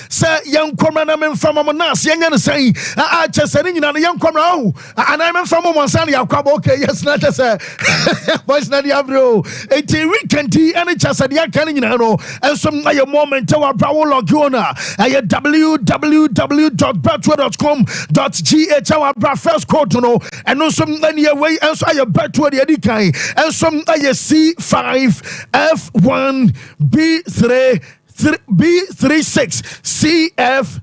say young comrade from Monas, young and say, I just said, you know, the young comrade, and I'm from Monsani, okay, yes, not as a voice Nadia Bro, a weekend tea, and it's just a young canning, and some like a moment to our Bravo Logona, www.betway.com.gh, our first code to know, and no some any way else I Betway the Edikai, and some C5 F1 B3 B36 CF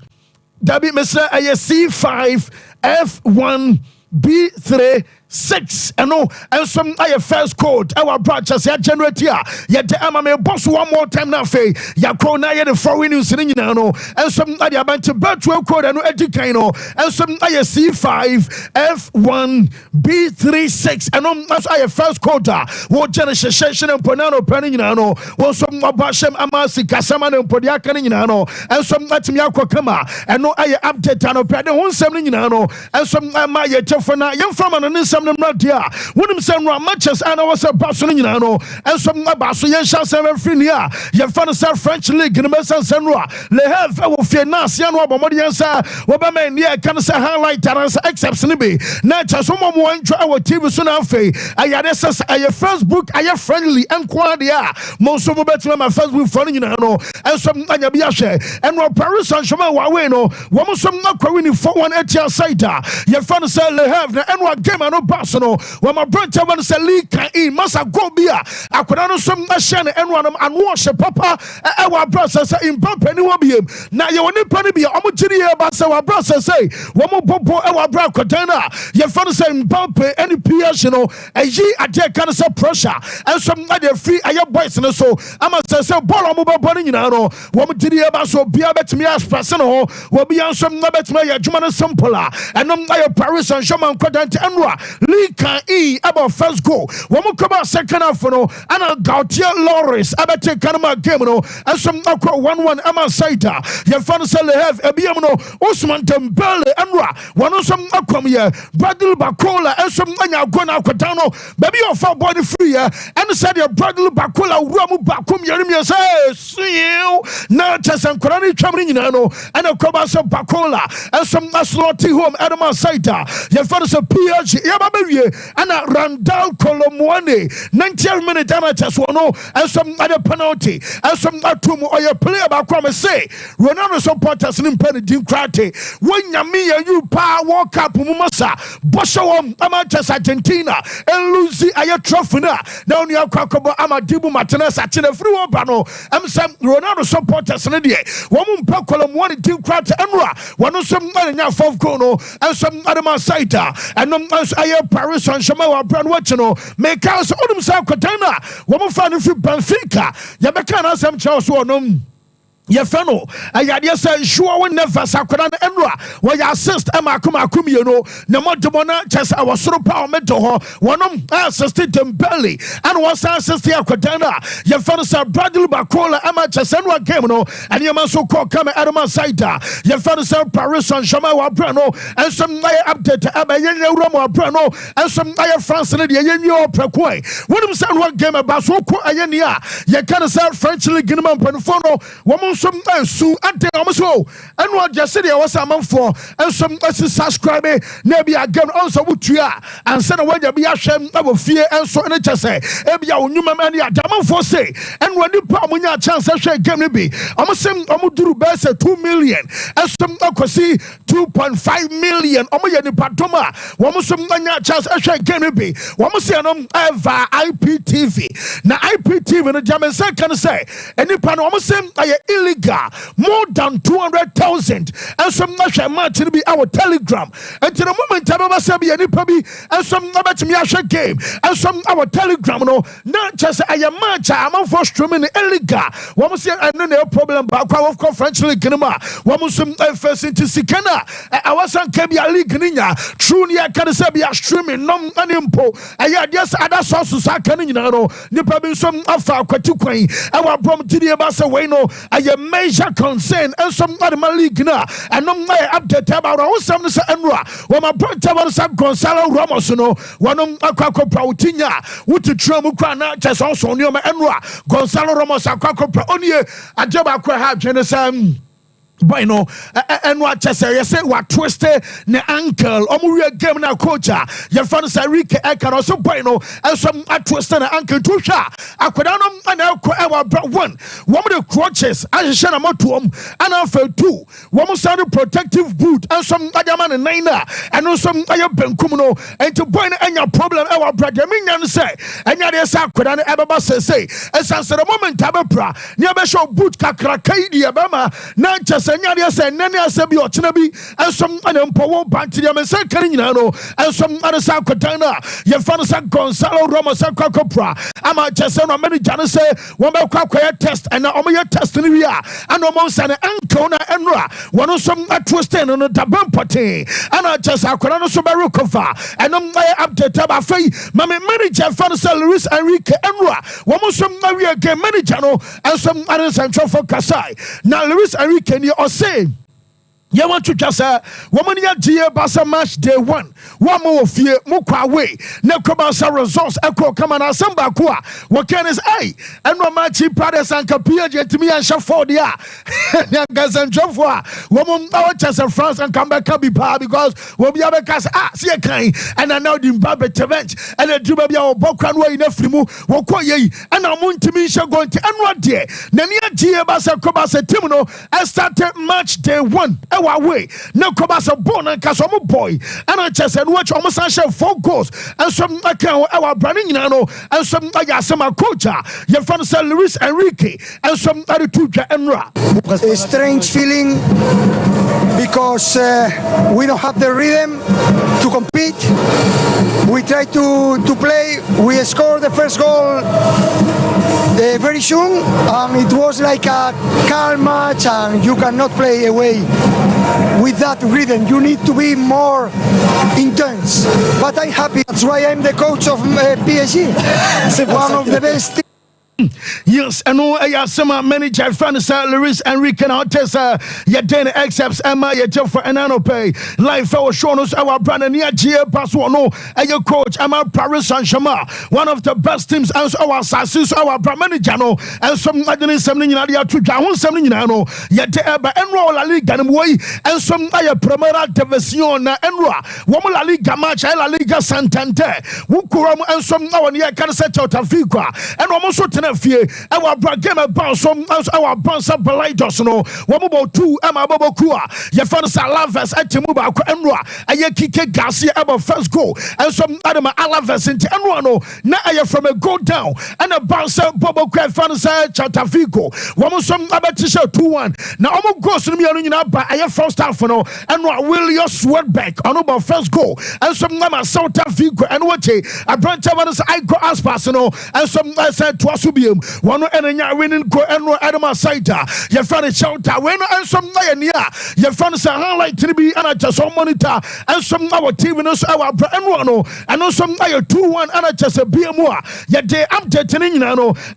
W Mr. C5 F1 B36 and no, and some first code our branches ya generate here ya the amame boss one more time now fe ya crona ya the foreign news in no and some aya bank Betway code and no and some C5 F1 B36 and no that's first code what generation and ponano penny no what some abashem amasi kasama and podiaka no and some that me akokama and no aya update and opera one seven no and some my chefana young from an Radia, when him send matches and I was a Barcelona, and some Barcelona seven free here. You found a French league in the Messan Senra. Le have a Fianas, Yan Wabamodiansa, Wabama, near Canasa highlight and except Snibi. Nature, someone won't try our TV soon after. I had access a Facebook, I have friendly and quadia. Most of better my Facebook funny, and some Ayabiashe, and what Paris and Shama Waweno, one of some not going for 1 side. You found a cell Le have and what game and Barcelona, when my brother wants to leak in Massa Gobia, I could not some machine and run and wash a papa, our brothers in Papa and Wabium. Now you want to be a Mutini about our brothers say, one more popo, our brother Cotana, your father saying Papa, any PS, a ye at their kind of pressure, and some other free air boys and so. I must say, Bola Mobile Bonnie, one Mutini about so be a better me as personal, will be on some Nabet Maya, Jumana Sampola, and no Paris and Shaman Codant Enra. Lika E about first goal. One more come out second half and a Gautier Loris about take Kanama game and some 1-1 Emma Saita. Your father said have a Biamno Osman Tembele Enra. One of some Akwamia, Bradley Bacola and some Nanya Gona Quatano, baby of our body free and said your Bradley Bacola Ramu Bakum Yeremia says, see you now just and Korani Chaminano and a Kobas of Bacola and some Nasloti home Adama Saita. Your father said PSG and a Randall Colomwane 90th minute amateurs one and some other penalty and some atum or your player back from say Ronaldo supporters in penny Crate when you pa walk up Mumasa Boshawam amateurs Argentina and Lucy Aya Trofina down your Kakobo Amadibu Martinez at the free bano and some Ronaldo supporters in the day one Colomwane Team Crate Enra one of some now 4 corner and some other Masaita and I Paris and Shama brand watching make us on himself Katana. Woman found if you Benfica, Yabakana some Charles one. Yefano, I had yes, sure when never Sakran Enra, where you assist Emma Kumakumi, Namotobona, just our sort of power mentor, one assisted Dembele, and was assisted Aquadana. Yefano said Bradley Bacola, Emma Chesenwa Gamino, and Yamaso called Kama Adama Saita. Yefano said Paris and Shama Brano, and some update Abayeno Romo Brano, and some France and the Yenio Prequay. When him said one game about so Ayania, Yakana said French League in Manfono, woman. Some su ante almoso and what just said I was a man for and some subscribe maybe again also wutua and send away the be ashem I will fear and so any just say ebi a onuma mani adama for say and when you pa munya chance share game be amusem amuduru best 2 million and some akosi 2.5 million omoye ni patoma wamusem anya chance share game be wamusi anom eva IPTV na IPTV no German say can say any pan wamusem aye illegal more than 200,000 and some national match to be our Telegram and to the moment I say be any puppy and some about me game and some our Telegram no not just a match I'm for streaming illegal one say I no problem back of French league cinema one some first into Sikana I was on Kebia league ninya true near can say be streaming no animpo I just other sources I can no nipa be some afa kwatu kwan our brom to the basa way no a major concern and some other league na and no my update about our some enra when my brother was some Gonzalo Ramos no one akwako Prautinya wutu tramu kwa na just also on your enra Gonzalo Ramos akwako pra onye ajaba kwa ha dwene sam boy no and what just say what twisted the ankle omu game na coach your fan say Rick can also boy no and some twisted the ankle to sha akwada no and one the crutches I should na moto and I fell two one sound protective boot and some other man and nine and some ayo benkum no and to boy and your problem our brother me say and ya dey say akwada na ebaba say and since the moment abepra near be show boot kakra kai di abama na Senya say nene asebi ochina bi and some empower banti dem say kari nyina no and some other sa kwatana ye fan sa Gonzalo Ramos sa kwakopra ama chese no manager no say won be kwakoye test and omo ye test ni wi a and omo say na ankle na enra wono some atwisten no dabam pote and chese akwara no so be recover and update about fei mama manager fan say Luis Enrique enra womo some na wi game manager no and some other central for Kasai now Luis Enrique or say you want to just woman ya GA Barca match day 1 one more fear mukwa way ne kobansa results echo come and asamba kwa what can is and no match brothers and PSG to me and for dia ya guys and job for woman our chance of France and come back be pa because we be able to see a kind and I know the Mbappe event and the Juba be our bokran way in afrimu wo kwa ye and amun to me shall go to and what there na near GA Barca kobansa team no started match day 1 way no Kobasa born and Kasomo boy and I just said watch almost 4 goals and some account our branding and some coach your fan say Luis Enrique and some other two Enra. A strange feeling because we don't have the rhythm to compete. We try to play. We scored the first goal very soon and it was like a calm match and you cannot play away with that rhythm. You need to be more intense. But I'm happy. That's why I'm the coach of PSG. One of the best. Yes, and no, I have some manager fans, Luis Enrique, and I'll your den accepts Emma, your job for Enano pay. Life our shown us our brand near GA Paswano, and your coach, Emma Paris Saint-Germain, one of the best teams, and our assassins, our brand manager, and some Madden 7 in Adia to Jawan 7 in Ano, yet Eba Enro La Liga and way, and some Aya Primera Division Enra, Woman La Liga match, La Liga Santander, Wukuram, and some now near Canacetta Tafiqua, and almost fear our game about some our bounce up belaidos no womo 2 Emma Bobokua your fans Alaves at Timuba Enra Ayakike Garcia about first goal and some Adam Alaves into Enra no na from a go down and a bounce up Bobokua fans Chatafico womo some abatisha 2-1 now omo goes me on by a first half no and will your sweat back on about first goal and some Nama South Africa and what a branch of us I go as personal and some I said to us one and winning go and Adama Saita, your friend shelter, when and some near your friends are highlight to be and just on monitor and some our TV knows our brand and also some 2-1 and just a BMO, yet they updating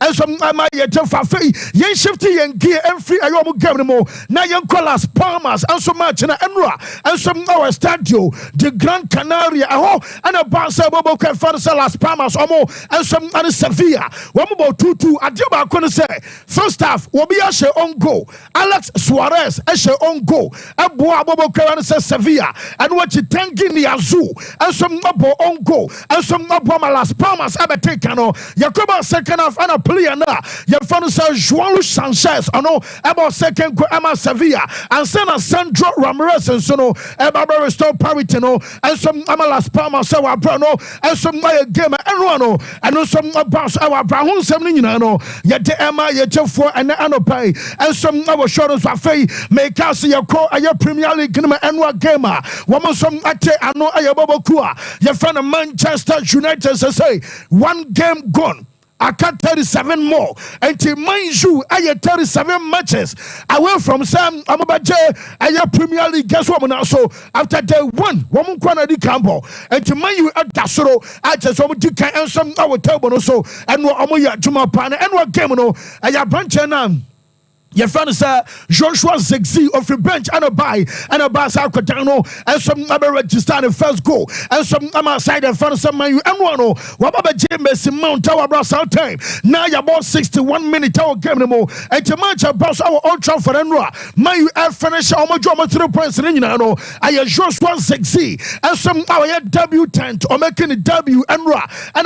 and some my yet for free, yen shifty and gear and free. I almost gave them more now young callers, Palmas, and so much in Enra and some our stadio, the Gran Canaria, and a Barca Bobo can find Las Palmas and some other Sevilla, one about 2-2. I going to say first half will be a share on goal. Alex Suarez a share on goal. A boa Bobo Caran says Sevilla and what you thanking the Azul and some Mabo on goal and some Maboma Las Palmas Abatekano. Yakoba second half and a player now. Your father says Juan Luis Sanchez no about second go Emma Sevilla and Sena Sandro Ramirez and Sono Ebaba restore parity no and some Emma Las Palmas our Bruno and some game and Ruano and some bounce our Brown 7 no yet Emma yet for and anopai and some our shoulders are fay make us your call a your Premier League and what gamer woman some ate I know a Bobokua your friend of Manchester United say 1 game gone. I got 37 more. Until mind you, I had 37 matches away from Sam Amabaje. I have Premier League. Guess what? Now, so after day 1, woman corner the campo. Until mind you, at Dasoro, I just want to can and some our table so and what Amoya Juma Pana and what game no. I have branch and your friend sir Joshua Zexi of the bench and a buy and a Basa Cotano and some other register the first goal and some side and friend some man you and one Wababa James in Mount Tower Brass time. Now you're about 61 minutes our game no more and to match about our own transfer and my you have finished our drama 3 points in Nano. I Joshua Zexi and some our debutant or making a debut and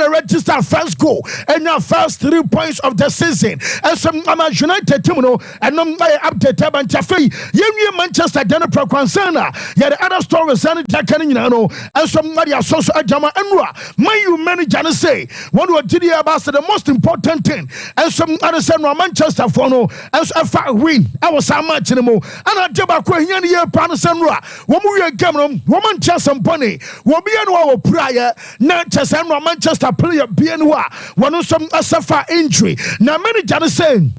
a register first goal and now first 3 points of the season and some United team and no update and Chafe, Union Manchester Dana Pro Concern, yet the other stories and Jackanino, and somebody are so Ajama Enra. My you manager say, one who did about the most important thing, and some other son of Manchester Fono, as a far win. I was so much anymore, and I did about Queen year Panasanra, one more Gammon, woman chess and bunny, will be an hour prior, not just Manchester player Bienwa, one of some Asafa injury. Now, manager saying.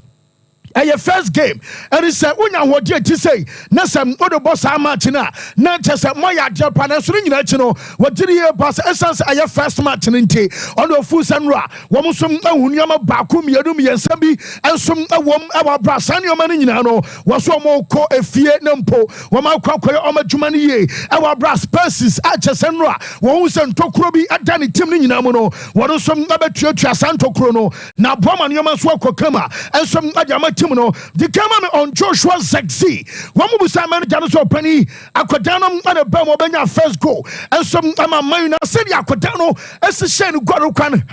Your first game, and it's a winner. What did you say? Nasam other boss match na not just a Maya Japan and swing national. What did you pass essence? Your first match in tea on the Fusanra. Wamusum Unyama Bakum Yadumi and Sambi and some our Brasanio Maninano was one more call a Fiat Nampo, Wama Quakoya Oma Jumani, our brass purses at Chasenra, Wamusan Tokrobi at Danny Timninamono, Wanusum Abatua Santo Chrono, now Boman Yamaswako Kama, and some Ajama. The camera on Joshua Zexi. One more Simon Janiso Penny, Aquadanum and a Bama first goal, and some Amamina said Aquadano as a Shen Guarucan.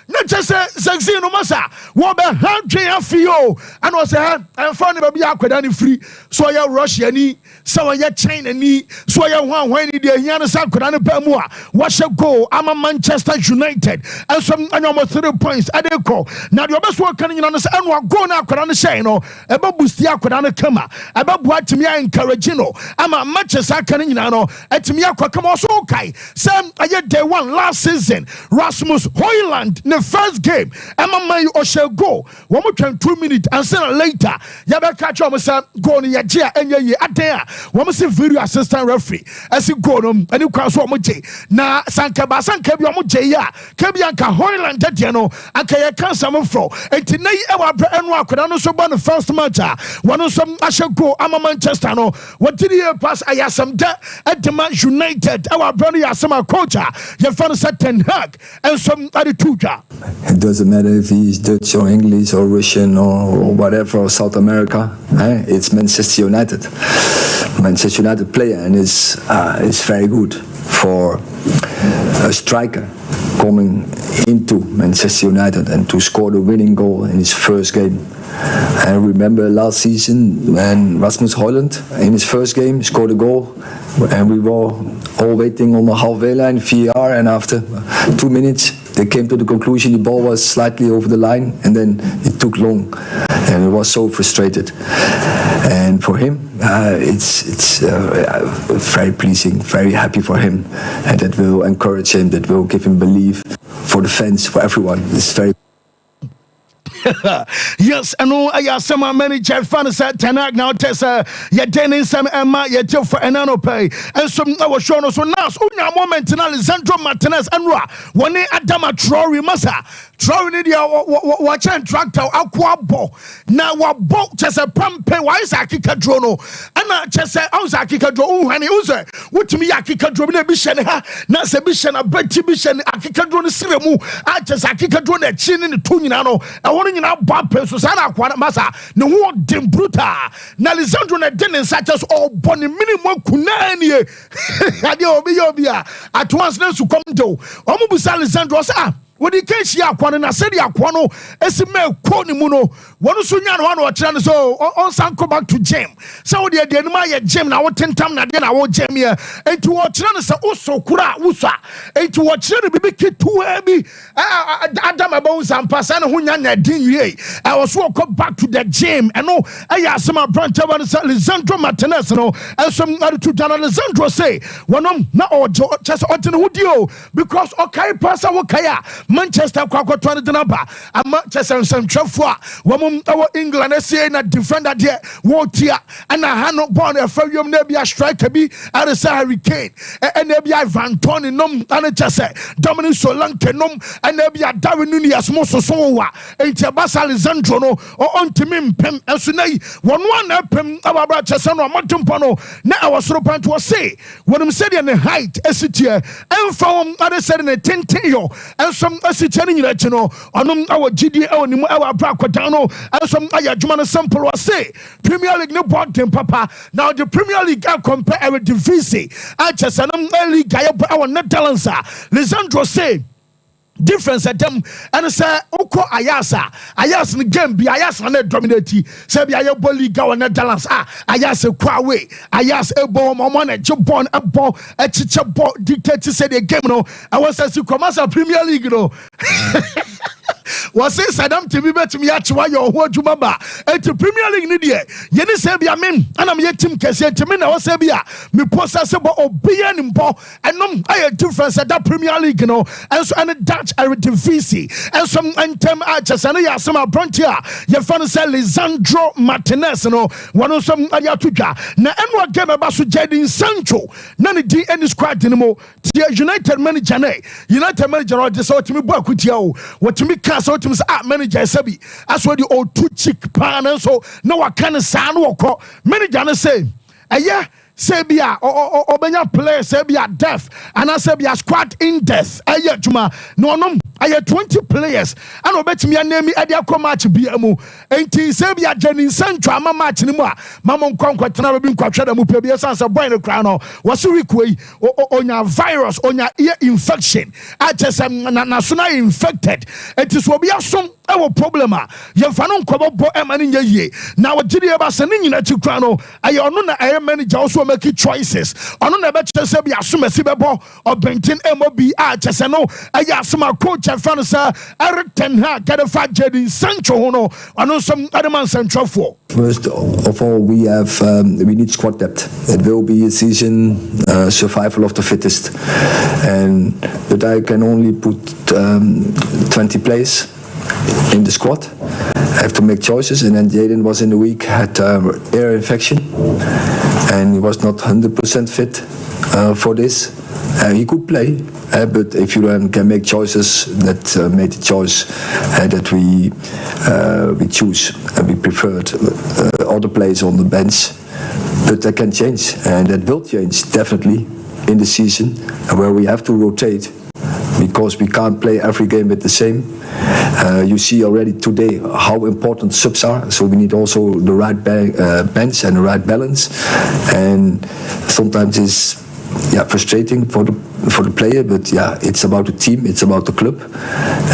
Not just Zexi no Massa, Waba Hand Fio, and was a hand and found it be Aquadani free. So ya Russian, so ya China knee, so ya one when the Yanasa Aquadana Bamua, wash a goal. I'm a Manchester United, and some another 3 points at the call. Now your best work coming on us and we're going out on the Shano, about Bustia Aquadana Kama, about what to me encouragino. I'm a Manchester Canino, at Miaka come also okay. Sam, I had day one last season, Rasmus Hoyland. The first game, MMA or shall go 1 more 2 minutes and then later, Yaba catch almost go on your chair and ye at there. One see video assistant referee as you go on and you cross one much. Now, Sankaba Sankabi Muja, Kabianka Hoyland Tatiano, and Kaya Kansam Fro, and today our and walk with also the first match. One of some I shall go, I'm a Manchester. No, what did you pass? I have some debt at the match United, our brother, some coach, your father said 10 hug and some other tutor. It doesn't matter if he's Dutch or English or Russian or whatever, or South America. It's Manchester United. Manchester United player, and is very good for a striker coming into Manchester United and to score the winning goal in his first game. I remember last season when Rasmus Hoyland in his first game scored a goal, and we were all waiting on the halfway line, VAR, and after 2 minutes they came to the conclusion the ball was slightly over the line, and then it took long, and it was so frustrated. And for him, it's very pleasing, very happy for him, and that will encourage him, that will give him belief for the fans, for everyone. It's very. Yes, I know I have some manager fans at Tanak now. Tessa, you're getting some Emma, you're till for an anno pay, and some our show. So now, so now, moment, and Alessandro Martinez and Ra, one day Adama Trory Massa, Trory India, watch and tractor, Aquabo. Now, what boat just a pump, why is Akika Drono? And I just said, I was Akika Dro, and he was what to me, Akika Drone, Bishan, Nasa Bishan, a Betty Bishan, Akika Drone, Siremu, I just Akika Drone, a chin in the Tunino. I want in our bad pesos and our massa, no more dim bruta. Now, Lisandro didn't such as all bonny minimum kunani. At once, no to come to Omubusa Lisandro. When he came here, and I said, Yaquano, Esime Konimuno, one Sunyan, one or Chan, so on Sanko back to Jam. So the Denmaya Jam, now 10 times, then I won't jam here, and to watch Ranasa also Kura Usa, and to watch the baby too heavy. Adam about some person who didn't. I was walking back to the gym, and no, I asked some branch of Lisandro Martinez, and some other two Lisandro say, one of now just Otten Hudio, because okay, Pasa Wakaya. Manchester kwakotwa ne denaba ama chese nsantwafo a wom awo England ase na defender de wotia ana hano ball e fa wiem na bia striker bi aresa Harry Kane na bia Van Toni nom ana chese Dominic Solanke nom ana bia Darwin Nunez mo so wa enti Basa Alexandro no ontimi mpem enso nei wono na pem ababra chese no amatumpo no na awosoro panto say wonim said ne height esitie emfa wom aresa ne tenten yo enso esitie ne nyina chi no onom awo gidi awonimu awo abra kwadan no enso ayadwuma no sample wa say Premier League no board tem papa now the Premier League can compare with the VC chese no league ayo Netherlands Lisandro say difference at them and say oko ayas ni game bi ayas na dominate say bi ayo liga wa Netherlands ayas kwa we ayas ebo mo na jibon ebo echiche bo dictate say the game no I was say commercial Premier League no was say Saddam TV betumi achewa your ho adwuma ba enti Premier League ni de ye ni say bia men ana me team kese timi na was say bia me posa say bo obia ni mbo enom aye difference at that Premier League no and so and Dutch Eredivisie and some antem achesane ya some abrontia ye fan say Lisandro Martinez no one some aya tudwa na enwa game ba so Xherdan Sancho na ne di any squad ni mo United manager or just so timi bo akutia o watimi so to manager sabi as well the old two chick pan so no what kind of sound woko manager say Sebia obenya player Sebia deaf and I Sebia squad in death juma no I 20 players and obetimi name e dia ko match biamu enti Sebia Xherdan Sancho ama match ni mu a mama nkonkwatena bi nkwatwa da mu pe bi sansa boy no kra no was week we onya virus onya ear infection achesem na so na infected enti so obi asom ewo problem a ye fa no nkobo emani nya yie na wogide ba se ni nyina chi kra no aye ono na aye manager also make choices ono na be chese bi asomasi bebo obentin emobi a chese no aye asoma coach fan sa Eric Ten Hag get a fat Xherdan Sancho hono ono some Adman Sancho for. First of all, we need squad depth. It will be a season survival of the fittest, but I can only put 20 players in the squad. I have to make choices, and then Xherdan was in the week, had ear infection, and he was not 100% fit for this. He could play, but if you can make choices, that made the choice that we choose and we preferred other players on the bench, but that can change, and that will change definitely in the season, where we have to rotate because we can't play every game with the same. You see already today how important subs are, so we need also the right bench and the right balance, and sometimes it's frustrating for the player, but it's about the team, it's about the club,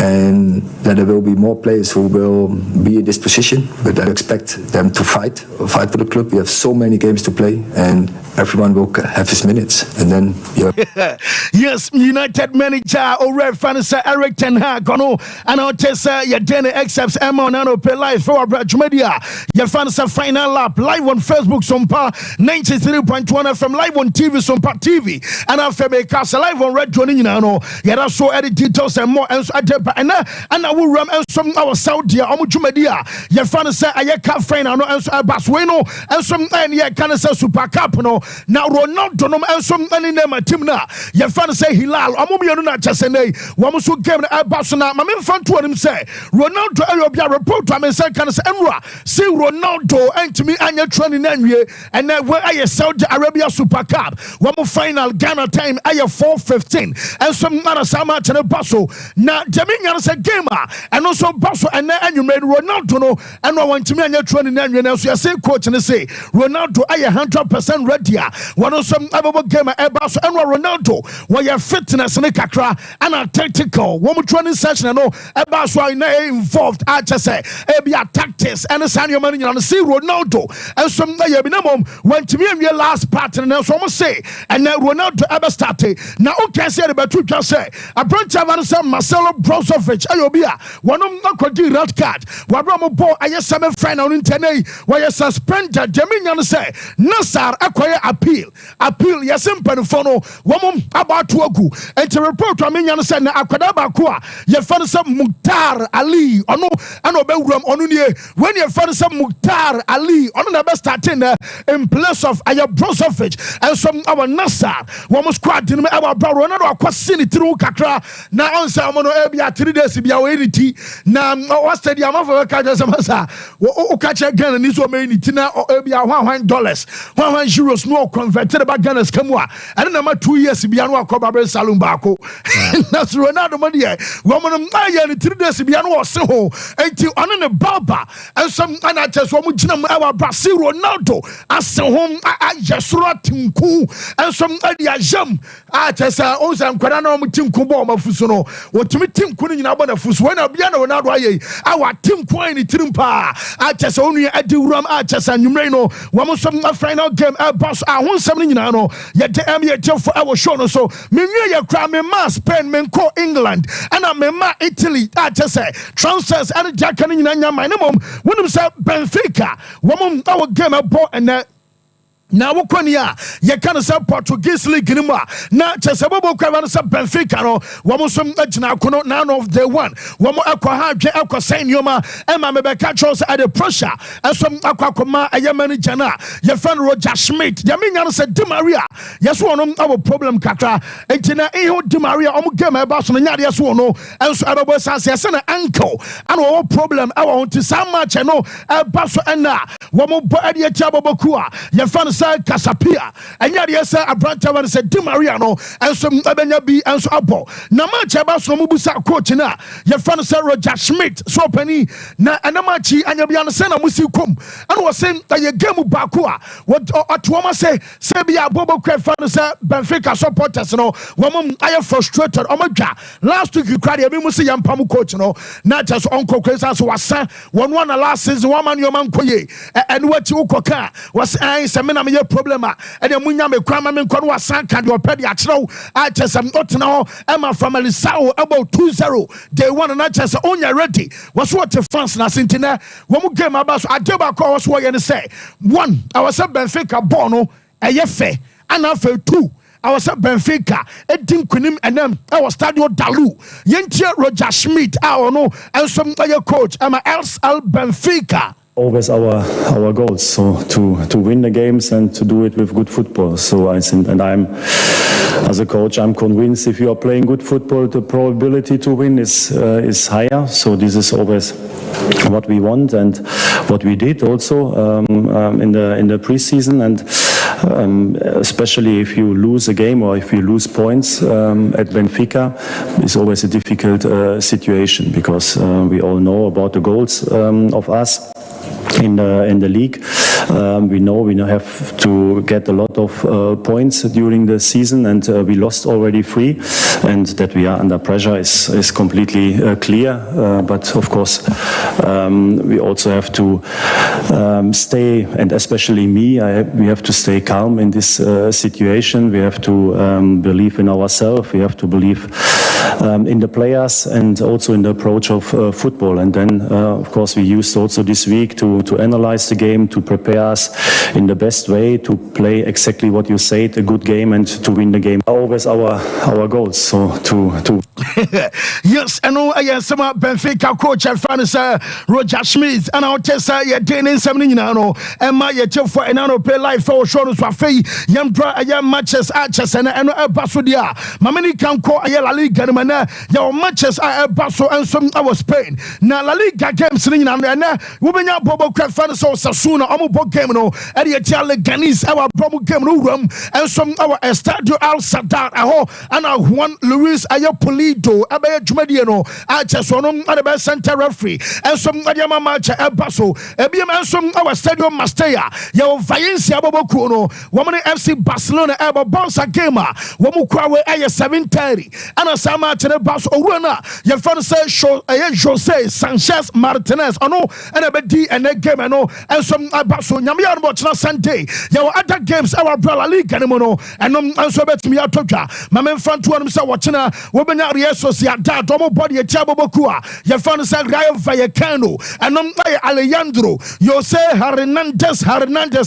and that there will be more players who will be in this position, but I expect them to fight for the club. We have so many games to play, and everyone will have his minutes, and then yes, United manager or fancy Eric Ten Hag and I'll tell your Dene accepts Emma Nano pay live for Bridge Media. Your fancy final lap live on Facebook Sompa 93.1 FM, live on TV Sompa TV, and I'll Castle live on Red Joining Nano. Yet I saw any details and more and I will run and some our Saudi Omujumedia. Your fancy Ayaka friend and Basweno and some and Canasa Super Cup no. Now Ronaldo no and some any name a team na. Your fan say Hilal Amubiano na chasene Wamusu game na Barcelona my main fan to him say Ronaldo Arabia report to me say can say Emra say Ronaldo and to me anya training and then where I Saudi Arabia Super Cup Wamu final Ghana time I 4:15 and some other sama chane Basso na Jamaican say gamer and also Basso and then you made Ronaldo no and I want to me anya training and so you say coach and say Ronaldo I 100% ready one of some other gamer Basso and Ronaldo where your fitness and kakra and a tactical one training session no about so involved I just say ebia tactics and the senior man and see Ronaldo and some minimum went to me and your last part and so almost say and now Ronaldo ever started now okay say about two just say a branch of some Marcelo Brozovic ayobia one of them red card what ball I just some friend on internet where you suspended Jamaican say Nassar acquire appeal yesempen fono wom about to agu enti report amenya no say na akwada ba ko a ye fa no say Mukhtar Ali ono ana obewuram ono nie when ye fa no say Mukhtar Ali ono na be starting in place of Brozovic and some our Nassar wom squad in our bro na do akwase ni tiri kakra na on say omo no e bia 3 days bia we ni na o stadium of ka jasamasa o ka che Ghana ni so me ni ti na e bia $100 €100 no converted ba Ghana skamwa and na ma 2 years bia no akoba bre salon baako na so Ronaldo mo de wo mo no aye ni 3 days bia no o se ho enti ono ne baba and some ana che so mo gina mu awa Brazil Ronaldo ase ho ayesoro tinku and some adia jam atesa o san kwara na mo tinku bo ma fuso no o timi tinku ni nyina bo na fuso na bia na Ronaldo aye awa tinku ani tirimpa atesa onu adi wuram atesa nwumre no wo mo some final game boss ahonsam ni nyina no ye de am ye for our show no so me nwie ye kra me ma Spain me ko England and me ma Italy atesa transfers and jaka ni nyina nya man mom wonum say Benfica wo mo our game ball and na wokonia ye kan say Portuguese league ni ma na chesebobo kwa say Benfica no wo mo som agina kono none of the one wo mo akwa ha dwe akwa sign yoma e ma me be catch us at the pressure esom akwa koma eye manager na ye fan Roger Schmidt ye me nya say Di Maria yes wono our problem kaka entina e Di Maria o mo game e ba so no nya yes wono enso ababo sanse se na ankle and wo problem e wo nti sam match no e ba so na wo mo bo ade e tia boboku a ye fan Casapia and yet yes a branch of said Di Maria no and some abenya bi and so abo na match about so mubusa coach na your friend say Roger Schmidt so penny na anamachi and you be understand musikum and was saying that you game bakua what atwoma say be a bobo credit fan say Benfica supporters no wom I frustrated omoja last week you cried you musi yampamu coach no not just uncle Chris as was one last season one man your man koye and what you koka was I say your problem and the munya me kwama me nkwa no wasanka de opedi achrew a chesem otena ho ema family sao about 2-0 day one na chese onya ready was what the fans na sentina wo mu game aba so adeba ko was wo ye ne say one I was Benfica ball no eye fe ana fe 2 I was at Benfica, Edim Kunim and them. I was Stadio Dalu, Yentia Roger Schmidt, I don't know, and some other coach. I'm a LSL Benfica. Always our goals, so to win the games and to do it with good football. So I think, and I'm as a coach, I'm convinced if you are playing good football, the probability to win is higher. So this is always what we want and what we did also in the preseason, and especially if you lose a game or if you lose points at Benfica, it's always a difficult situation because we all know about the goals of us. In the league, we know we have to get a lot of points during the season, and we lost already 3, and that we are under pressure is completely clear. But of course, we also have to stay, and especially me, we have to stay calm in this situation. We have to believe in ourselves. We have to believe in the players and also in the approach of football. And then, of course, we used also this week to analyze the game, to prepare us in the best way, to play exactly what you said, a good game, and to win the game. Always our goals. So to yes, I know. Yes, some Benfica coach and fans, Roger Schmidt, and I'll tell you, you're doing something now. And my for an annual pay life for sure. So I feel young matches, archers, and Basudia. Mamani can call a La Liga, your matches are Basso and some our Spain. Now La Liga games, and we been out Bobo fans so Sasuna, Omo game no, and the Charlie Ganis, our promo game no room, and some our Estadio Al Sadar, and our Juan Luis Ayapolido, Abe Jumediano, Achesonum, and the best center referee, and some Adiama match at Basso, and some our Stadium Mastella, your Valencia Bobo Kuno, woman FC Barcelona, Aba Bonsa Gamer, Womukwawe Aya 7:30, and a Sama Chene Basso Oruna, your friend says Jose Sanchez Martinez, and a D and a game, and some Basso Yamian Watchna Sunday, your other games, our Brala League, and so bet me out of ya, my man front to himself watching, Wobena Real Sociedad domo body Chabobokua Yafan San Rayo Vallecano and Alejandro Jose Hernandez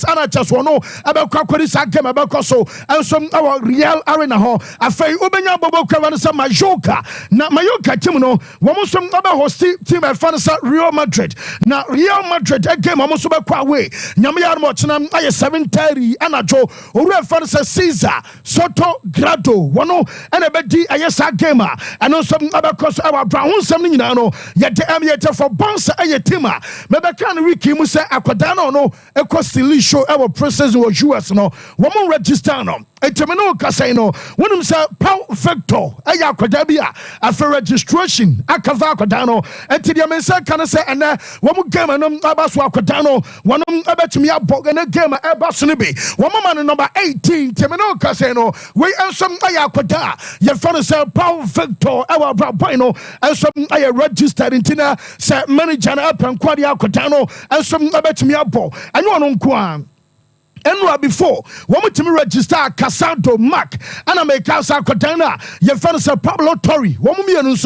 Ana Chaswano about Kakwisa game about Koso and some our Real Arena ho afei Ubenya Bobo Kavansa Majoka na Mayoka Timono Wamusum about hosti team at Fanasa Real Madrid na Real Madrid game almost about Kwawe Nyamia Mochnam 7:30 Anajo Ure Fanasa Caesar Soto Grado Wano and a bedi Ayasa gamer and also about Koso our Brown something no yet the amiata for Bonsa Ayatima Mebakan Wiki Musa Aquadano no Ecostili show our process or US no woman register no Etemeno Casino, when him say Pow Vector, Aya Quadabia, after registration, Akava Quadano, and Tidiamensa can say, and one game and Abaswa Quadano, one about me up and a game at Basunibi, one man number 18, Temeno Casino, we are some Aya Quada, your father say Pow Vector, our Brabino, and some Aya registered in Tina, say manager up and Quadia Quadano, and some about me up, and one on Quan. And before, one to me register Casanto Mac, and I make Casa Cotana, your father Pablo Torri, one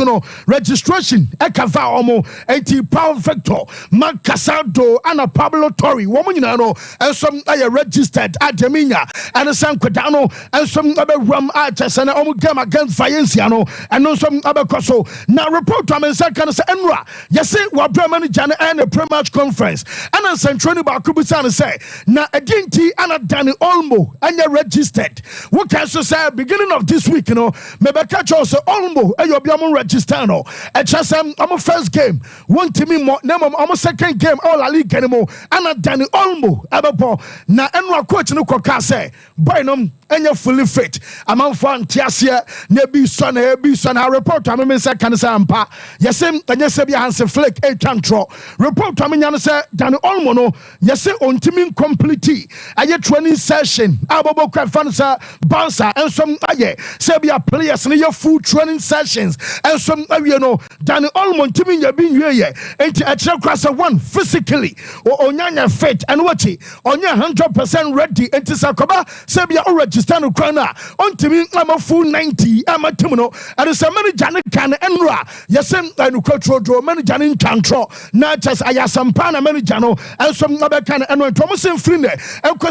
no registration, Ekava Omo, and Power Vector, Mac Casanto, and a Pablo Torri, woman, and some I registered at Jamina, and a San Cotano, and some other rum artists, and I game against Valenciano, and no some other Coso. Now report to me, can say, Enra, yes, what Bremen Jana and a pre-match conference, and a Central Bakubusan say, now again. And Danny Olmo and you registered. What can you say beginning of this week? Maybe catch also Olmo and you'll be registered. And just I'm a first game. One team more. I'm a second game. All a league anymore. And Danny Olmo. Abapo na enwa coach no koka say. Boy and you're fully fit. I'm on fan Tiasia. Nebi son. I report. I'm a second sampa. Yes, and yes, be Hansen Flick. A tantro. Report. I'm in say Danny Olmo. No, yes, on teaming complete. Aye training session abobo kwafansa bouncer and some aye say be a players in your full training sessions and some you know Danny Olmo timi ya bin ye enti a check class one physically or onyanya fit and what onya 100% ready enti sakoba say be a register no kwana ontimi am full 90 am timono and some manager can enra yesem and control draw manager in control not just ayasampa na manager no and some other can enra tomosen free ne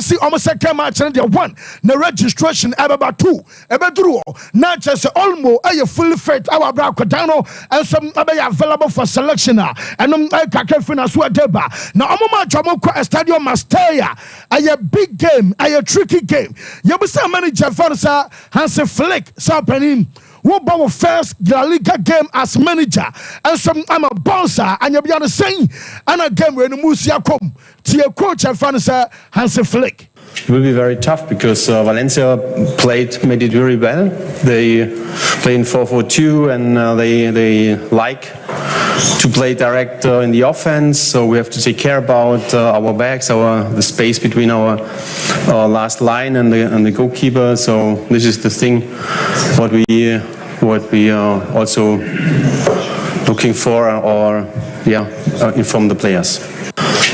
see almost second match and the one the registration about 2 ebedru not just almost a fully fit our Bracodano and some available for selection and kakefina deba now a stadium Mastaya a big game a tricky game you be some manager fansa Hansen Flick Sampanim who bought first La Liga game as manager and some I'm a bouncer and you'll be on the same and a game when the Musia come to your coach and fansa Hansen Flick. It will be very tough because Valencia made it very well. They play in 4-4-2 and they like to play direct in the offense. So we have to take care about our backs, the space between our last line and the goalkeeper. So this is the thing what we are also looking for from the players.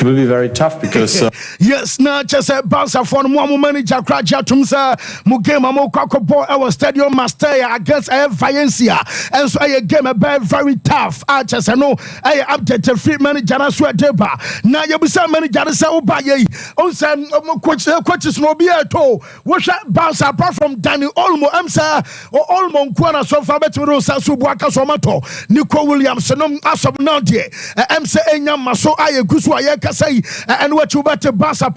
It will be very tough because yes, not just a bouncer for one manager Kraja Tumsa Mugema Mokakobo our stadium Mastaya against Valencia and so a game a very tough. I just know I update free manager Deba. Now you be some manager say Obaye on some coaches no be at all. What bouncer apart from Danny Olmo Amsa or Olmo Kwana so far better Subuaka Somato Nico Williamson as of now dear MC Enyam Maso Aye Guswa say and what you better Barca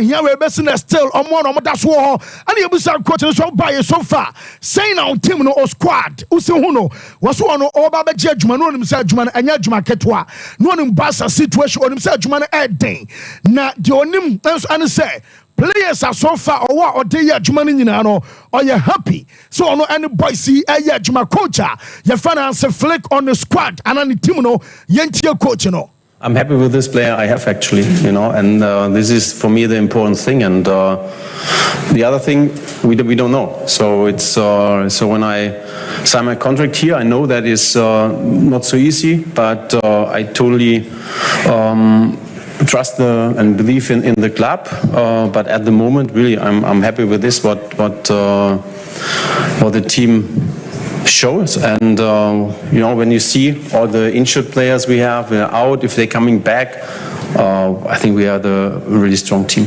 here we best still on one that's war and you be coaching so by so far saying on team no squad usihuno was one over the judgment no himself judgment and judgment ketwa no him Barca situation on himself judgment everything na the onim and say players are so far or they are Jumani or you're happy. So no any boy see a Juma coach, your finance Flick on the squad and on the team Yentia coach, I'm happy with this player I have actually, and this is for me the important thing. And the other thing we don't know. So it's so when I sign my contract here, I know that is not so easy, but I totally trust and believe in the club. But at the moment, really, I'm happy with this. What the team shows, and when you see all the injured players we have out, if they're coming back, I think we are the really strong team.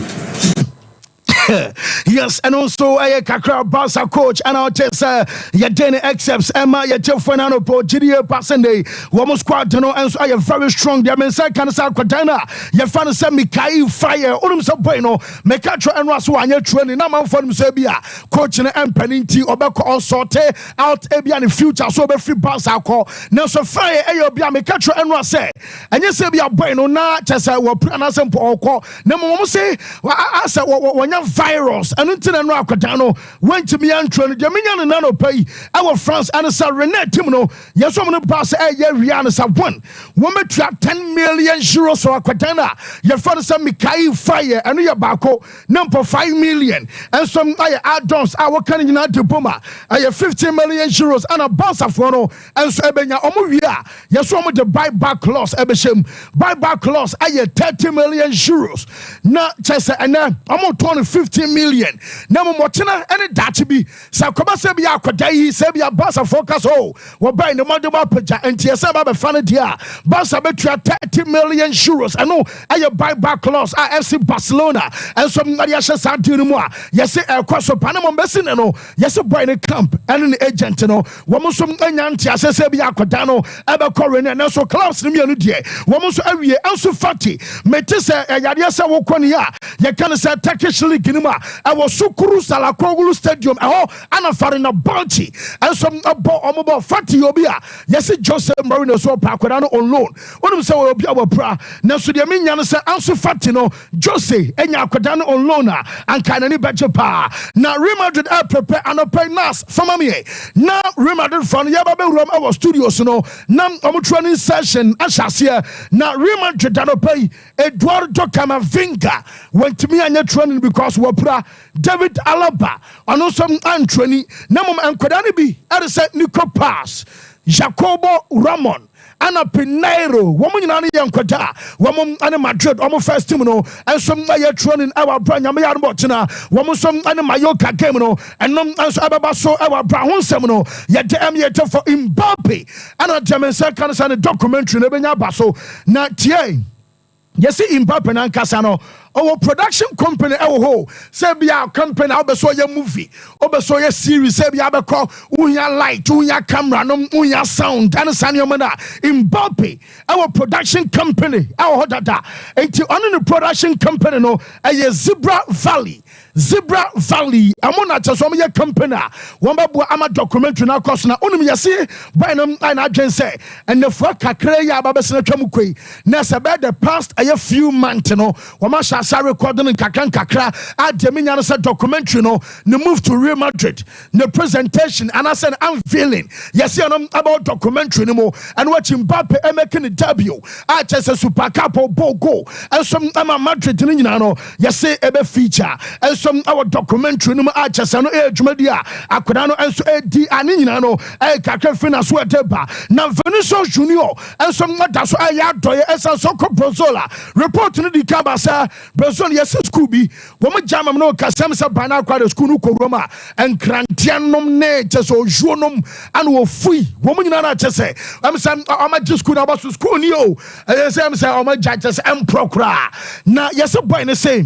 Yes, and also I Kakra Barca coach and our test Yadene accepts Emma Yatefanano Po GDA Passende Womo squad no and so I am very strong there men say can say Kwadana ya fan say Mikai fire onum so bueno Mekatro and Raso anya training na man for them say bia coach na empanity obeko on sorte out ebia in future so be free Barca call now so fire e obia Mekatro and Raso say anya say bia bueno na chese wo na sempo okọ na mo say I say wonya virus and until no akwadano went to me and train the minion nano pay our France and sa René Timno yes woman pass a year Rihanna sa one woman trap 10 million euros for akwadana your father say Mikai fire and your bako number 5 million and some add-ons our can in diploma 15 million euros and a boss of one and so ebenya omuvia yes woman the buyback clause ebeshem buyback clause 30 million euros na chese and I'm 50 million. Now, Motina and that be Sakoma Sabia Kodai, Sabia Bassa Focus. Oh, we're buying the Mandaba Paja and Tiasaba Fanadia. Bassa Betra 30 million euros. I know I buy back clause. I FC Barcelona and some Mariasha Santinua. Yes, across the Panama Basin. Yes, a buying a camp and an agent. Wamusum Anyantia Sabia Kodano, Abacorin and also Klaus Nimianudia. Wamus Area, also Fati, Metisa, Yadiasa Wokonia. You can say Turkish League. I was Sukuru Salakogulu Stadium. Oh, and a foreign Balti and some about Fati Obia. Yes, Joseph Marino so Paquadano on loan. What say Obia Bra? Now, so the Minian say Ansu Fatino, Jose, and Yakwadano on loaner and Kanani Bajapa. Now, Real Madrid are prepared and pay Nas from me. Now, Real Madrid from Yababe Room, our studios, now, training session, Ashasia. Now, Real Madrid are pay Eduardo Camavinga went to me and your training because Wapra David Alaba and also Anthony Namum and Kodani be Edison Nico Pass Jacobo Ramon Anna Pinero woman Nani Yankwata woman Anna Madrid almost first team and some training our brand Yamayan Botina woman some Anna Mayoka Gamino and none as Ababaso our Brown Seminole yet yet for Mbappe and a German second and a documentary Nebenya Baso not yet. Yes, Mbappe and Casano. Our production company, our whole, say be our company, I'll be so your movie, so your series, say be our call, unya light, unya camera, unya sound, and Sanyo Mana, Mbappe, our production company, our data, and to honor the production company, no, a Zebra Valley. Zebra Valley, Amona Tasomia company, Wambabu Ama documentary now cost na only yasi, Bynum and agency, and the Faka Kreya Babasana Chamukwe, Nasa bed the past a few months, no, Wamasha Sari recording in Kakan Kakra, at Dominion documentary, no, the move to Real Madrid, the presentation, and I said, unveiling, yes, about documentary anymore, and watching Mbappe making a debut, I just a super couple Bogo, and some Ama Madrid, yes, a feature, and some our documentary no archers no edwumadia akodano enso edi anina no kakra fina so edeba na Vinicius Junior enso mada so ayadoye esa so ko Brazil report no di kabasa Brazil yes school bi wo mo jama no kasam se bana kwa school no koroma enkrantianom ne chese ojuonom an wo fui wo mo nyina na chese am sam amaji school na baso school ni o am say amaji chese emprokra na yes boy ne say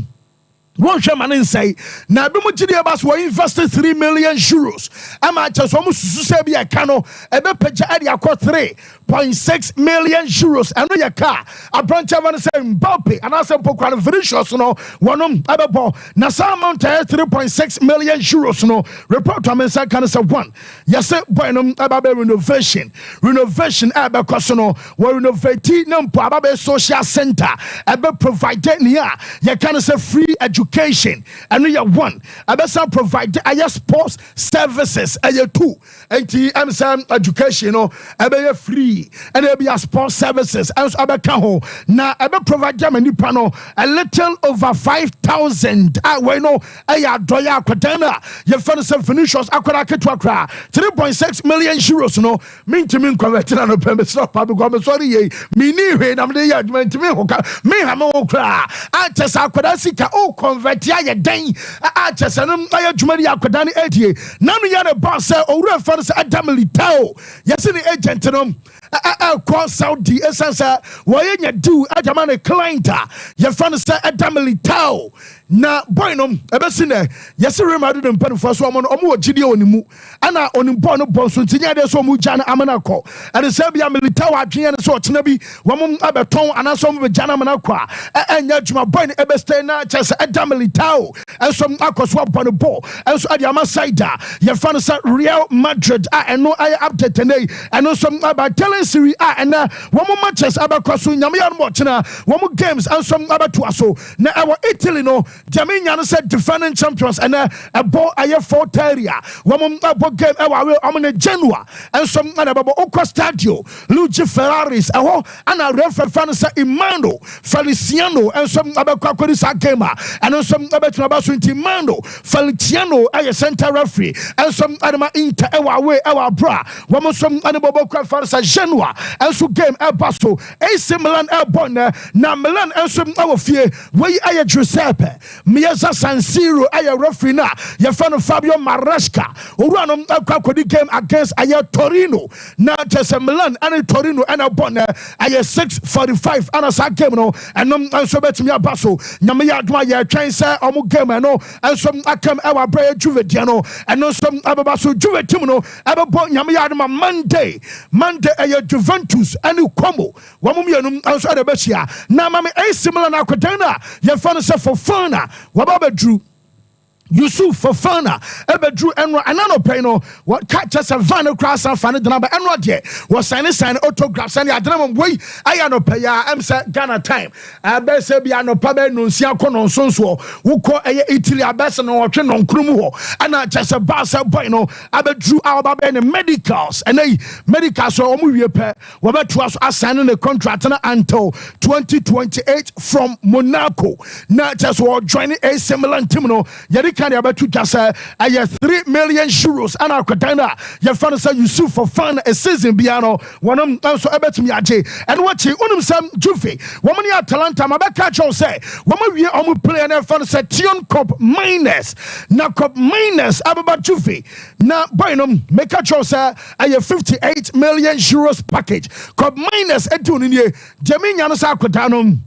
one shaman say, now be much bas were invested 3 million euros. Ama just almost Susabi a cano, a bepeja area cost 3.6 million euros. And your car, a branch of an same Mbappe, and also Pokran Vinicius, no, one Ababo, Nasa amount 3.6 million euros, no, report to Mensa Canasa 1. Yes, Bonum Ababe renovation, Abacosono, were renovating Ababe Social Center, Abe provided here, you can say free education. education and we are one. Abesa provide sports services and you two. And I'm saying education, abe free and there be a sports services and abeka na abe provide them a new panel a little over 5,000. We know aya doya akwadana your furniture finishers akwara ketwakra 3.6 million euros no mean to me convert na no pembe stop because sorry ye me ni hwe na me ya adwuma ntimi hoka me ha me okra atesa akwada sika o convert ya ye den atesa no aya adwuma ya akwada ne edie na no ya ne boss say owura furniture adamili tao yesi ni agent no call Saudi essence why you do adamane client your furniture adamili tao na boy no ebesine yesi remadu dem pen for so omo ogide onimu ana onimbo no bonso ntinya de so mu jana amana ko and say bia militao adwen ne so otena bi wom abeton ana so mu jana amana ko enya djuma boy no ebeste na chese edamilitao enso akoso abone bo enso ade amasaida your furniture Real Madrid eno ay update nei eno so about telling Serie A na wom matches abakoso nyame ya no chena wom games enso abatu aso na ewo Italy no Jaminya said defending champions and a ball a 4 area. Woman a game a Genoa and some about Oco Stadio, Luigi Ferraris, a whole and a referee fanasa Imando, Feliciano, and some about Quaquarisa Gema, and some about Nabasunti Mando, Feliciano, a center referee, and some Adama Inter, our bra, woman some animal fanasa Genoa, and so game El Basso, AC Milan El Bonner, now Milan and some our fear, where I Giuseppe. Miaza San Siro aya referee na your friend Fabio Maresca Urano akwa game against aya Torino na chese Milan and Torino and a bonne aya 6:45 and a game no and so betimi abaso nyame ya adwa ya twen say omo game no and some akam ewa bra Juve no and no some ababaso Juve team no ababo nyame ya adwa Monday aya Juventus and Como wamo mianum anso adabeshia na mame AC Milan akwadana your friend say for fun Wababa Drew Yusuf Fofana Ebedru Enro Anano Peno what catches a van across and fan the number Enro de was sign autographs and Adram way I no pay I'm Ghana time I best be no pabe no sia kono sonso wo ko Italy abese no otwe no nkrumu ho ana just a Barca boy no Abedru Alba be medicals and medicals so omu wie pe wo beto aso assign the contract na until 2028 from Monaco na just wo join a similar team no can about to just 3 million euros and our Katana your fan say Yusuf for fun a season piano one also about me and what you some Juve woman ya Atalanta mabeka cho say woman we play and fan say Tion Cup minus na Cup minus about Juve na boynum make a cho say a 58 million euros package Cup minus edun nie Jaminya no sa Katano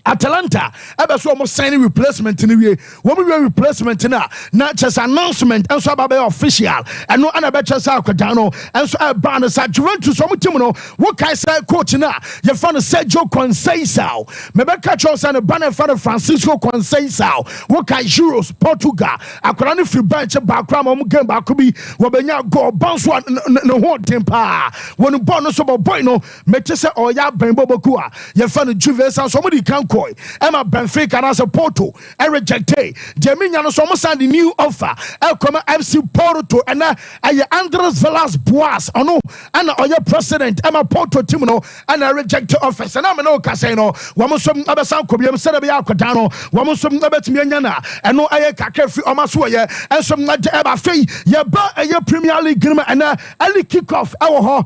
Atalanta ebe so almost signing replacement in the way when we replacement na just announcement and so about official and no ana be just akwadano and so ban sa Juventus so mutim no what kai say coach na your fan Sergio Conceição me be catch us and ban fan Francisco Conceição what kai Euros Portugal akwara no free bench back ram game back bi wo benya goal bounce one no ho tempa when ball no so boy no me say oya ben boboku a your fan Juve so somebody can Koi, Emma Benfica as a Porto, and rejected. Jaminya no so send the new offer. El Coma FC Porto and Andres Velas Boas, no, and your president Emma Porto Timono and I reject office. And I'm no casino. Wamusum Abasan Kobiam Serabia Cotano, Wamusum Abetmiana, and no Ayaka on my sway, and some not Eba Fee, your Premier League and Ali kick off our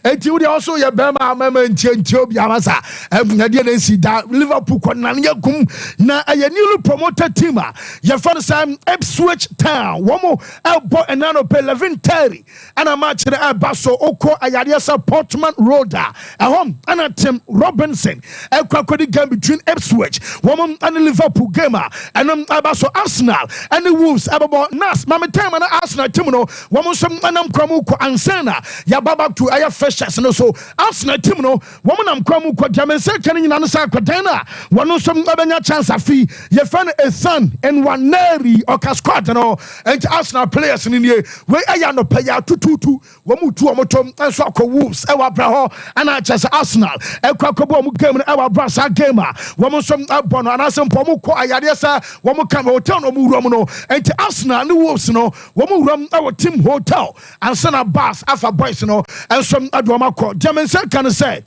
and you also your Bema Memon Yamasa, and see that Liverpool na a newly promoted team. Your first time Ipswich Town, one more elbow and nano pay 11:30 and a match the Basso Oko Ayadiasa Portman Roda a home and a Tim Robinson a crocodile game between Ipswich, woman and the Liverpool gamer and Abaso Arsenal and the Wolves about Nas Mama Time and Arsenal Timono, woman some Anam Kramuko and Sana Yababa to Aya Freshers and also Arsenal Timono, woman am Kramuko Jamen second in sa kwadana wono som abenya chance afi ye fan Xherdan and Waneri or squad no and Arsenal players in here we aya no paya tututu wo mu tu omotom enso akọ Wolves e wa bra ho ana chance Arsenal e kwakobo mu game no e wa bra sa game a wo mo som abono ana sem po mu ko ayade sa wo mo kan hotel no mu wuram no and Arsenal ni Wolves no wo mu wuram e wo team hotel and sana bus afa boys no and some adwama ko German say can say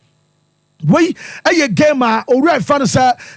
we a game already found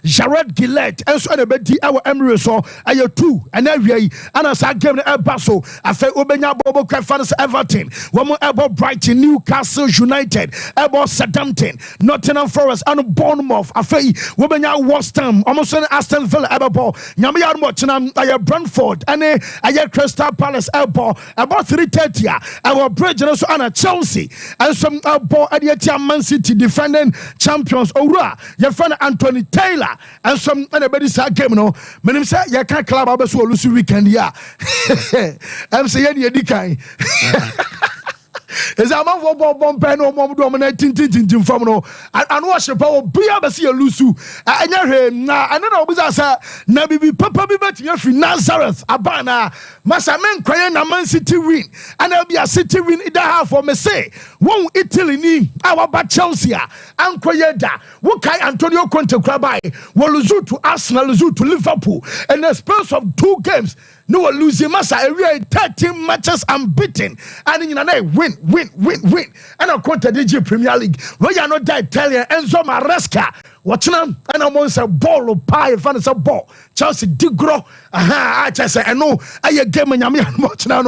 Jared Gillette and so bedi our Emirates so aye 2 and every and as I game the Basso I feel Obenya Bobo Fans Everton one about Brighton Newcastle United about Southampton Nottingham Forest and Bournemouth I feel Obenya West Ham almost Aston Villa about Nyamia Mochinam aye Brentford and aye Crystal Palace about 3:30 our Bridge and so and Chelsea and some about at Man City defending champions Ora your friend Anthony Taylor and some anybody say game no menim say you can club abeso olusu weekend ya am say ye di kan is a man for bomb pen or mom dominating from no and worship our beer besi olusu anya na anana obuza na bibi papa bi betia fi Nazareth abana masa men kwaye na Man City win and be a City win ida half for me say won Italy ni our ba Chelsea an kwaye da wo kai Antonio Conte krabai wo lose to Arsenal lose to Liverpool in the space of 2 games no losing massa every 13 matches unbeaten and in a win and a quarter DG Premier League where you are not that Italian Enzo Maresca watching them and I'm on a ball of pie fan is a ball Chelsea digro I just say I know I game and Yami watching I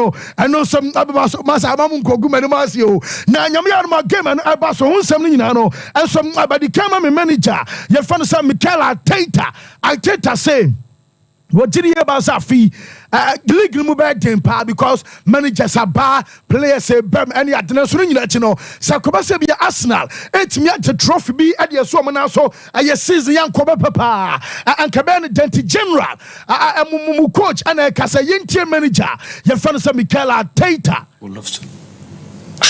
know some massa Mamunko Gumamasio now Yami game and I bass on something and some by the camera manager your fan is Mikel Arteta say what did he about Safi? Legal move pa because managers are bar players say any attendance you know Sakobase be Arsenal it me at the trophy be at your so so I season young Kobe Papa and Kabani Denti General coach and a Kasayinti manager your friend Mikel Arteta would love to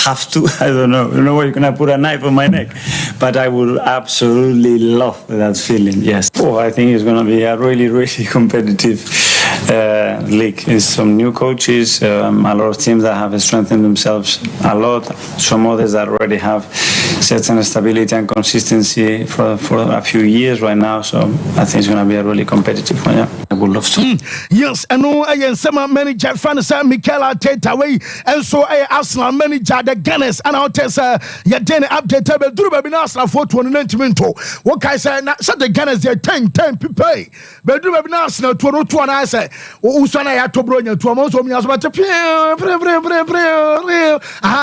have to I don't know where you're gonna put a knife on my neck but I would absolutely love that feeling yes I think it's gonna be a really competitive league. It's some new coaches, a lot of teams that have strengthened themselves a lot, some others that already have certain stability and consistency for a few years right now, so I think it's going to be a really competitive one. Yeah. I would love to. Yes, I know I am some manager fans Mikel Arteta way and so I Arsenal manager the Gunners and I'll tell you then update table do be Arsenal for 2019 what I say so the Gunners they 10 people but do be Arsenal 2 and I say usana ya to bronya to mo so mi aso ba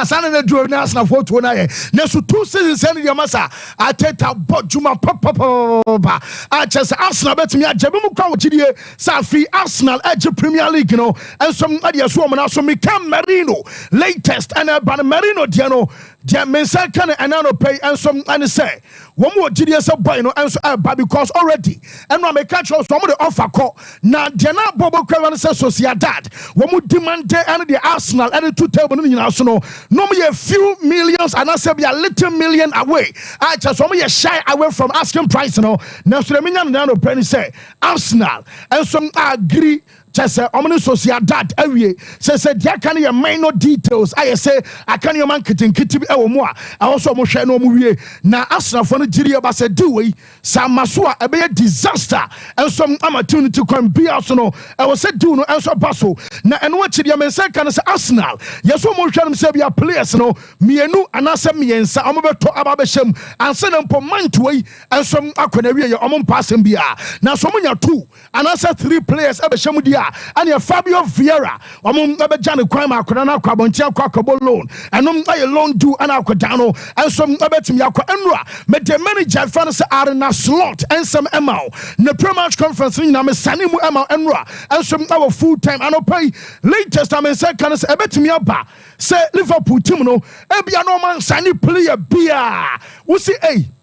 sana na do na Arsenal for 2 na ye na so 2 seasons and the masa Arteta bodjuma papa Chelsea Arsenal betimi ajabe mu kwa wchidie safi Arsenal edge Premier League no and some ade so mo na so Mikel Merino latest and Ban Merino dia no dia mensa kan anano pay and some and say one more GDS boy no and so because already and no make catch us some the offer call na dia na bobo kwa say Sociedad one more demand and the Arsenal and the 2 table no so no me a few millions and I say be a little million away I just some you shy away from asking price no na so me nyam no penny say Arsenal and some agree just say omni Sociedad awie say dia kan your minor details I say I can your man kitten be e wo mo a also mo hwe no mo wie na Arsenal for no giri ba say do we samaso a be disaster and some opportunity can be also no I was say do no and so baso na eno achi dia men say kan say Arsenal yes mo hwe no say be players no mienu anase miensa omo beto aba be hyem anse na mpo manto we and some akona wie omo mpasem bia na so mo nya 2 anase 3 players e be hyem dia and Fabio Vieira omo be jane kwan ma akona na kwabonti akwa loan and I loan do and akwadano and some betimi akwa enra me the manager fans are na slot and some ML the pre-match conference na me sane mu ML enra and some our full time and pay latest I say can say betimi aba say Liverpool team no e bia no man sane player bia we see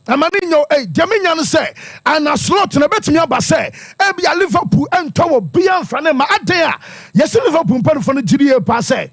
Amaninyo Jaminian say and a slot na betimi aba say e bia Liverpool ento bia mfa ne ma adea yes Liverpool pen for no GDA pa say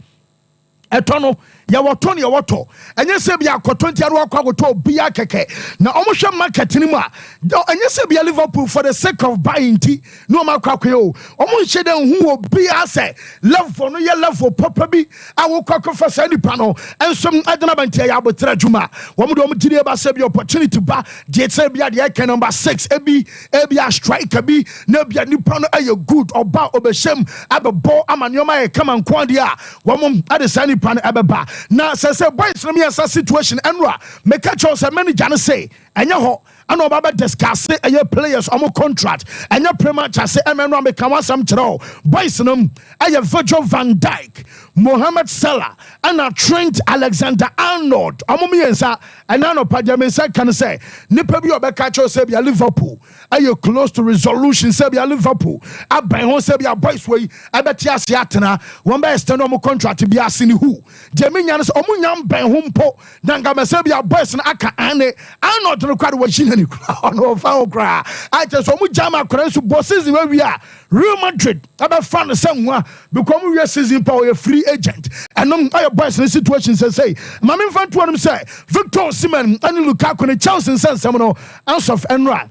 etono ya woto ne woto enye se bia akoto ntia no akwagoto bia keke na omohwe market ni mu a enye se bia Liverpool for the sake of buying ti no makwakoe o omonhye den hu obia se level no ye level papa bi awokwakoe fa sa nipa no ensom adena bantia ya abotra dwuma wo mo do mo gire ba se bia opportunity ba de se bia de eke number 6 ebi a striker bi na bia nipa no aye good oba obeshem abebo amanioma e kama nkwade a wo mo ade sa nipa no abeba na se boys no me asa situation enra make sure say manager no say enya ho ana oba discuss aye players omo contract enya premature say emenu make wasam kire boys no aye Virgil van Dijk Mohamed Salah and Trent Alexander-Arnold omo me yensa ena no pajame say can say nipa bi obeka sure say bia Liverpool aye close to resolution say bia Liverpool aban ho say bia boys we abeti ase atena won be extend omo contract bia asini hu de me nya no say omo nyam ban ho mpo nanga me say bia boys no aka ane Arnold no kwade wajina ni kra no fa okra I just omo jama kra so bosses we a Real Madrid aba fan the same one because we season power a free agent and all boys in situation say mama fan to them say Victor Osimhen and Lukaku ne Chelsea sense no answer of Enra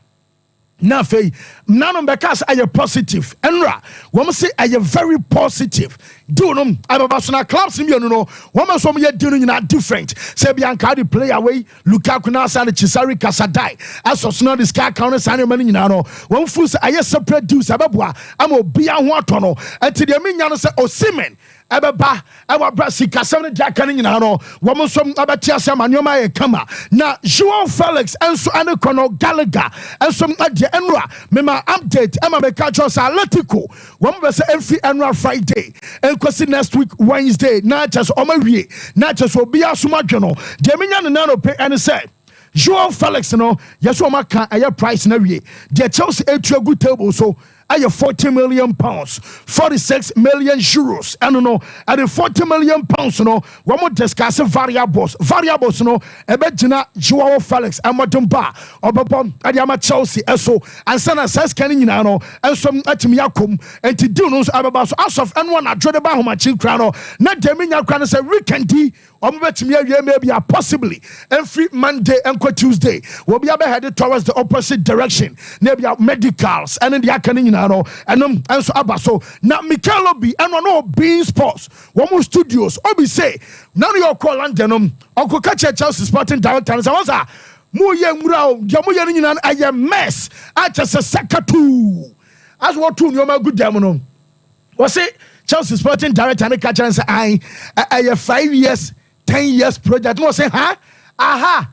na fei nano bekas aye positive enra wo say aye very positive do no ababasona clubs mi no wo so ye do no nyina different say bianca the player way Lukaku na sa Chisari Kasadai asosona the sky count sa ne mani nyina no wo fu say aye separate dues ababua am obi ho atono enti de mi nya no say Osimhen ebeba ewa brasika 7 jaka ni nyina no wo mo so abetia se manoma ye kama na Joao Felix enso ane kono Gallagher enso ade enra mema update ema be catch us Atletico wo mo be se every enra Friday enkosi next week Wednesday na just omawie na just obi asomadwe no de menya ne na no pe ene say Joao Felix no yeso maka aye price na wie de Chelsea etu good table so aye 40 million pounds 46 million euros and no at the 40 million pounds no we mo discuss variables no ebegina Joao Felix amadumba obebom ade ama Chelsea eso ansana says kan nyina no enso atimi yakom enti deal no so abeba so as of anyone adwede ba homachi kra no na deminya kra no say weekendi omubetimi awie maybe possibly every Monday and Tuesday we be headed towards the opposite direction na be medicals and the akani nyina no enum enso abaso na Mikel Obi eno no being sports wo studios obi say now you call London uncle catch Chelsea Sporting Director and say what's that mu ye nwura o dia mu ye nyina aye mess at just a second as what two nyoma good dem no we say Chelsea Sporting Director and catch and say I 5 years 10 years project no say aha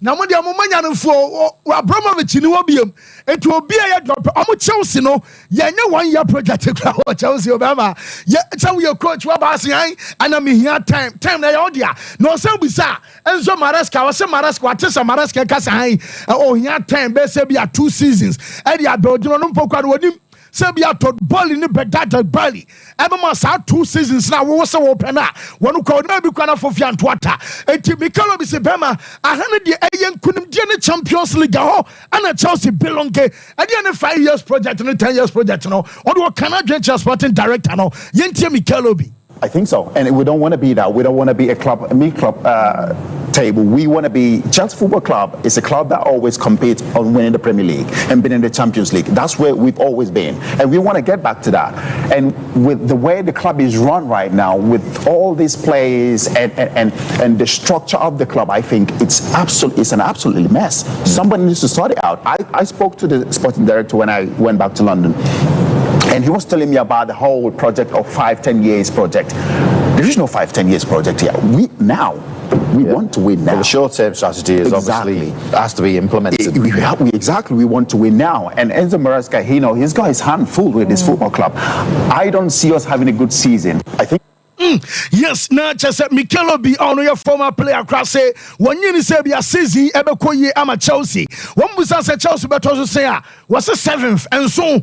na mo dia mo manya no fo Abramovich ni wo biem etu obi ya drop omo Chelsea no ye nya 1 year project kra wo Chelsea obama ye tell your coach wa ba say ana me here time na ya odia no say bisa Enzo Maresca wo say Maresca wa tesa Maresca ka say oh here time be say be 2 seasons e dia be odino no mpokwa no wonim say be ato ball ni bedata bali ebema sa 2 seasons na wo say wo pena wonu ko na bi kwana fofia ntwata enti Mikel Obi say bema ahane de eyen kunim de ne Champions League ho ana Chelsea belonge e de ne 5 years project no 10 years project no odo Canadian Sporting Director no yentie Mikel Obi. I think so, and we don't want to be that. We don't want to be a mid club table. We want to be Chelsea Football Club is a club that always competes on winning the Premier League and being in the Champions League. That's where we've always been, and we want to get back to that. And with the way the club is run right now, with all these players and the structure of the club, I think it's an absolutely mess. Somebody needs to sort it out. I spoke to the sporting director when I went back to London. And he was telling me about the whole project of 5-10 years project. There is no 5-10 years project here. We want to win now. Well, the short-term strategy is obviously has to be implemented. We want to win now. And Enzo Maresca, he's got his hand full with this football club. I don't see us having a good season. I think. Yes, na just Mikel Obi on your former player across say when you say be a season ebekoye ama Chelsea. One busa say Chelsea but also say was a 7th and so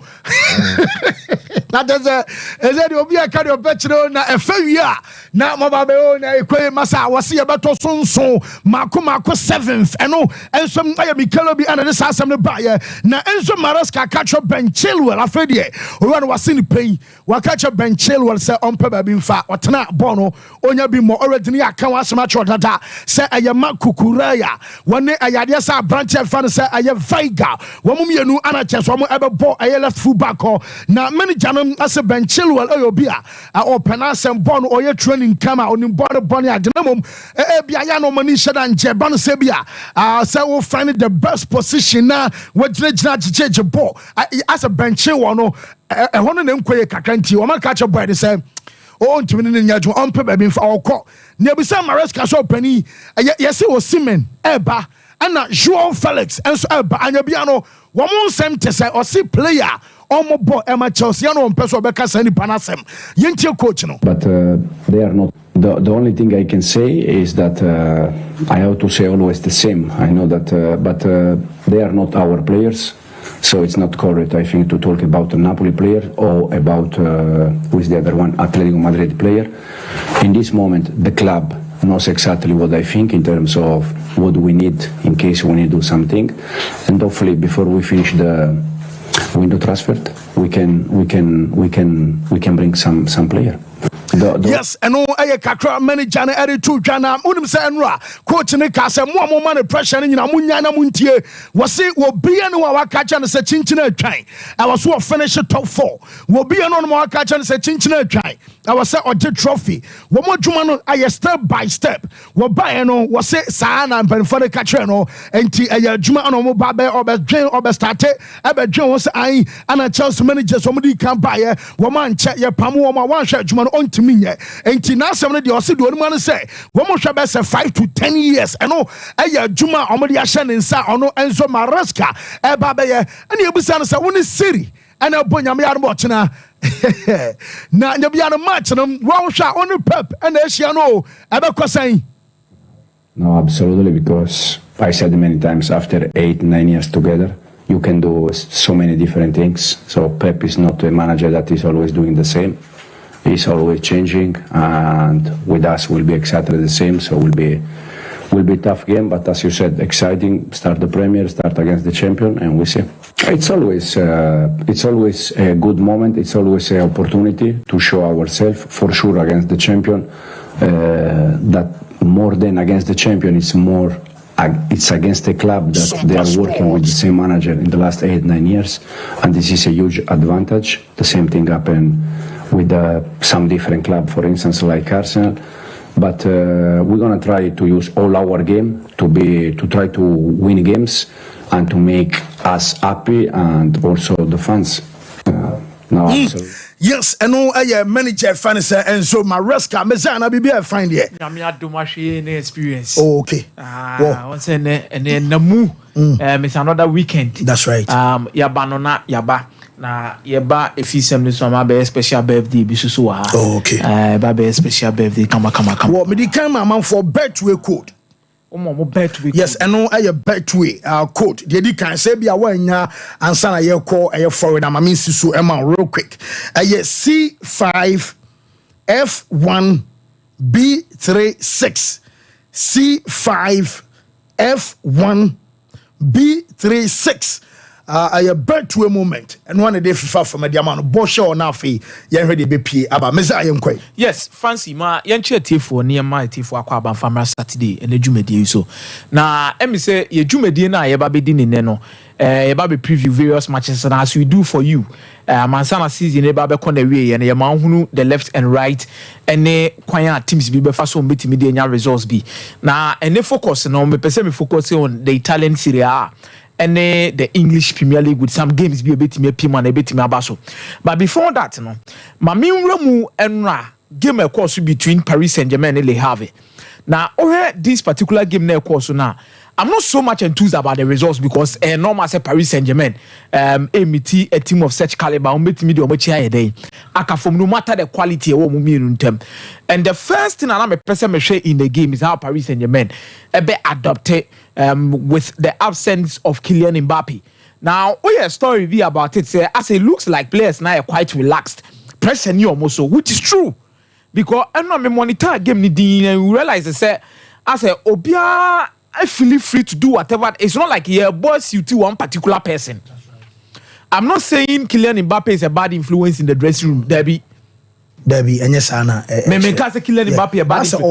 that is a obi aka the bet na e fa wi a na mababe o na ekwe masa wase ye beto sonson mako 7th eno enso aye Mikelo bi ana this asem ne ba ye na enso Maresca catch Ben Chilwell afredie o wan wase ni pay wa catch Ben Chilwell say ompa ba bi mfa otena bono onya bi mo already ni aka wa asem acho dada say aye Makukuraya wone ayade say branch fan say aye Veiga wo mienu ana cheso mo ebebo aye left full back na manager no ase Ben Chilwell ayobia o penasem bono oye training kama onim bono boni adenamom bia ya no mani Xherdan Xherdan no se bia say we find the best position na we gina chicheje ball as a Ben Chilwell no hono ne nkoye kakranti o man catch boy dey say o ntimi ne nyaju on pe ba bi fa okọ ne bi say Maresca so pani yesi o Simen eba ana João Felix enso eba anya bia no wo mo nsem te say o si player omo ball ema Chelsea no mpeso be ka sani panasem yentie coach no but they are not the only thing I can say is that I have to say always the same. I know that but they are not our players, so it's not correct I think to talk about a Napoli player or about who is the other one, Atletico Madrid player. In this moment the club knows exactly what I think in terms of what we need in case we need to do something, and hopefully before we finish the window transfer we can bring some player. Yes, and no aye kakra manager na ere to dwana unim say enra coach ne ka say mo man pressure ni na munya na muntie wo se wo bia ne wa ka cha ne say chinchina atwan I was so finish top 4 wo bia no mo ka cha ne say chinchina atwan I was say oje trophy wo mo dwuma no aye step by step wo ba no wo se saa na mpanfo de ka kire no enti aye dwuma no mo ba be obedwen obestart ebedwen wo say ai ana Chelsea managers wo mo di kan ba ye wo man che ye pam wo ma wan hwa dwuma no ontimi nye enti na asem no de o se do onu man say wo mo hwa be say 5 to 10 years eno aye dwuma o mo de ahye ne nsa ono Enzo Maresca eba be ye ene ebusa no say wo ne siri ene bonyam ya no chena na nyabia no match no wo hwa onu pep ene ahia no ebe kosan. No, absolutely, because I said many times after 8-9 years together you can do so many different things. So Pep is not a manager that is always doing the same. He's always changing, and with us will be exactly the same. So will be a tough game, but as you said, exciting. Start the Premier, start against the champion, and we see. It's always a good moment. It's always an opportunity to show ourselves, for sure, against the champion. That more than against the champion, it's against a club that they are working with the same manager in the last 8-9 years, and this is a huge advantage. The same thing happened with some different club, for instance, like Arsenal. But we're gonna try to use all our game to try to win games and to make us happy and also the fans. No, absolutely. Yes, and no manager fan say Enzo Maresca mezana bibia find here. Na me adomashi na experience. Oh, okay. Once and namu miss another weekend. That's right. Yaba no na yaba. Na yeba efisem ni so ma be special birthday bi so wa. Oh, okay. Ba be special birthday kama. Well, me di kan man for Betway code. Mo Betway. Yes, and no Betway code. The di kan say bia wa nya ansa na ye call foreign na mami sisu e man real quick. C5 F1 B36 C5 F1 B36 a Betway moment and one day FIFA from a diamond Bosha or Nafi yan ready be pie aba meza yenkwe. Yes, fancy ma yenche tifo near my tifo akwa ban famra Saturday and ejumedie so na emi say ye dwumedie na ye ba be di ne no ye ba be preview various matches and as we do for you mansana season e ba be kona wie ye na ye ma hunu the left and right ene kwan teams bi be fa so mbetimi de nya results bi na ene focus no me pese me focus on the Italian Serie A and the English Premier League with some games be a bit me pima and a bit me abaso. But before that, no, my main ramu enra game a course between Paris Saint-Germain and Le Havre. Now, this particular game na course now, I'm not so much enthused about the results because normal say Paris Saint-Germain emiti a team of such caliber meet me much higher day. Aka from no matter the quality of them. And the first thing I'm a person me share in the game is how Paris Saint-Germain a bit adopted with the absence of Kylian Mbappe. Now, a story be about it say as it looks like players now are quite relaxed. Pressure you almost so, which is true. because I know me monitor game ni din and we realize say as a obia I feel free to do whatever. It's not like your boss you to one particular person. I'm not saying Kylian Mbappe is a bad influence in the dressing room. Debbie, and yes, Anna. Me can't say Kylian Mbappe a bad influence.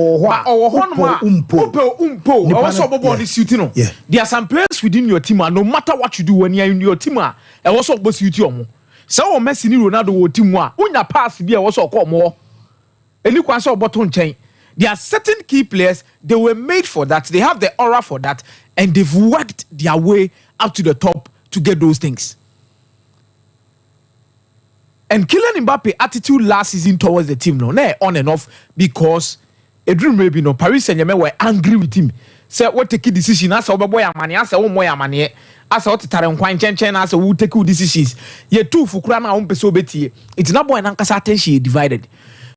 I was about this shooting. There are some players within your team, no matter what you do when you're in your team, I was about you. So Messi ni Ronaldo team wa. When you pass, be also call more. And you can say button chain. There are certain key players, they were made for that. They have the aura for that, and they've worked their way up to the top to get those things. And Kylian Mbappe attitude last season towards the team, no, on and off, because a dream maybe no Paris Saint-Germain were angry with him. Say what take a decision as a boy money, as a woman money, as a taran quine chen, as a who take decisions. Ye two fukrana on peso beti. It's not boy and Ankasa attention divided.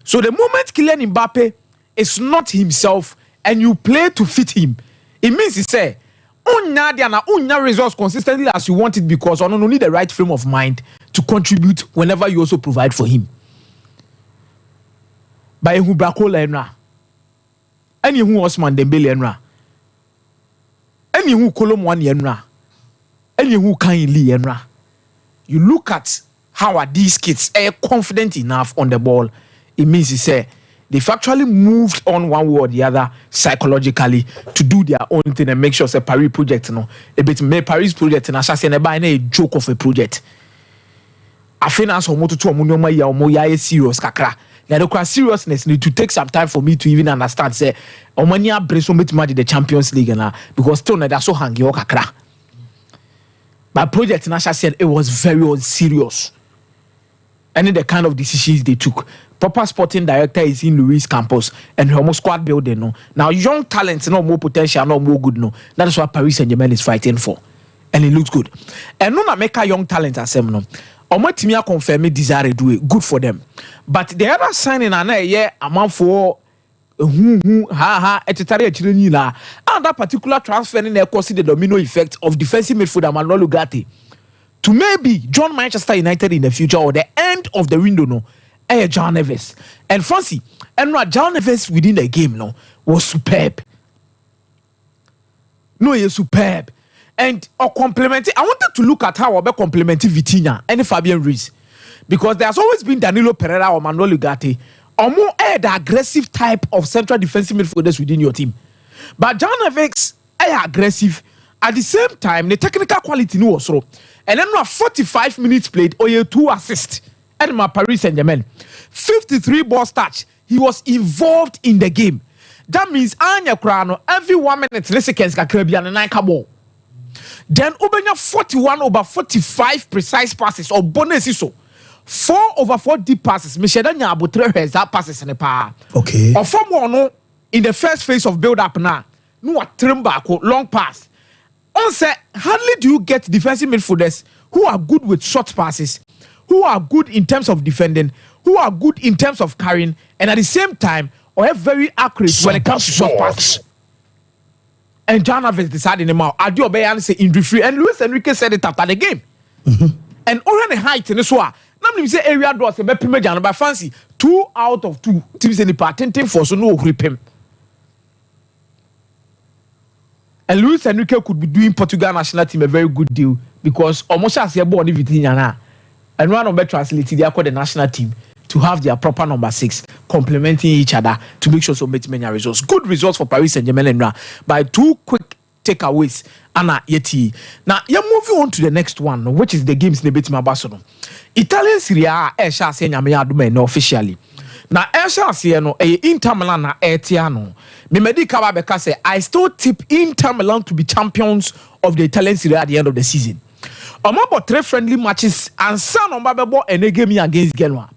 So the moment Kylian Mbappe is not himself and you play to fit him, it means he say unya results consistently as you want it because you need the right frame of mind to contribute whenever you also provide for him. By who Bracola enra, any who Osman Dembele enra, any who Colomwani enra, any who Kain Lee enra. You look at how are these kids confident enough on the ball. It means he say they've actually moved on one way or the other psychologically to do their own thing and make sure it's a Paris project. No, a bit me Paris project and a joke of a project. I think as omo to omo ya omo ya serious kakra. The seriousness need to take some time for me to even understand. Say omo ni abrace omo the Champions League na because still na so hang your kakra. But project Nasha said it was very unserious. And the kind of decisions they took. Proper sporting director is in Luis Campos and her squad building. No. Now young talents, no more potential, no more good. No, that is what Paris Saint-Germain is fighting for, and it looks good. And no, make a young talent as them. No, Omo Timia confirm me desire do it. Good for them. But the other signing an year amount for etc. And that particular transfer in there causing the domino effect of defensive midfielder Manolo Gatti to maybe join Manchester United in the future or the end of the window. No. John Neves and Fancy and John Neves within the game no was superb. No, he's superb and complementing. I wanted to look at how about complementing Vitinha and Fabian Ruiz because there's always been Danilo Pereira or Manolo Gatti or more the aggressive type of central defensive midfielders within your team. But John Neves aggressive at the same time the technical quality no also and then 45 minutes played or 2 assists. And my Paris Saint-Germain 53 balls touch. He was involved in the game. That means Anya Krano every 1 minute less seconds Caribbean and 9 ball. Then Obenya 41 over 45 precise passes or bonus so 4 over 4 deep passes. Mishedanya Abutre has that passes in the power. Okay. Or 4 more no in the first phase of build up now. No a long pass. On say hardly do you get defensive midfielders who are good with short passes, who are good in terms of defending, who are good in terms of carrying, and at the same time, are very accurate when it comes to short passes. And John Neves decided in him out. Adio Bayan say injury free, and Luis Enrique said it after the game. And already height in this one. Now me say area doors a be premier John by fancy 2 out of 2 teams in the patenting for so no grip him. And Luis Enrique could be doing Portugal national team a very good deal because almost as a born Vitinha now. And one of them translated they called the national team to have their proper number 6 complementing each other to make sure so many results. Good results for Paris Saint-Germain and by 2 quick takeaways. Anna Yeti. Now you're moving on to the next one, which is the games in the Barcelona. Italian Serie A Esha Senyame no officially. Now Esha Sieno Inter Milan na Etiano. Mimedi Kababeka say I still tip Inter Milan to be champions of the Italian Serie A at the end of the season. About 3 friendly matches and son on Bababo and a game against Genoa.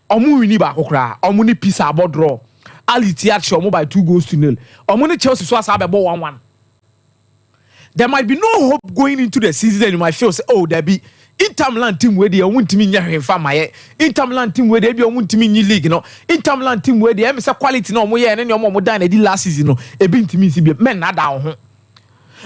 Omu wini ba kokra, omu ni pisa about draw. Ali Tiacho omu by 2-0. Omu ni Chelsea so about 1-1. There might be no hope going into the season and you might feel say, oh, there be Inter Milan team where they won't team in your family. Inter Milan team where they be won't team in your league, you know. Inter Milan team where they have quality no more and then your mom done the last season, no. A been to me men not down.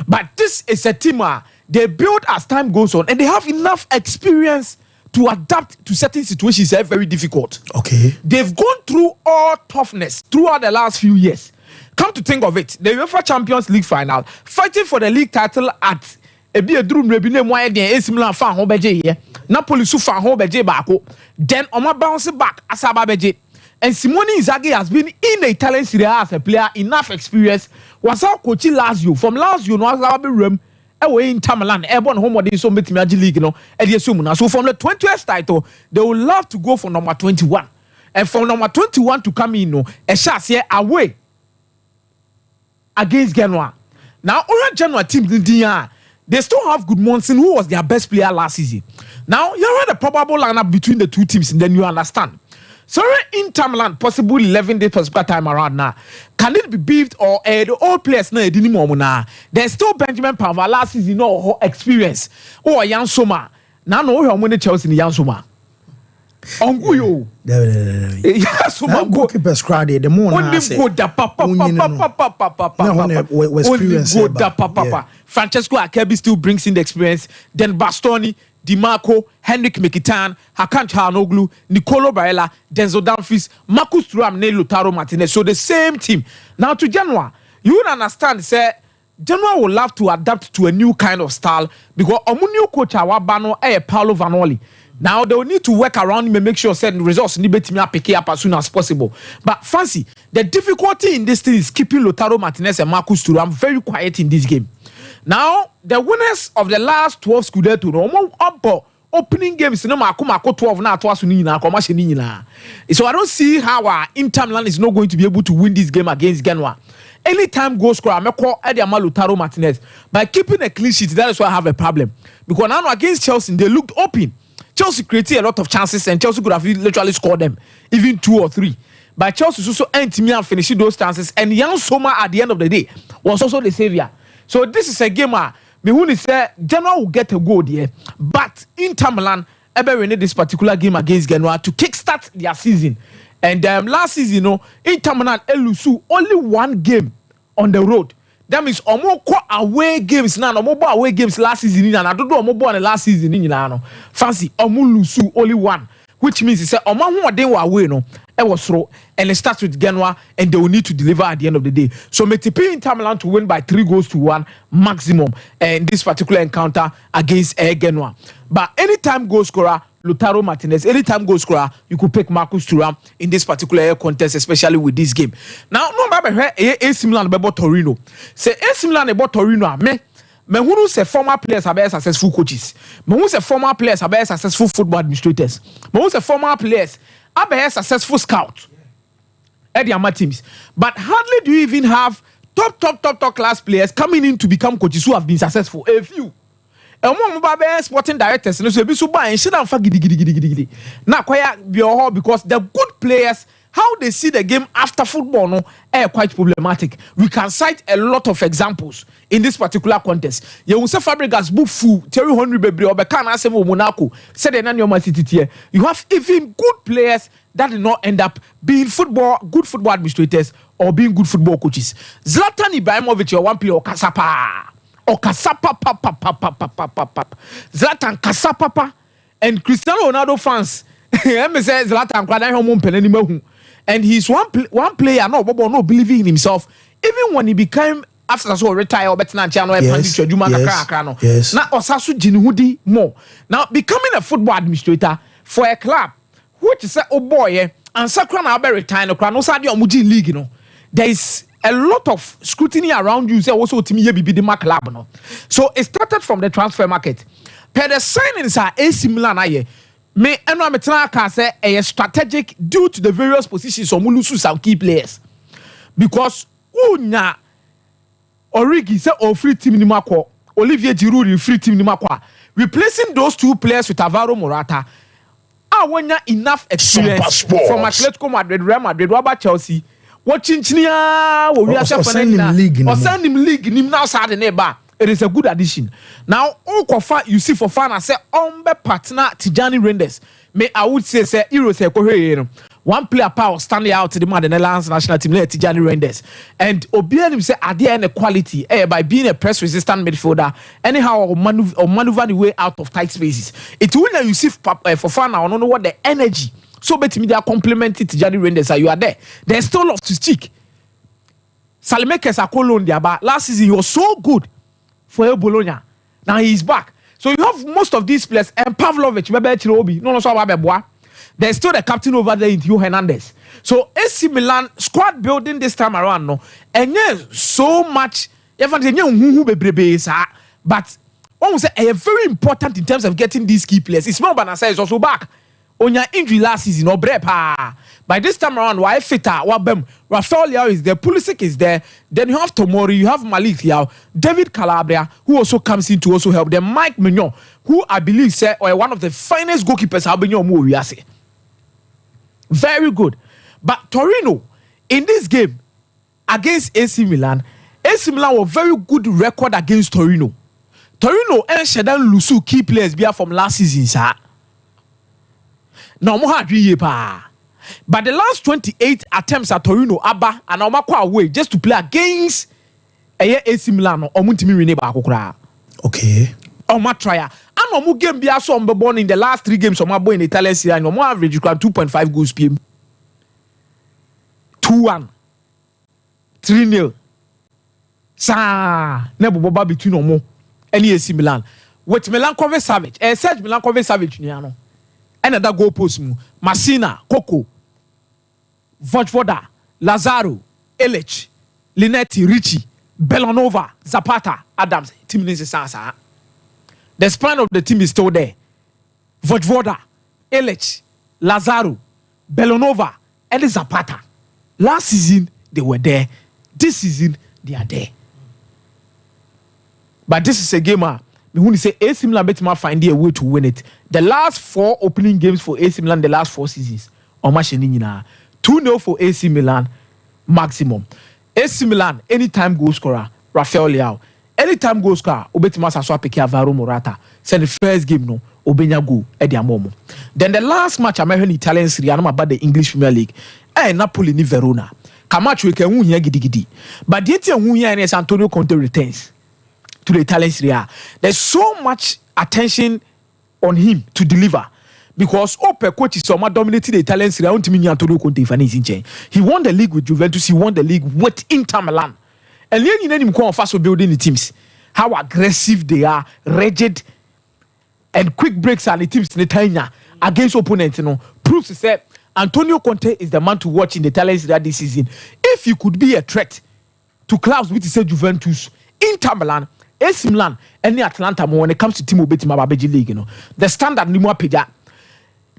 But this is a team they build as time goes on and they have enough experience to adapt to certain situations is very difficult. Okay. They've gone through all toughness throughout the last few years. Come to think of it, the UEFA Champions League final, fighting for the league title at AC Milan fan ho beje here. Napoli su fan ho beje baako. Then Oma bounce back Asaba beje. And Simone Inzaghi has been in the Italian Serie A as a player, enough experience. Was our coach Lazio from Lazio no Asabe room away in Milan. Airborne home so Betway League So from the 20th title, they would love to go for number 21. And from number 21 to come in, a shot here away against Genoa. Now, Orange Genoa team, they still have good Monson, who was their best player last season. Now, you have the probable lineup between the two teams, and then you understand. So, in Milan, possible 11 days per time around now. Can it be beefed or the old players now? There's still Benjamin Pavard last season, no experience. Or Jan Sommer. Now, no, how many Chelsea in Jan Sommer? Onguyo. Yes, goalkeepers crowd the more Francesco Akebi still brings in the experience. Then Bastoni, Di Marco, Henrik Mkhitaryan, Hakan Çalhanoğlu, Nicolo Barella, Denzel Dumfries, Marcus Thuram, Lautaro Martinez. So the same team. Now to Genoa, you would understand, say Genoa will love to adapt to a new kind of style because Omunio coach Awabano Paolo Vanoli. Now they will need to work around him and make sure certain results need to pick up as soon as possible. But fancy, the difficulty in this thing is keeping Lautaro Martinez and Marcus Thuram very quiet in this game. Now the winners of the last 12 Scudetto opening games no mako 12 na to aso ni nyina komahye ni nyina. So I don't see how Inter Milan is not going to be able to win this game against Genoa. Anytime goal scorer meko e dey Lautaro Martinez by keeping a clean sheet. That is why I have a problem because now against Chelsea they looked open. Chelsea created a lot of chances and Chelsea could have literally scored them, even 2 or 3. But Chelsea also ended me and finishing those chances. And Jan Sommer at the end of the day was also the savior. So this is a game where me say Genoa will get a goal there, but Inter Milan ever win this particular game against Genoa to kickstart their season. And last season, Inter Milan elusu only 1 game on the road. That means away games now. Away games last season. And I don't know the last season. Fancy lusu only 1, which means it's who they were away it was throw and it starts with Genoa and they will need to deliver at the end of the day. So Metipi Inter Milan to win by 3-1 maximum in this particular encounter against Genoa. But anytime goal scorer Lautaro Martinez, anytime goal scorer, you could pick Marcus Thuram in this particular contest, especially with this game. Now, no matter AC Milan about Torino. Say AC Milan about Torino, me who say former players are very successful coaches. Me who say former players are very successful football administrators. Me who say former players are very successful scouts. At the teams. But hardly do you even have top class players coming in to become coaches who have been successful. A few. And one sporting directors so be so buy and gidi. Now because the good players, how they see the game after football are quite problematic. We can cite a lot of examples in this particular contest. You will say Fabregas book full Thierry Henry Bebre or Bekana Asemo Monaco said you have even good players that did not end up being good football administrators or being good football coaches. Zlatan Ibrahimovic or one player or Kasapa. Zlatan Kasapa and Cristiano Ronaldo fans. say Zlatan and he's one player no believing in himself. Even when he became after so retire but now more. Now becoming a football administrator for a club which is and Sakra retire no league there is a lot of scrutiny around you. Say also to me be the club no. So it started from the transfer market. Per the signings are AC Milan aye. Me eno ametra ka say a strategic due to the various positions of Mulusu some key players. Because unya Origi say o free team ni makwa, Olivier Giroud free team ni makwa. Replacing those 2 players with Alvaro Morata. When enough experience from Atletico Madrid, Real Madrid, Robert Chelsea. Watching Chinia, or send him league, him now sad neighbor. It is a good addition. Now, you see for fun, I say, partner Tijani Renders. May I would say, Euro say, one player power standing out to the man the Netherlands national team Xherdan Renders and Obianim say are there any quality by being a press resistant midfielder anyhow or maneuver the way out of tight spaces. It will you see for fun I don't know what the energy so better media complemented Xherdan Renders you are there. There's still love to stick. Salimekes Akolo Ndiaba last season he was so good for Bologna. Now he's back. So you have most of these players and Pavlovic, there's still the captain over there in Theo Hernandez. So AC Milan squad building this time around, no, and yes, so much. But almost a very important in terms of getting these key players. Ismail Banasa is also back. On your injury last season, no brepa. By this time around, why Fita, Wabem, Rafael Leao is there, Pulisic is there. Then you have Tomori, you have Malik Leao, David Calabria, who also comes in to also help them. Mike Mignon, who I believe said one of the finest goalkeepers have been your movie. Very good. But Torino, in this game against AC Milan was very good record against Torino. Torino and Xherdan Lusu key players from last season, sir. Now, but the last 28 attempts at Torino, Abba, and Omakwa away just to play against AC Milan or Muntimi Reneba. Okay. Oma trial. And Omu game be also born in the last 3 games of my boy in Italian Serie A. Omu average 2.5 goals PM. 2-1. 3-0. Sa Nebo Boba between Omo and AC Milan. With Milan cover Savage. Serge Milan cover Savage niano. Another goal post mu Massina, Coco, Vojvoda, Lazaro, Elech, Linetti, Ricci, Bellanova, Zapata, Adams. Team is Sansa. The spine of the team is still there. Vojvoda, Elech, Lazaro, Bellanova, and Zapata. Last season they were there. This season they are there. But this is a game. When you say AC Milan better find a way to win it. The last 4 opening games for AC Milan, the last 4 seasons, 2-0 for AC Milan maximum. AC Milan anytime goal scorer Rafael Leao. Anytime goal scorer Obetima Saswa Peke Alvaro Morata. Send the first game no Obenya go Edi Amomo. Then the last match American Italian Serie A about the English Premier League. Napoli ni Verona. Kamacho we can win here gidi. But the thing win here is Antonio Conte returns to the Italian Serie A. There's so much attention on him to deliver because Ope coach is someone dominated the Italian Serie A. Antonio Conte he won the league with Juventus. He won the league with Inter Milan. And then you know him fast building the teams. How aggressive they are, rigid, and quick breaks are the teams in the Tanya against opponents. Proves to say Antonio Conte is the man to watch in the Italian Serie A this season. If you could be a threat to clubs which say Juventus, Inter Milan, AC Milan, and Atlanta when it comes to Team Obetima Babeji League, the standard ni mo peja.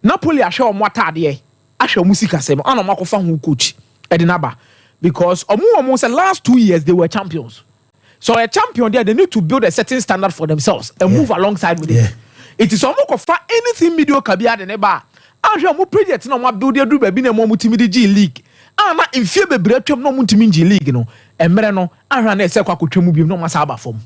Napoli asho mo atade asho musika sem ana mo akofa hu coach Edinaba because omo say last 2 years they were champions. So a champion there they need to build a certain standard for themselves and move alongside with it. It is omo kofa anything mediocre be at neba. Asho mo project na mo build do baby na mo mutimi G League. Ana infie bebre atwam no mutimi G League no. Emre no ahwa na ese kwa kotwam bi no masa aba fom.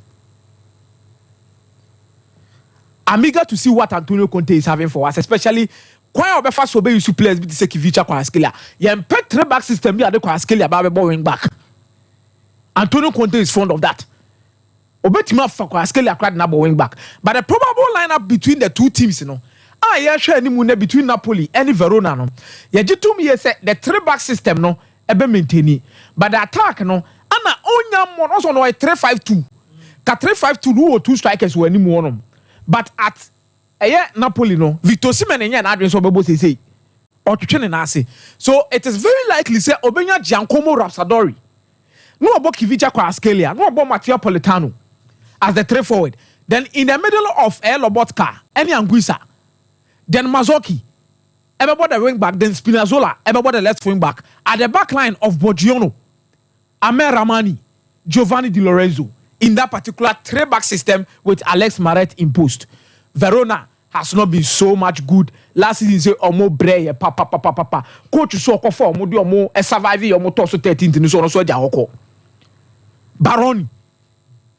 I'm eager to see what Antonio Conte is having for us, especially when we first obey you players with the Kivicha Kwaskelia. You pet 3-back system be at the Kwaskelia about wing back. Antonio Conte is fond of that. Obetima for Kwaskelia crowd number wing back. But the probable lineup between the two teams, share any mune between Napoli and Verona. No, to me say the 3-back system no ebe maintain. But the attack no, ana onya mon also no 3-5-2. Ka 3-5-2 no 2 strikers were any more. But at Napoli no Victor Osimhen enya na adwen so bebo say or to train na say so it is very likely say Obenya Giancomo Rapsadori no obo Kivicha Kwaskelia no obo Matteo Politano as the 3 forward then in the middle of Lobotka any Anguissa then Mazzocchi everybody the wing back then Spinazzola everybody the left wing back at the back line of Boggiano Amer Ramani Giovanni Di Lorenzo in that particular 3-back system with Alex Maret imposed. Verona has not been so much good. Last season say omo breye papa. Coach so ko for omo di omo survive omo to so 13th ni so ja hoko. Baroni.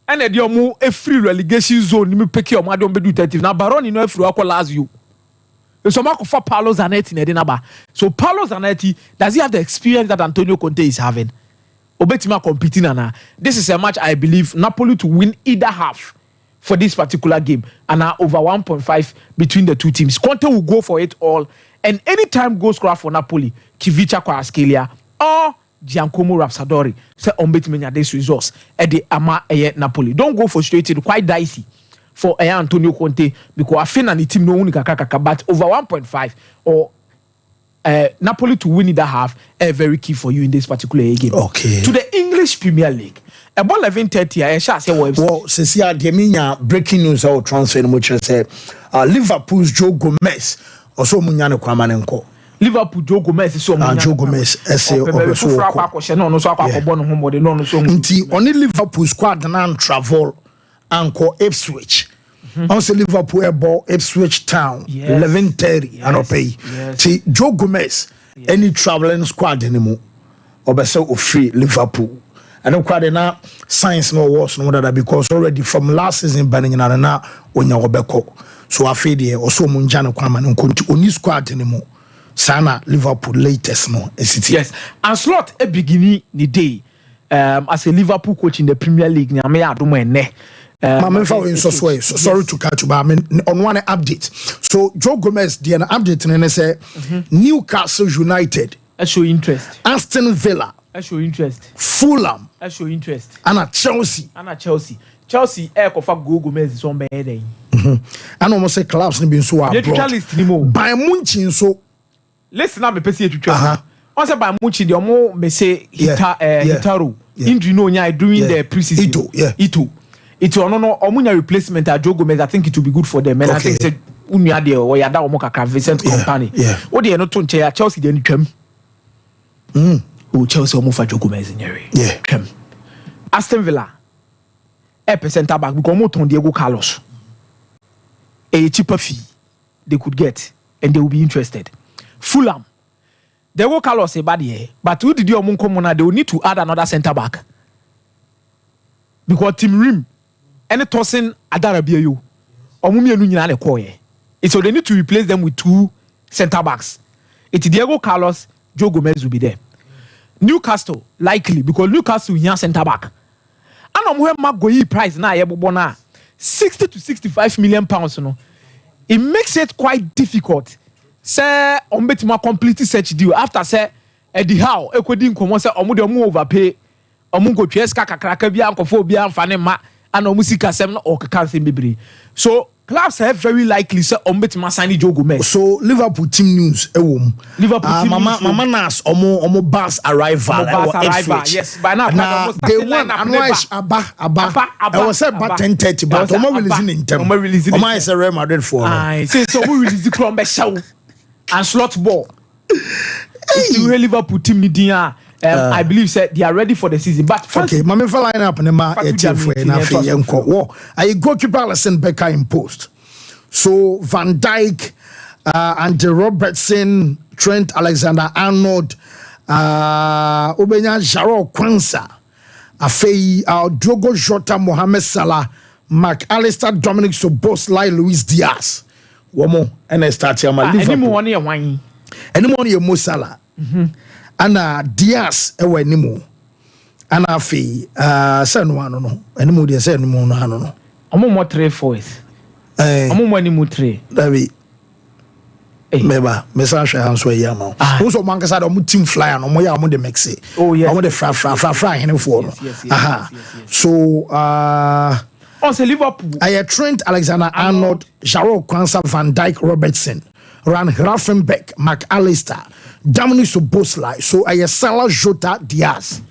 And the omo a free relegation zone ni me pick omo adon be do 13th. Na Baroni no free hoko last you. So ma ko for Paulo Zanetti na de na ba. So Paulo Zanetti, does he have the experience that Antonio Conte is having? Obetima competing and this is a match I believe Napoli to win either half for this particular game and over 1.5 between the two teams. Conte will go for it all, and anytime goal scorer for Napoli, Kivicha Kvaratskhelia or Giacomo Rapsadori say Obetima this resource at the Ama Napoli. Don't go for straight, it's quite dicey for Antonio Conte because I feel the team no unika kaka, but over 1.5 or Napoli to win in that half very key for you in this particular game. Okay. To the English Premier League. About 11:30, I shall say well, since you breaking news or transfer in which I say Liverpool's Joe Gomez also Munyane Kwamanenko. Liverpool Joe Gomez is so Joe Gomez essay only Liverpool squad and travel and call Ipswich. Also Liverpool ball Ipswich Town 11:30 and pay. See Joe Gomez any traveling squad anymore or so free Liverpool. I don't quite enough science no worse no that because already from last season banning in arena when you obeko. So I feel there also Munjano Kwaman and continue on this squad anymore. Sana Liverpool latest no city. Yes, and slot a beginning the day as a Liverpool coach in the Premier League. Sorry to catch you, but I mean on one update. So Joe Gomez the update and say Newcastle United. I show interest. Aston Villa. I show interest. Fulham. I show interest. And Chelsea. Chelsea air kofa go Gomez is on bed. And almost say clubs ni been so abroad. By Munchi so. Listen now me pesi etwetwa. On say by Munchi the omo me say Hitaru. Injury no nya during the preseason. Ito no omunya replacement at Joe Gomez. I think it will be good for them. And I think say unya de o yada omo kaka Vincent company. O de no to nche Chelsea de ntwam. Chelsea omo fa Joe Gomez in here. Aston Villa center back because omo ton Diego Carlos. A cheaper fee they could get and they will be interested. Fulham Diego Carlos bad here, but who did you omo come on? They will need to add another center back because Tim Rim any tossing Adarabia you omo mienu nyina na call here. So they need to replace them with two center backs. It's Diego Carlos, Joe Gomez will be there. Newcastle likely because Newcastle here center back. And I'm where Magoyi price now 60 to 65 million pounds. No, it makes it quite difficult. Say Ombetima complete search deal after say Eddie Howe Ekwedi nkomo say omo de omo overpay omo go tweska kakraka bia nkofo bia mfane ma and omo sika sem no okaka sem bebre. So clubs have very likely say Ombetima sign Joe Gomez. So Liverpool team news ewom. Liverpool team news. Mama Nas omo bus arrival. Yes, by now they won Anwaish Abba. I was said about 10:30 but omo releasing in time. Omo is a Real Madrid for. So we release the Crombe show and slot ball. It's the Liverpool team media. I believe they are ready for the season. But first, okay, Mama for line up and I goalkeeper Alisson Becker in post. So Van Dijk, Andy Robertson, Trent Alexander-Arnold, Obenya Jarrell Kwanzaa, Afei, Diogo Jota, Mohamed Salah, McAllister, Dominic Szoboszlai, Luis Diaz. One more, and I start here. Anyone here, Mo Salah. Ana Diaz ewe nimu ana afi say no ano no enimu de say no no ano no omo mo 3 4s omo mo nimu 3 dabi meba mesa hwe hanso ya ma wo so man kasa da omo team flyer no mo ya omo de mexe omo de fra hene fo no so on say Liverpool Trent Alexander-Arnold, Jarrell Kwanzaa, Van Dijk, Robertson, Ran Gravenberch, McAllister, Dominic Szoboszlai. So Salah, Jota, Diaz.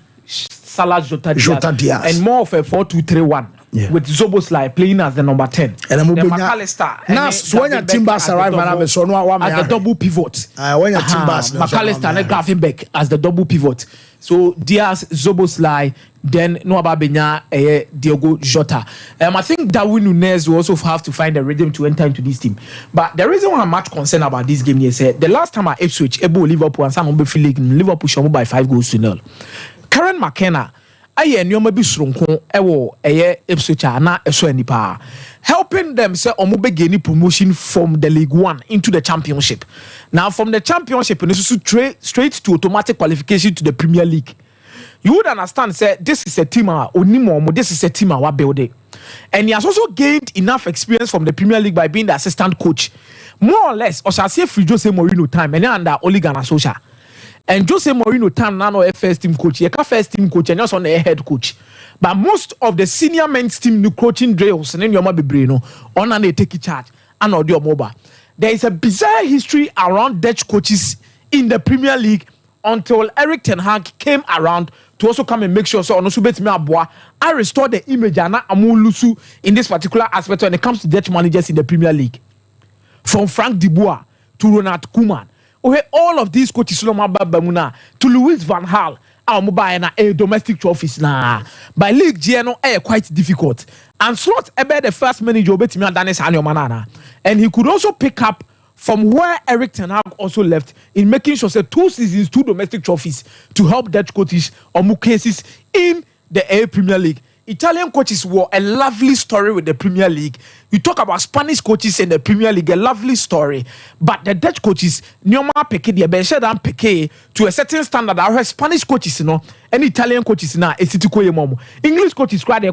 And more of a 4-2-3-1 with Szoboszlai playing as the number 10. And then McAllister. Now, so when your team bus arrive, as the double pivot. When your team bus, McAllister and Gravenberch as the double pivot. So Diaz, Szoboszlai, then Noah Benya, Diogo Jota. I think Darwin Nunez will also have to find a rhythm to enter into this team. But the reason why I'm much concerned about this game is the last time at Ipswich, Liverpool and San League, Liverpool shot by 5 goals to 0. Karen McKenna aye nneoma bi soronko ewo eye Ipswich na eso anipa helping them say omo be gain promotion from the League 1 into the Championship. Now from the Championship straight to automatic qualification to the Premier League. You would understand say this is a team this is a team we building. And he has also gained enough experience from the Premier League by being the assistant coach. More or less, or shall say free Jose Mourinho time and under Ole Gunnar Solskjaer. And Jose Mourinho time now a first team coach, he first team coach and also a head coach. But most of the senior men's team coaching drills and then you might be brain on and they take charge and audio mobile. There is a bizarre history around Dutch coaches in the Premier League until Erik ten Hag came around to also come and make sure so I restore the image and amulusu in this particular aspect when it comes to Dutch managers in the Premier League. From Frank de Boer to Ronald Koeman. All of these coaches to Louis van Gaal a domestic trophies na by league GNO quite difficult. And Slot ebe the first manager obetimi Danis Manana. And he could also pick up from where Erik ten Hag also left in making sure that 2 seasons, 2 domestic trophies to help Dutch coaches or more cases in the Premier League. Italian coaches were a lovely story with the Premier League. You talk about Spanish coaches in the Premier League, a lovely story. But the Dutch coaches, Nyoma Peke, the Xherdan Peke, to a certain standard. Our Spanish coaches, and Italian coaches now, English coaches quite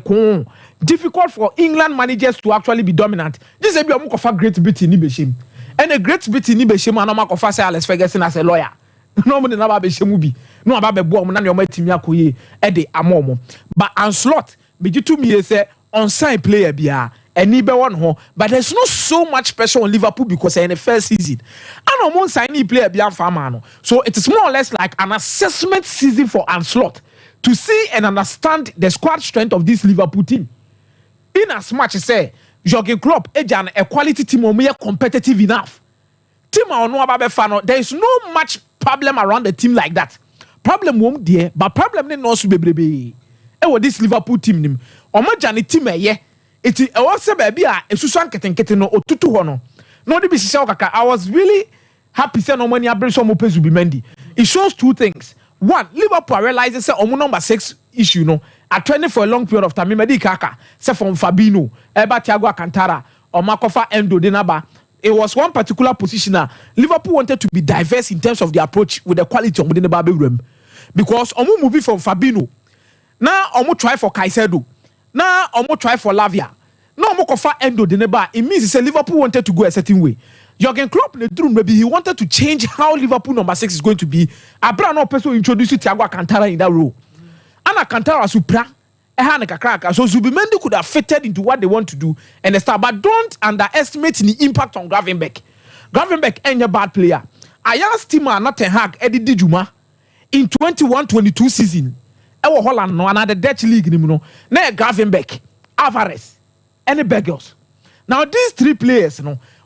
difficult for England managers to actually be dominant. This is a great bit in Ibeshim. And a great bit in Ibeshim, and I'm going to Alex Ferguson as a lawyer. No one never be shemubi. No about the bomb. None of my team yakuye ede amomo. But Anslot, be to me say on side player bia. And be one ho. But there's not so much pressure on Liverpool because in the first season, and on signing player bia farmano. So it is more or less like an assessment season for Anslot to see and understand the squad strength of this Liverpool team. In as much as say Jurgen Klopp, a quality team or more competitive enough. Team or no about there is no much problem around the team like that. Problem won't there, but problem ne no so bebrebe. This Liverpool team nim. Omajani team it also baby esusu anketenkete no otutu ho no. No de bi sise okaka. I was really happy say no money abriso mo pezu bi Mendy. It shows 2 things. One, Liverpool realizes say omo number 6 issue no. Are training for a long period of time. Medi kaka say from Fabinho, Eba Thiago Alcantara, or Makofa Endo Denaba. It was one particular positioner. Liverpool wanted to be diverse in terms of the approach with the quality of within the Baby room. Because Omu movie from Fabinho. Now Omu try for Caicedo. Now Omu try for Lavia. Now Omu kofa Endo Deneba. It means it's a Liverpool wanted to go a certain way. Jurgen Klopp maybe he wanted to change how Liverpool number 6 is going to be. Abra no person introduced Thiago Alcantara in that role. And Alcantara supra. So Zubimendi could have fitted into what they want to do and start, but don't underestimate the impact on Gravenberch. Gravenberch ain't a bad player. I asked him not ten Hag Eddie Dijuma in 21-22 season. Ewo Holland no another Dutch league no. Na Gravenberch, Alvarez, and the Begels. Now these 3 players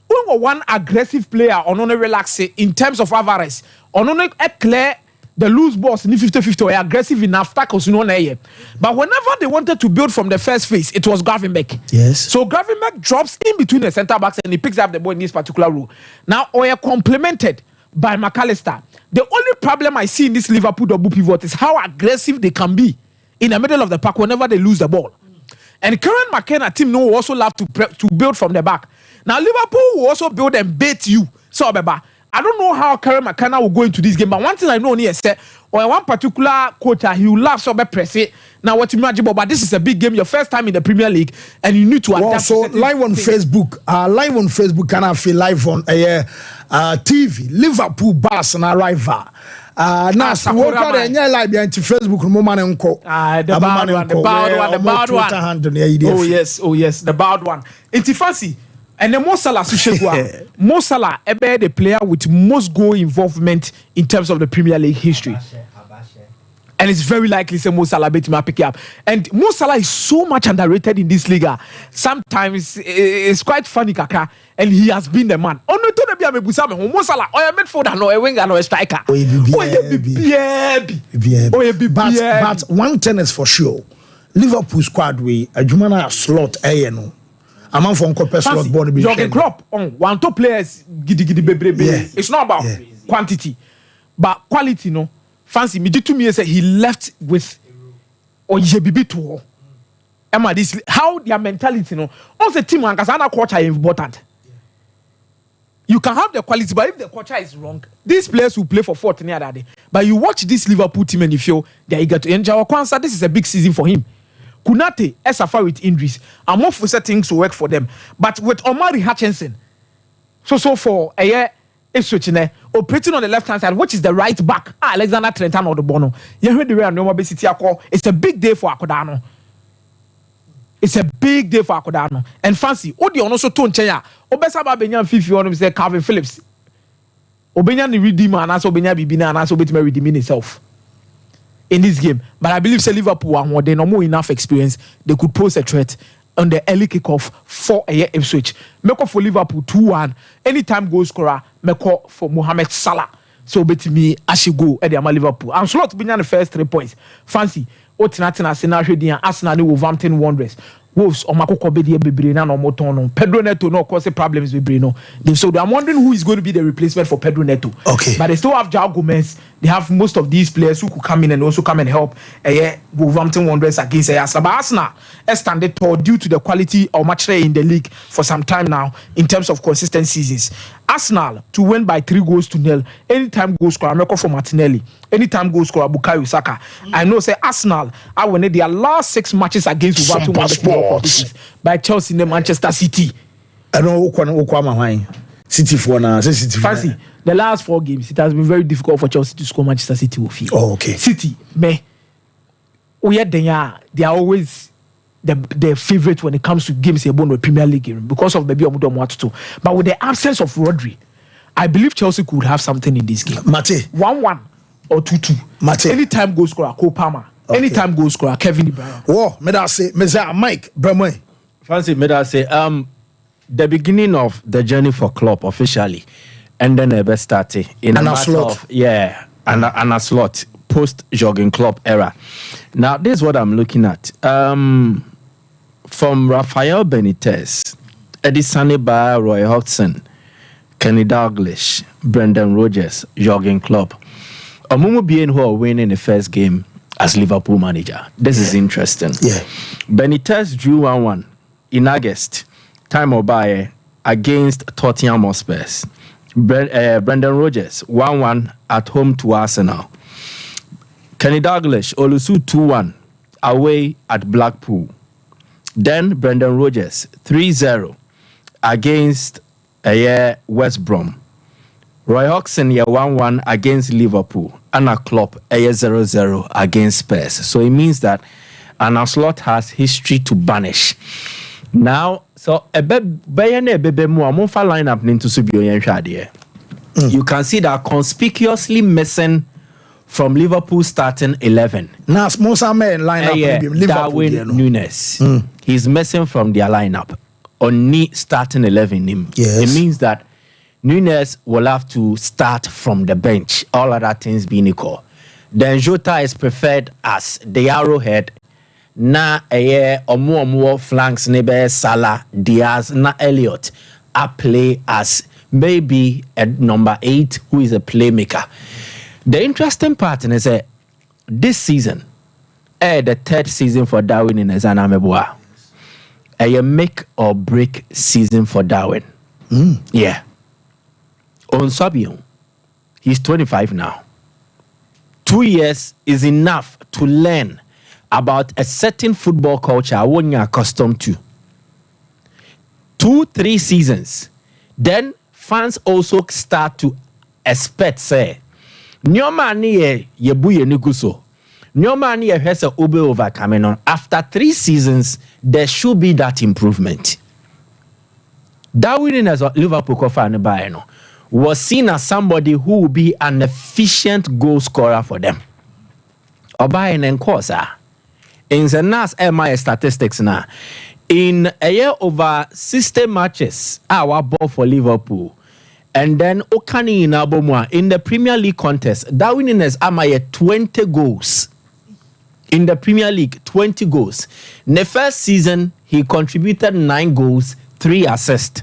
one aggressive player on relax in terms of Alvarez. On clear the loose balls in 50-50 were aggressive enough tackles but whenever they wanted to build from the first phase, it was Gravenberch. Yes. So Gravenberch drops in between the centre backs and he picks up the ball in this particular role. Now we are complemented by McAllister. The only problem I see in this Liverpool double pivot is how aggressive they can be in the middle of the park whenever they lose the ball. And Kieran McKenna team will also love to build from the back. Now Liverpool will also build and bait you. So I don't know how Kieran McKenna will go into this game, but one thing I know is that or one particular coach, he will love so press it. Now what you imagine, but this is a big game, your first time in the Premier League, and you need to adapt. So live on Facebook, can I feel live on TV, Liverpool Barcelona rival. Now what are the live behind Facebook? The bad one. Oh yes, the bad one. It's fancy. And the Mo Salah Mo Salah ebe the player with most goal involvement in terms of the Premier League history. And it's very likely say Mo Salah might pick up. And Mo Salah is so much underrated in this league. Sometimes it's quite funny, kaka. And he has been the man. Oh no, don't be a Mo Salah. Oh, a midfielder, no, a winger, no, a striker. But one thing is for sure. Liverpool squad way a Jumana slot no. Among from Copper slot board be Jurgen Klopp on 1-2 players it's not about quantity but quality no fancy me to me say he left with or ye bibi to Emma this how their mentality no also team and kasana culture is important. You can have the quality, but if the culture is wrong, these players will play for 4th near that day. But you watch this Liverpool team and you feel they are eager to enjoy Kwanzaa. This is a big season for him. Kunate suffer with injuries. I'm more for things to work for them. But with Omari Hutchinson, so for a year operating on the left hand side, which is the right back, Alexander Trent or the Bono. You heard the way it's a big day for Akodano. It's a big day for Akodano. And fancy, Odi also tone Chenya. Obesa Benyan Fifi on say Calvin Phillips. Obenya the redeemer and also Benya Bibina and also Betway redeeming himself in this game. But I believe say Liverpool are more than no more enough experience. They could pose a threat on the early kickoff for a year Ipswich. Meko for Liverpool 2-1. Anytime goal scorer, Meko for Mohamed Salah. So bet me Ashigo at the Liverpool. I'm slot Benya the first 3 points. Fancy. Otina scenario dia Arsenal with Wolverhampton Wanderers. Wolves or Makoko Bedia Bibrina no Motono. Pedro Neto no cause problems with Brino. So I'm wondering who is going to be the replacement for Pedro Neto. Okay. But they still have João Gomez. They have most of these players who could come in and also come and help Wolverhampton Wanderers against Arsenal. But Arsenal standard tall due to the quality of match in the league for some time now in terms of consistent seasons. Arsenal to win by 3-0. Anytime goal scorer, Meko for Martinelli. Anytime goal scorer, Bukayo Saka. I know say Arsenal are winning their last 6 matches against Wolverhampton by Chelsea and Manchester City. I know City for now. City fancy. The last 4 games, it has been very difficult for Chelsea to score Manchester City with you. Oh, okay. City, they are always the favorite when it comes to games in the Premier League because of maybe Omudo. But with the absence of Rodri, I believe Chelsea could have something in this game. Mate 1-1 or 2-2. Mate. Anytime goal scorer, Cole Palmer. Okay. Anytime goal scorer, Kevin De Bruyne. Whoa, me that say, Mike Bremwe. Fancy me that say, the beginning of the journey for Klopp officially, and then a started in a slot of and a slot post Jurgen Klopp era. Now this is what I'm looking at. From Rafael Benitez, Eddie Saniba, Roy Hodgson, Kenny Dalglish, Brendan Rodgers, Jurgen Klopp. Omumu Bien who are winning the first game as Liverpool manager. This is interesting. Yeah. Benitez drew 1-1 in August. Time or by against Tottenham Hotspur. Brendan Rodgers 1-1 at home to Arsenal. Kenny Dalglish Olusu 2-1 away at Blackpool. Then Brendan Rodgers 3-0 against West Brom. Roy Hodgson 1-1 against Liverpool. Anna Klopp 0-0 against Spurs. So it means that Anna Slot has history to banish. Now, so lineup into you can see that conspicuously missing from Liverpool starting 11. Now, most men lineup Darwin Nunez. He's missing from their lineup. Only starting 11 him. Yes. It means that Nunez will have to start from the bench. All other things being equal. Then Jota is preferred as the arrowhead. Na omo flanks nebe Salah, Diaz, na Elliott are play as maybe a number 8 who is a playmaker. The interesting part is that this season, the 3rd season for Darwin in Xherdan Meboa, a make or break season for Darwin. Yeah. On Sabion, he's 25 now. 2 years is enough to learn about a certain football culture when you're accustomed to. 2-3 seasons, then fans also start to expect, say, Nyoma ni yebuye niguso. Nyoma ni hese ube overcoming on. After 3 seasons, there should be that improvement. Darwin as a Liverpool cofer was seen as somebody who will be an efficient goal scorer for them. Obaye Nenkosa. In the last MI statistics now, in a year over 60 matches, our ball for Liverpool, and then Okani in Abomwa in the Premier League contest, Darwin Nunez amaye 20 goals. In the Premier League, 20 goals. In the first season, he contributed 9 goals, 3 assists.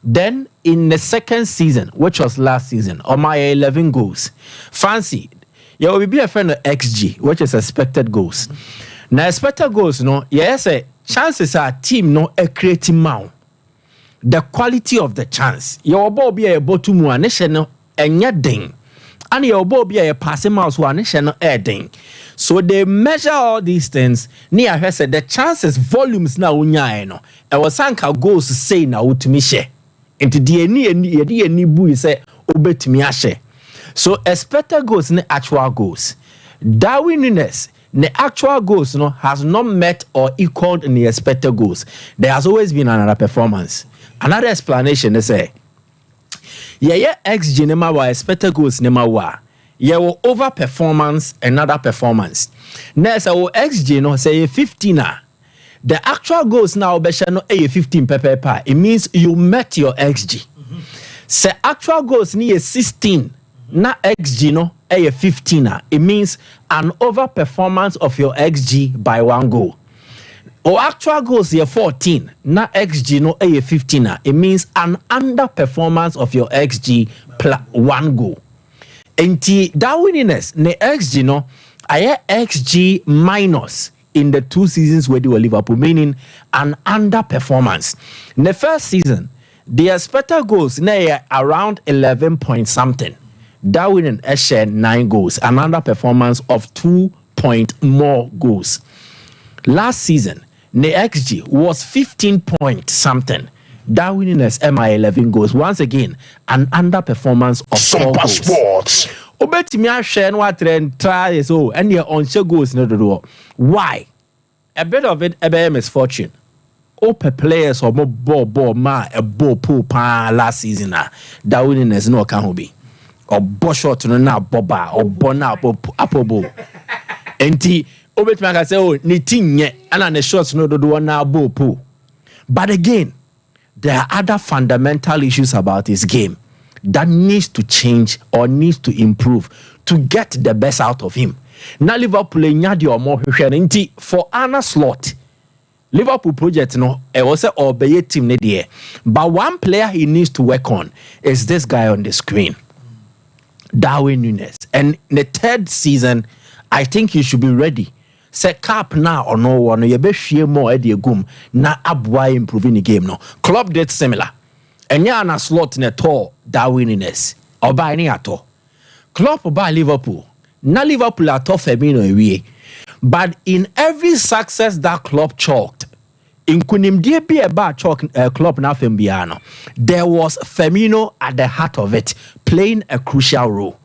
Then in the second season, which was last season, amaye 11 goals. Fancy, you will be a friend of XG, which is expected goals. Now expected goals no yes chances are team no a creating mount. The quality of the chance. Your ball be a bottom one no enye ding. And your ball be a passing mouse one no ding. So they measure all these things. Near her said the chances volumes na unya no. E was sanka goals say na utimi share. Into the any bui say obetimi ashe. So expected goals ne actual goals. Darwin Nunez the actual goals no has not met or equaled in the expected goals. There has always been another performance. Another explanation is say yeah XG nema wa expected goals nema wa yeah over performance another performance. Next our XG no say 15 the actual goals now be no 15 per. It means you met your XG. Say actual goals ni 16 na XG no 15 it means an over performance of your XG by 1 goal. Or actual goals here 14 na XG no 15 it means an under performance of your XG plus 1 goal. Enti Darwinness ne XG no aye XG minus in the 2 seasons where they were Liverpool, meaning an under performance. In the first season the expected goals na around 11 point something. Darwin and Xherdan 9 goals, another performance of 2 point more goals. Last season, the XG was 15 point something. Darwin and MI 11 goals. Once again, an underperformance of 4 goals. Sports. Obetimi Xherdan what Trent try so and your on goals no do. Why? A bit of it a misfortune. Open players or more ball ma a ball pool pa last season. Darwin is no can be. Or boshot no na boba or bona apobo. Enti obetimi ka say oh ni tinye ana ne shots no do na bopo. But again, there are other fundamental issues about his game that needs to change or needs to improve to get the best out of him. Now Liverpool nyadi or more nti for Anna slot. Liverpool project no it was a obey team ne there. But one player he needs to work on is this guy on the screen. Darwin Nunez. And in the 3rd season, I think he should be ready. Set cap now or no one, you be share more at the gum, na abwai improving the game no. Club did similar. And ya na slot in a tour Darwin Nunez. Or by any at all. Club by Liverpool. Na Liverpool at all Firmino away. But in every success that club chalked, in kunimdie be a bad chalk club na Fembiano, there was Firmino at the heart of it, playing a crucial role.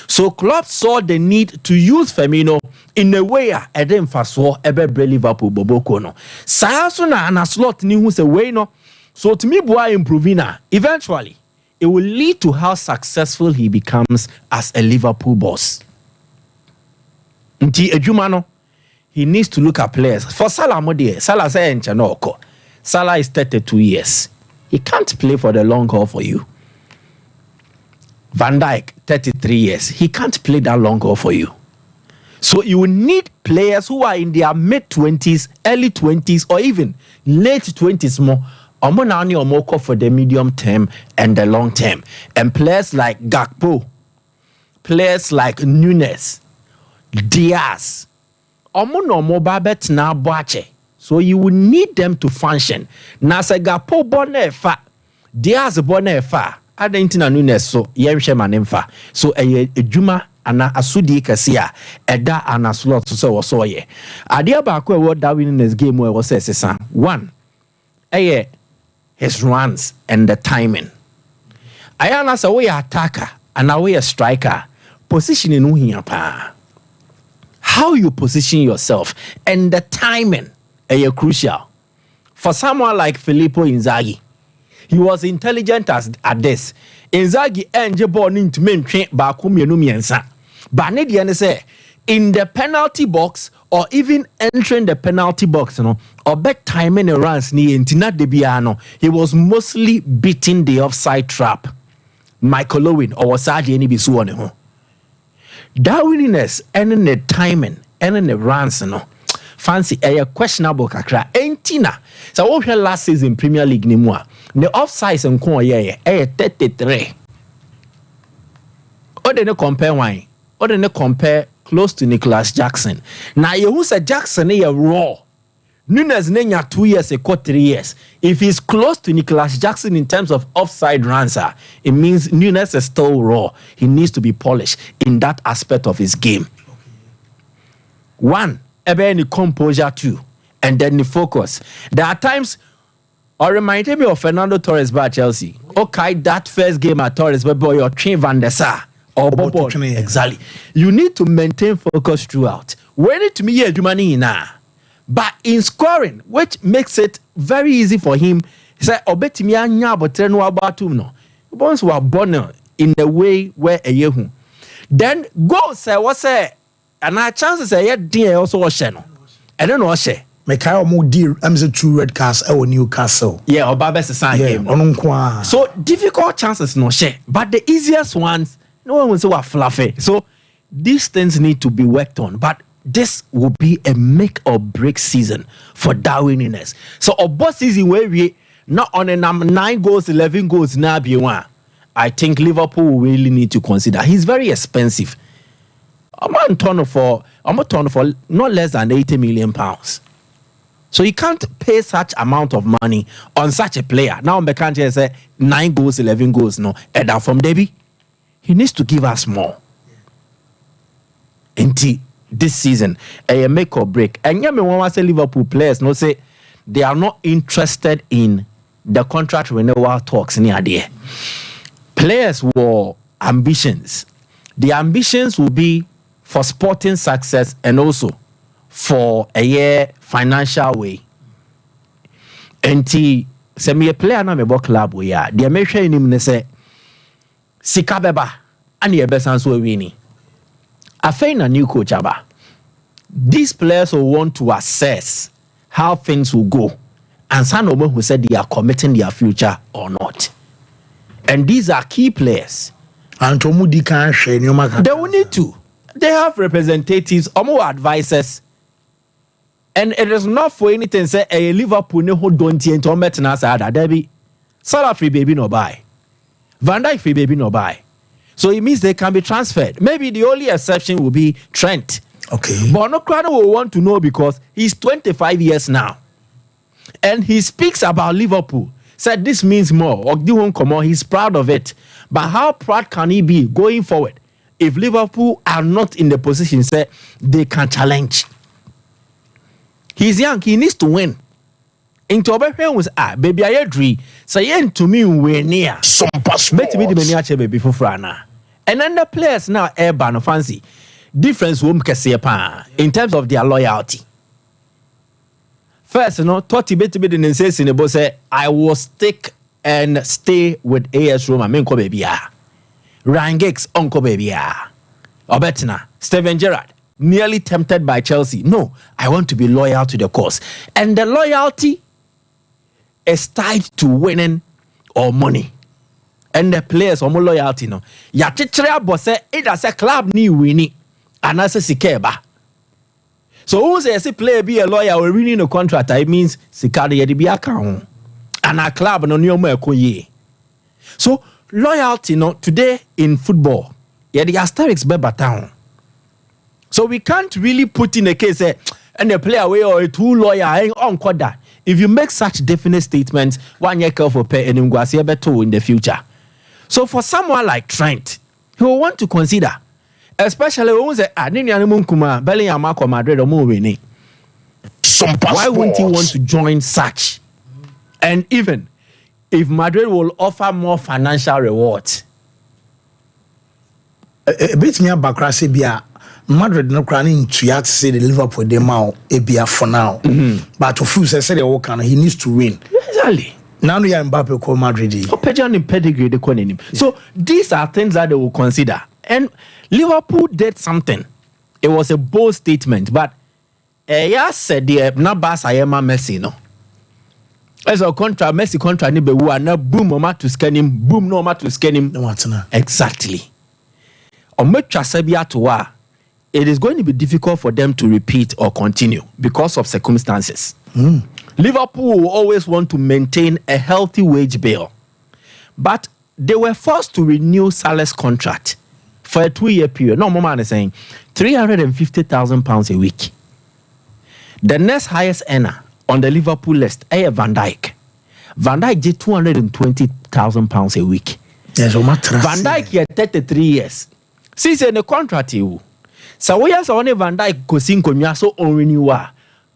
So club saw the need to use Firmino in a way a dem faso ebe bre Liverpool boboko no. Sayaso na ana slot ni hu se way no. So to me boy improving eventually it will lead to how successful he becomes as a Liverpool boss. Nti ejuma no he needs to look at players. For Salah Modi, Salah say Nchanoko. Salah is 32 years. He can't play for the long haul for you. Van Dijk, 33 years. He can't play that long haul for you. So you need players who are in their mid-20s, early 20s, or even late 20s more. Omonani or Moko for the medium term and the long term. And players like Gakpo, players like Nunez, Diaz, Omono Mobabet na Boache. So you will need them to function. Nasa Gakpo bone fa, Diaz bone fa. Adentina Nunez so yemhwe manemfa. So ejuma ana asudi kasia eda ana slot so wo ye. Ade ba ko e wo Darwin in this game where was sesa. 1 his runs and the timing. Ayana say we attacker and now we a striker. Positioning no hia pa. How you position yourself and the timing is crucial. For someone like Filippo Inzaghi, he was intelligent at this. Inzaghi enje ball into main train back mienu miensa. But ne say in the penalty box or even entering the penalty box, or back timing the runs ni intina debiano, he was mostly beating the offside trap. Michael Owen or Wasadi any bisu on him. Darwinness and the timing and the runs fancy a questionable kakra entina. So what we last season Premier League ni moi. The offsides and ko ye 33. Or they no compare wine. Or they no compare close to Nicholas Jackson. Now you say Jackson is raw. Nunez nenya 2 years, a 3 years. If he's close to Nicholas Jackson in terms of offside runs, it means Nunez is still raw. He needs to be polished in that aspect of his game. One, any composure too, and then the focus. There are times, or reminded me of Fernando Torres by Chelsea. Okay, that first game at Torres, but boy, you're Trent Van der Sar or Bobo. Exactly. You need to maintain focus throughout. When it to me, yeah, money now. But in scoring, which makes it very easy for him, he said, "Obetimi anya botre no abatum no." Once we are born in a way where a yehu, then go say what say, and our chances say yet dear also was no. I don't know what say. Mekaya mo dear, I'm the 2 red cards or Newcastle. Yeah, or Babes sign game. So difficult chances no share, but the easiest ones, no one will say what fluffy. So these things need to be worked on, but. This will be a make or break season for Darwin Nunez. So a boss season where we not on a 9 goals, 11 goals now be one. I think Liverpool will really need to consider. He's very expensive. I'm a ton for not less than £80 million. So you can't pay such amount of money on such a player. Now I can't say 9 goals, 11 goals. No, and from Debbie, he needs to give us more. This season, a make or break. And yeah, me want to say Liverpool players no say they are not interested in the contract renewal talks near there. Players were ambitions. The ambitions will be for sporting success and also for a year financial way. And say me a player na me bo club we are. The American him say sika beba and ye best answer winning. I find a new coach aba. These players will want to assess how things will go. And some of them who said they are committing their future or not. And these are key players. And they will need to. They have representatives or more advisors. And it is not for anything say a Liverpool no don't ent or metna sada Debbie. Salah free baby no buy. Van Dijk free baby no buy. So it means they can be transferred. Maybe the only exception will be Trent. Okay. But no crowd will want to know because he's 25 years now. And he speaks about Liverpool. Said this means more. He's proud of it. But how proud can he be going forward if Liverpool are not in the position say they can challenge? He's young. He needs to win. Into Obehe was baby I agree. Say to me we near Sompa bet me the many baby for Frana. And then the players now airban fancy. Difference won't pa in terms of their loyalty. First, Totti bet me the says in the boss say I will stick and stay with AS Roma. Menko baby Ryan Giggs uncle baby Obetina Steven Gerrard nearly tempted by Chelsea. No, I want to be loyal to the cause. And the loyalty is tied to winning or money. And the players are more loyalty. No, ya chichre boss it as a club ni winning and as a sikeba. So who says a player be a lawyer or winning a contract? It means sikari yedi be account and a club no new more ye. So loyalty today in football, the asterisks be town. So we can't really put in a case and a player way or a two lawyer on that. If you make such definite statements, 1 year for pay and better in the future. So for someone like Trent, he will want to consider, especially when we say Madrid or moving. Why wouldn't he want to join such? And even if Madrid will offer more financial rewards. A bit me about Crasibia. Madrid no crying to yet say the Liverpool de Mao Ebia for now. But to Fuse said he needs to win. Exactly. Now we are Mbappe call Madrid. Pedigree they call him. So these are things that they will consider. And Liverpool did something. It was a bold statement, but said the Nabas I am a Messi no. As a contract, Messi contract ni be na boom no to scan him, boom no to scan him. Exactly. It is going to be difficult for them to repeat or continue because of circumstances. Liverpool will always want to maintain a healthy wage bill. But they were forced to renew Salah's contract for a 2-year period. No, Mama is saying £350,000 a week. The next highest earner on the Liverpool list, Van Dijk. Van Dijk did £220,000 a week. Yes, Van Dijk here 33 years. Since in the contract you. So we are only Van Dijk kosin konya so on renewal.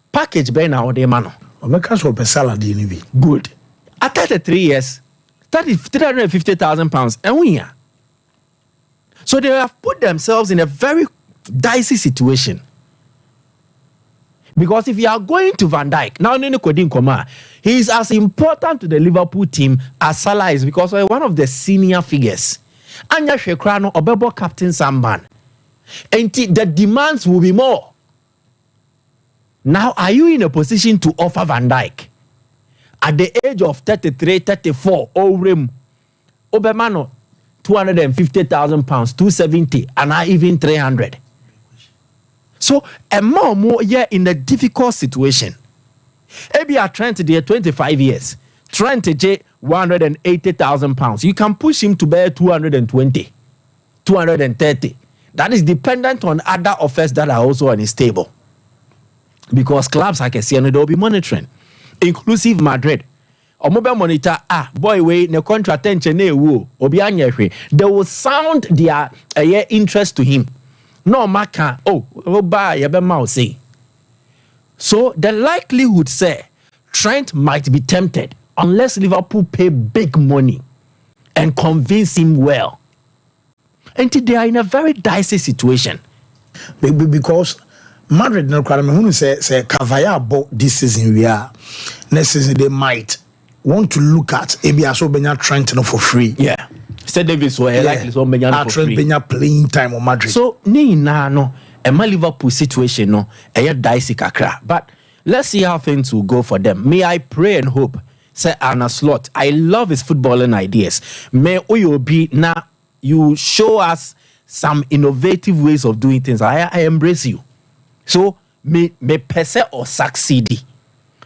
Package be na ode mano. Omeka so pe salary ni bi. Good. At 33 years, £350,000 and we are. So they have put themselves in a very dicey situation. Because if you are going to Van Dijk, now he is as important to the Liverpool team as Salah is, because he's one of the senior figures. Anya Shekrano Obebo captain Samban. And the demands will be more. Now, are you in a position to offer Van Dijk at the age of 33, 34, Obemano, £250,000, 270, and now even 300? So, a more in a difficult situation. Maybe a Trent there 25 years. Trent J £180,000. You can push him to bear 220, 230. That is dependent on other offers that are also on his table. Because clubs like Xherdan, they will be monitoring, inclusive Madrid. Or mobile monitor, boy, way the contract tension, they will sound their interest to him. No, Maka, buy a mouse say. So the likelihood say Trent might be tempted unless Liverpool pay big money and convince him well. And they are in a very dicey situation. Because Madrid no crowd who say Cavaya bought this season we are. Next season they might want to look at maybe I saw Benya Trent for free. Yeah. Said Davis were likely so Benya for free. Benya playing time on Madrid. So ni na no a Liverpool situation no a dicey kakra. But let's see how things will go for them. May I pray and hope. Say Arne Slot, I love his footballing ideas. May Oyobi na you show us some innovative ways of doing things. I embrace you. So may perse or succeed.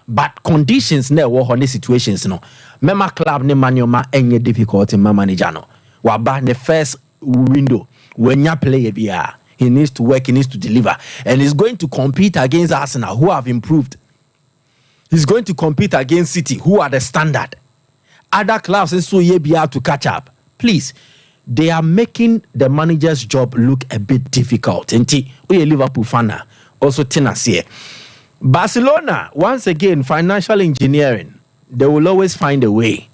But conditions ne wo on the situations no. Mema club ne manioma enye difficulty ma manager no. Waba the first window when you play a he needs to work, he needs to deliver, and he's going to compete against Arsenal, who have improved. He's going to compete against City, who are the standard. Other clubs and so ye be able to catch up. Please, they are making the manager's job look a bit difficult. And we a Liverpool fan also Tennessee. Barcelona, once again, financial engineering. They will always find a way.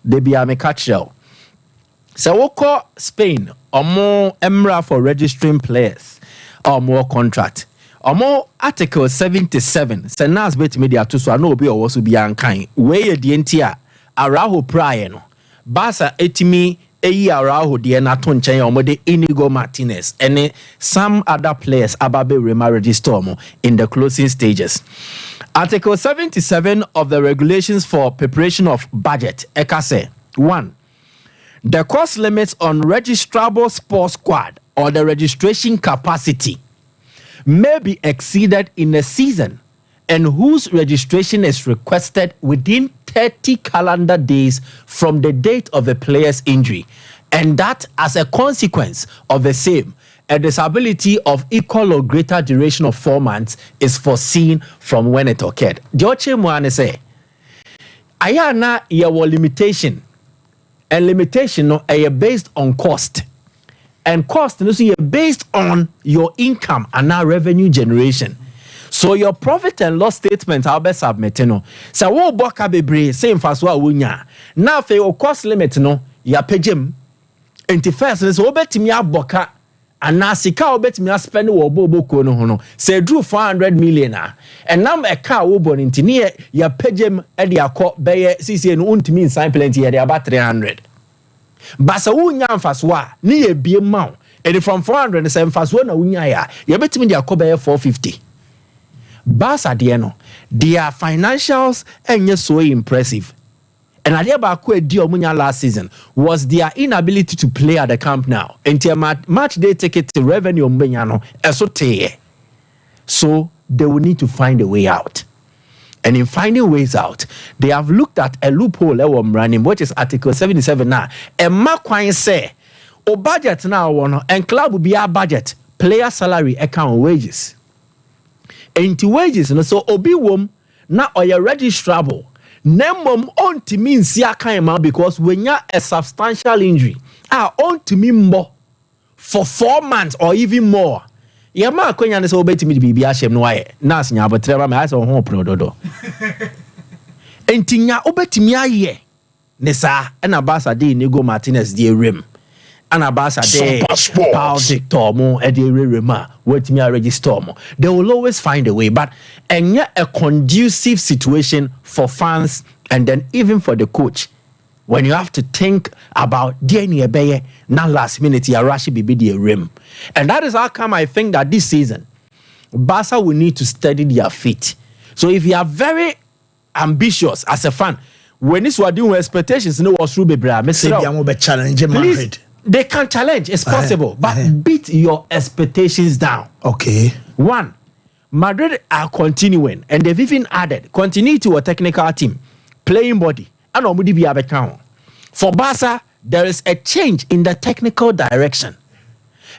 They be a catch-up. So we call Spain or more emra for registering players or more contract. Or more Article 77. Senas bet media to so no be or was be unkind. Way the NTR Araujo prior no. Barca etimi Araujo the Naton Chen or Mode Inigo Martinez and some other players ababe rema register in the closing stages. Article 77 of the regulations for preparation of budget. Ekase 1. The cost limits on registrable sports squad or the registration capacity may be exceeded in a season and whose registration is requested within 30 calendar days from the date of the player's injury, and that as a consequence of the same, a disability of equal or greater duration of 4 months is foreseen from when it occurred. Dioche Mwane say, ayana yawo limitation, and limitation no are based on cost. And cost no so based on your income and now revenue generation. So your profit and loss statement I'll be submitting no. So wo boka bebre same fast wa wunya. Now for your cost limit no ya pejim. Enti first so obetimi aboka ana sika obetimi spend wo boboko no ho no. Say drew 400 million and now a car wo bon enti ne ya pejim e de akọ beye CC no untimi insign plenty ya de about 300. Basa wunya mfaswa ni ye bie ma and from 400 say mfaswa na wunya ya ye betimi de akọ beye 450. Basa de no their financials enye so impressive. And idea about Omunya last season was their inability to play at the camp now. Until match day ticket to revenue Mbenyano esote. So they will need to find a way out. And in finding ways out, they have looked at a loophole running, which is Article 77 now. And Makwan say, O budget now one and club will be our budget, player salary account wages. Enti wages no so obi wom na oye registrable. Nemom on to mean sia kaima because when you a substantial injury, on to me more for 4 months or even more. Yama kwenya ne so obeti mi bibi ahyem no aye. Nas nya abotrema me ase ho prododo. Enti nya obeti mi aye. Ne sa na Barca de Inigo Martinez de rem. Ana Barca de Paul Victor mo e de rema. Wait me register mo. They will always find a way, but enye a conducive situation for fans and then even for the coach. When you have to think about DNA Beye, not last minute, you rush BB the rim. And that is how come I think that this season, Barca will need to steady their feet. So if you are very ambitious as a fan, when this was doing expectations, no was through please, they can challenge, it's possible, but beat your expectations down. Okay. One, Madrid are continuing, and they've even added continuity to a technical team, playing body. For Barca, there is a change in the technical direction.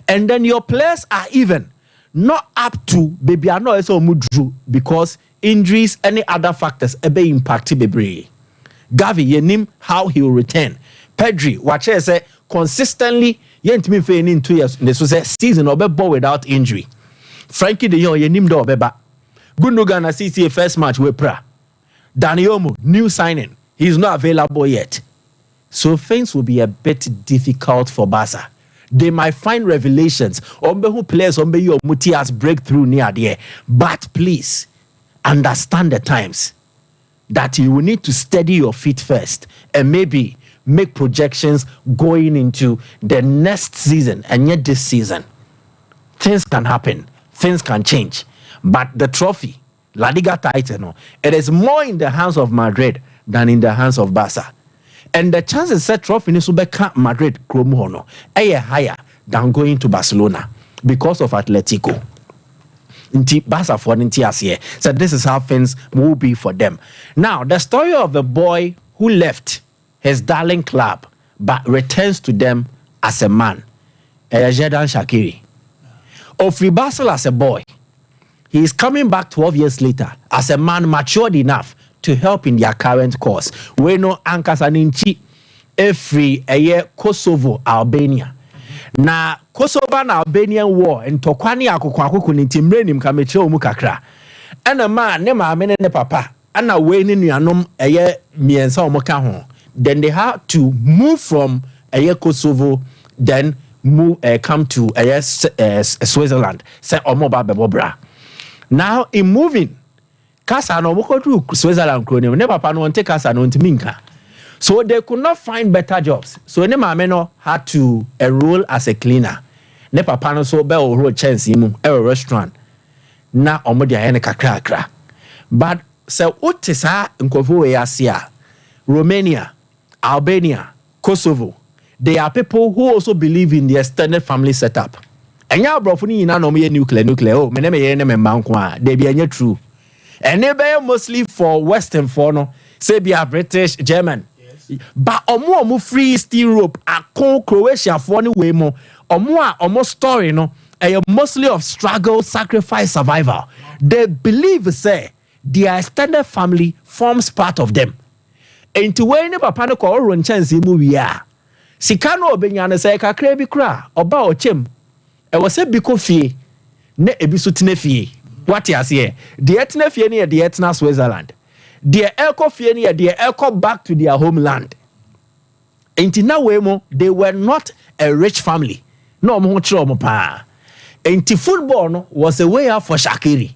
And then your players are even not up to baby I know so mudru because injuries, any other factors be impacted baby. Gavi yenim how he will return. Pedri, watch say consistently yentimi fe in 2 years. This was a season or ball without injury. Frankie de Jong yenim do beba. Gundogan CCA first match with Pra. Dani Olmo, new signing. He's not available yet. So things will be a bit difficult for Barca. They might find revelations. Ombe who players ombe your Mutias breakthrough near there. But please understand the times that you will need to steady your feet first and maybe make projections going into the next season and yet this season. Things can happen. Things can change. But the trophy, La Liga title, it is more in the hands of Madrid than in the hands of Barca. And the chances set trophy in Madrid Kromono are higher than going to Barcelona because of Atletico. Barca for here. So this is how things will be for them. Now, the story of the boy who left his darling club but returns to them as a man, Xherdan Shaqiri. Of Basel as a boy, he is coming back 12 years later as a man matured enough to help in their current cause. We know Ankasaninchi every a year Kosovo, Albania. Na Kosovo and Albanian war and Tokwani akukwakuku ni timrenim kameche omukakra. And a man ne ma ne papa and a way ni nuanom a year miensa omoka ho. Then they had to move from a year Kosovo, then move come to a year Switzerland. Say omoba bebobra. Now in moving Kasa no moko through Switzerland kronim ne papa no take kasa no ntiminka. So they could not find better jobs. So ne mama no had to enroll as a cleaner. Ne papa no so be o chance mu e restaurant. Na omo dia ne kakra. But so otisa nkofo we asia Romania, Albania, Kosovo. They are people who also believe in the extended family setup. Enya brofo ni na no me nuclear oh me ye ne me manko a they be enya true. And they be mostly for Western for no say be a British, German. Yes. But omo free East Europe akon Croatia for ni way mo omo story no mostly of struggle, sacrifice, survival. They believe say their extended family forms part of them. Into when ne papa no ko run chance mu wi a sika no obenya ne say kakra bi kra oba ochem e wo se bi ko fie ne ebi so tena fie. What you say? The etna fie near the etna Switzerland. The echo fie near the echo back to their homeland. Until now, they were not a rich family. No more pa. Until football was a way out for Shaqiri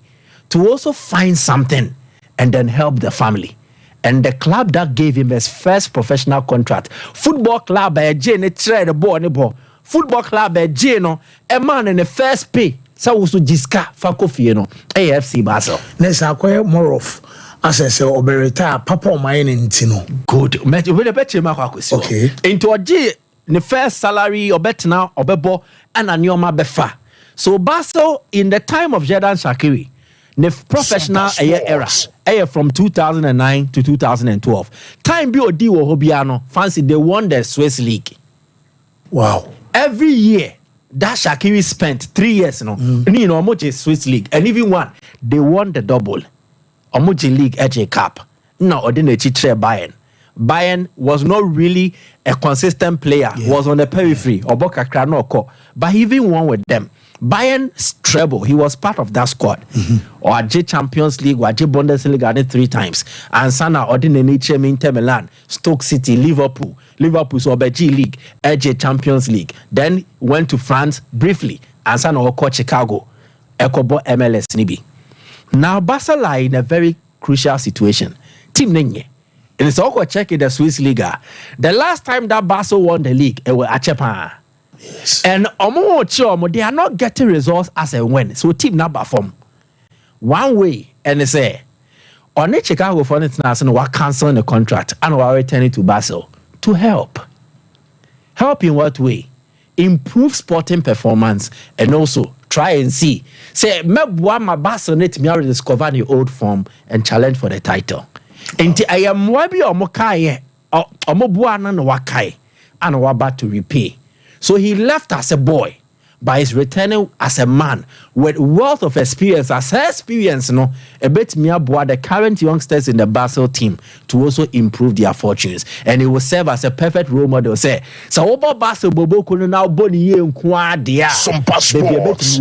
to also find something and then help the family. And the club that gave him his first professional contract, football club by Jane trade the ball. Football club by Jane, a man in the first pay. So also Jiska Fakofie no AFC Basel. Nesa akoye more of asese obereta papa o mine ntino. Good. We the better ma kwakwesi. Okay. Into oji the first salary obetna obebo and anyoma befa. So Basel in the time of Xherdan Shaqiri, the professional era from 2009 to 2012. Time bi odi wo hobiano fancy they won the Swiss league. Wow. every year that Shaqiri spent 3 years, Omoje Swiss League, and even one, they won the double. Omoje League FA Cup. No, Odineci Bayern. Bayern was not really a consistent player, was on the periphery, Oboka Kranoko, but he even won with them. Bayern's treble, he was part of that squad. Or AJ Champions League, or AJ Bundesliga 3 times. And Sana Odineci Inter Milan, Stoke City, Liverpool so G League, AJ Champions League. Then went to France briefly, and Sana Oko Chicago, Ekobo MLS Nibi. Now Barcelona in a very crucial situation. Team Nenye. And it's all checking the Swiss Liga. The last time that Barca won the league, it was Achepa. Yes. And they are not getting results as a win. So team number form. One way, and they say, on the Chicago for international, we're canceling the contract and we're returning to Basel to help. Help in what way? Improve sporting performance and also try and see. Say, maybe my Basel need to rediscover the old form and challenge for the title. And I am wabi omokai omobuana no wakai and about to repay. So he left as a boy, but he's returning as a man with wealth of experience. As experience, a bit miabua the current youngsters in the Basel team to also improve their fortunes, and he will serve as a perfect role model. Say, so over Basel bobo kuno now boni ye nkwa dia. Sompa sports.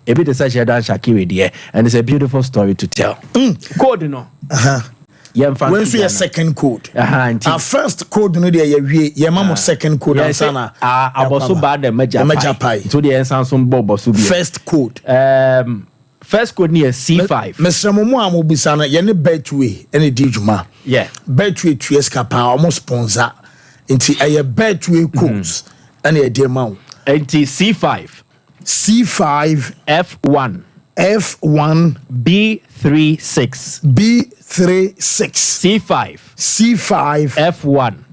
A bit of such a dance Shaqiri there, and it's a beautiful story to tell. Code no. When we a second code, our first code no dey ye mamo second code ansana aboso bad the major pie to the ensanson bobo so first code first code near C5 Mr. Momo amobisa na ye ne Betway ene di djuma Betway tueska pa almost sponsor nti aye Betway codes ene e dey ma nti C5 F1 B36 C5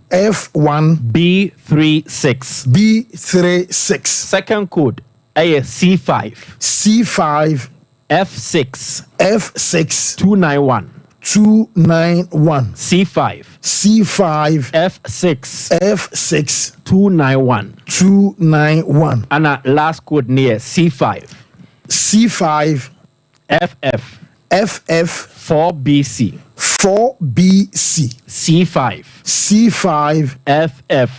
F1 B36 second code C5 F6 291 C5 F6 291 and last code near C5 FF 4BC C5 FF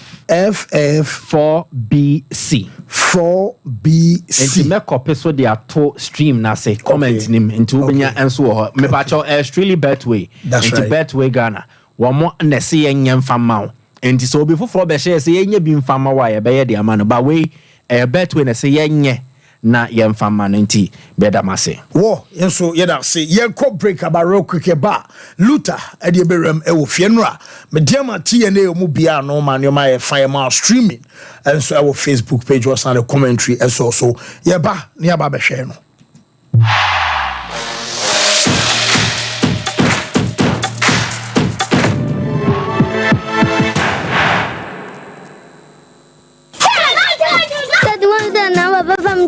4BC Enti me copy so they are to stream na say comment nim into benya enso me ba cho extremely Betway into Betway Ghana wo mo na say yenye mfama wo enti so obi foforo be share say yenye bi mfama wa ye be ye de ama no ba we Betway na say yenye na yemfama nti beda mase wo yenso yeda se ye ko break about quick ba luta e de berem e wo fienra me diama tie na emu bia no ma no ma ye fire ma streaming and so our Facebook page was on the commentary and so ye ba ne aba be hwe no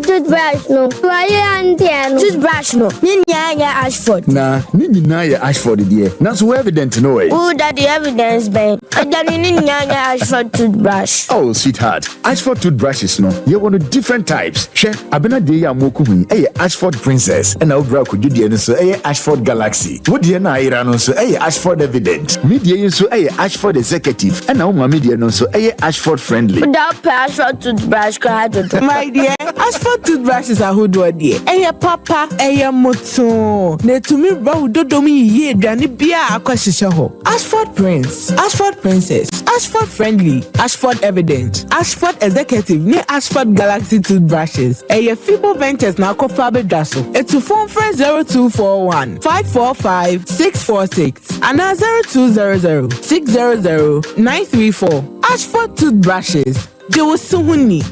Toothbrush no. Why you antiano? Toothbrush no. Ninya Ashford. Nah, Ninya Ashford dear. Not so evident no way. Who that the evidence ben? I don't Ninya Ashford toothbrush. Oh sweetheart, Ashford toothbrushes no. You want different types. She abena de ya moku hu. Ashford Princess. And now bra could you dear so Ashford Galaxy. What dear na ira no so Ashford Evident. Media so Ashford Executive. And now media no so Ashford Friendly. Without Ashford toothbrush my dear, Ashford toothbrushes are who do dear. Papa, moto. Ne to me bro dodomi ye dani bia akwashisha ho. Ashford Prince, Ashford Princess, Ashford Friendly, Ashford Evident, Ashford Executive, ne Ashford Galaxy toothbrushes. Fibo Ventures na kofabe daso. To phone friend 0241 545 646 and 0200 600 934. Ashford toothbrushes. Joe Suhuni.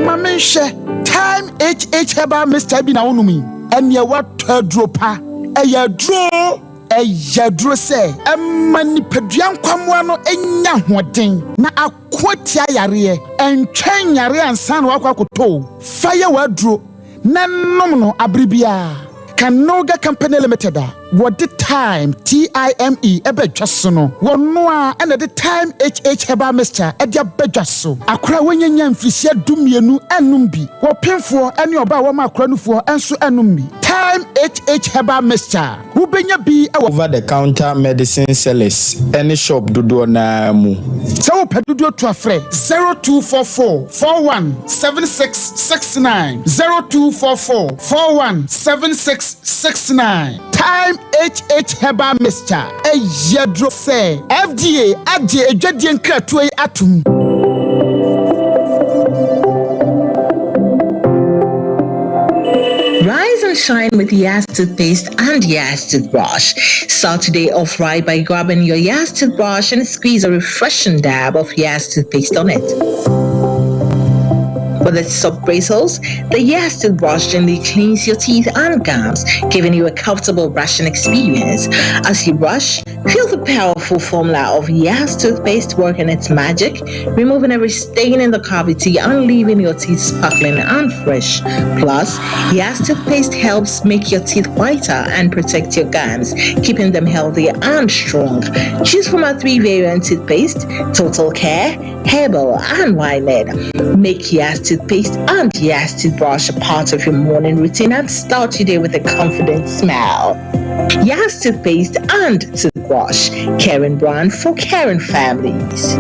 Mamisha time HH heba Mr. Bina onumi and ye what dropa a dro say mani peduan kwamwa no enya hoden na akwotia yare en twen yare ansan wakwakoto fire wadro na nom no abribia Kanoga Company Limited what the time time ebedwaso wono a na the time herbal mixture edia bedwaso akora wonyanya mfirisia dumienu enum bi wo pemfo ene oba wo ma akora nufo enso enum bi time herbal mixture wo benya bi over the counter medicine sellers any shop dodo na mu so wo pedodo to afre 0244 417669 0244 417669 time herbal mixture yedro say FDA ade edwadie nkratoe atum. Rise and shine with Yas toothpaste and Yas toothbrush. Start today off right by grabbing your Yas toothbrush and squeeze a refreshing dab of Yas toothpaste on it. With its soft bristles, the Yas toothbrush gently cleans your teeth and gums, giving you a comfortable brushing experience. As you brush, feel the powerful formula of Yas toothpaste working its magic, removing every stain in the cavity and leaving your teeth sparkling and fresh. Plus, Yas toothpaste helps make your teeth whiter and protect your gums, keeping them healthy and strong. Choose from our 3 variant toothpaste: Total Care, Herbal, and Winehead. Make Yas toothpaste and Yas toothbrush a part of your morning routine and start your day with a confident smile. Yas toothpaste and toothbrush, caring brand for caring families.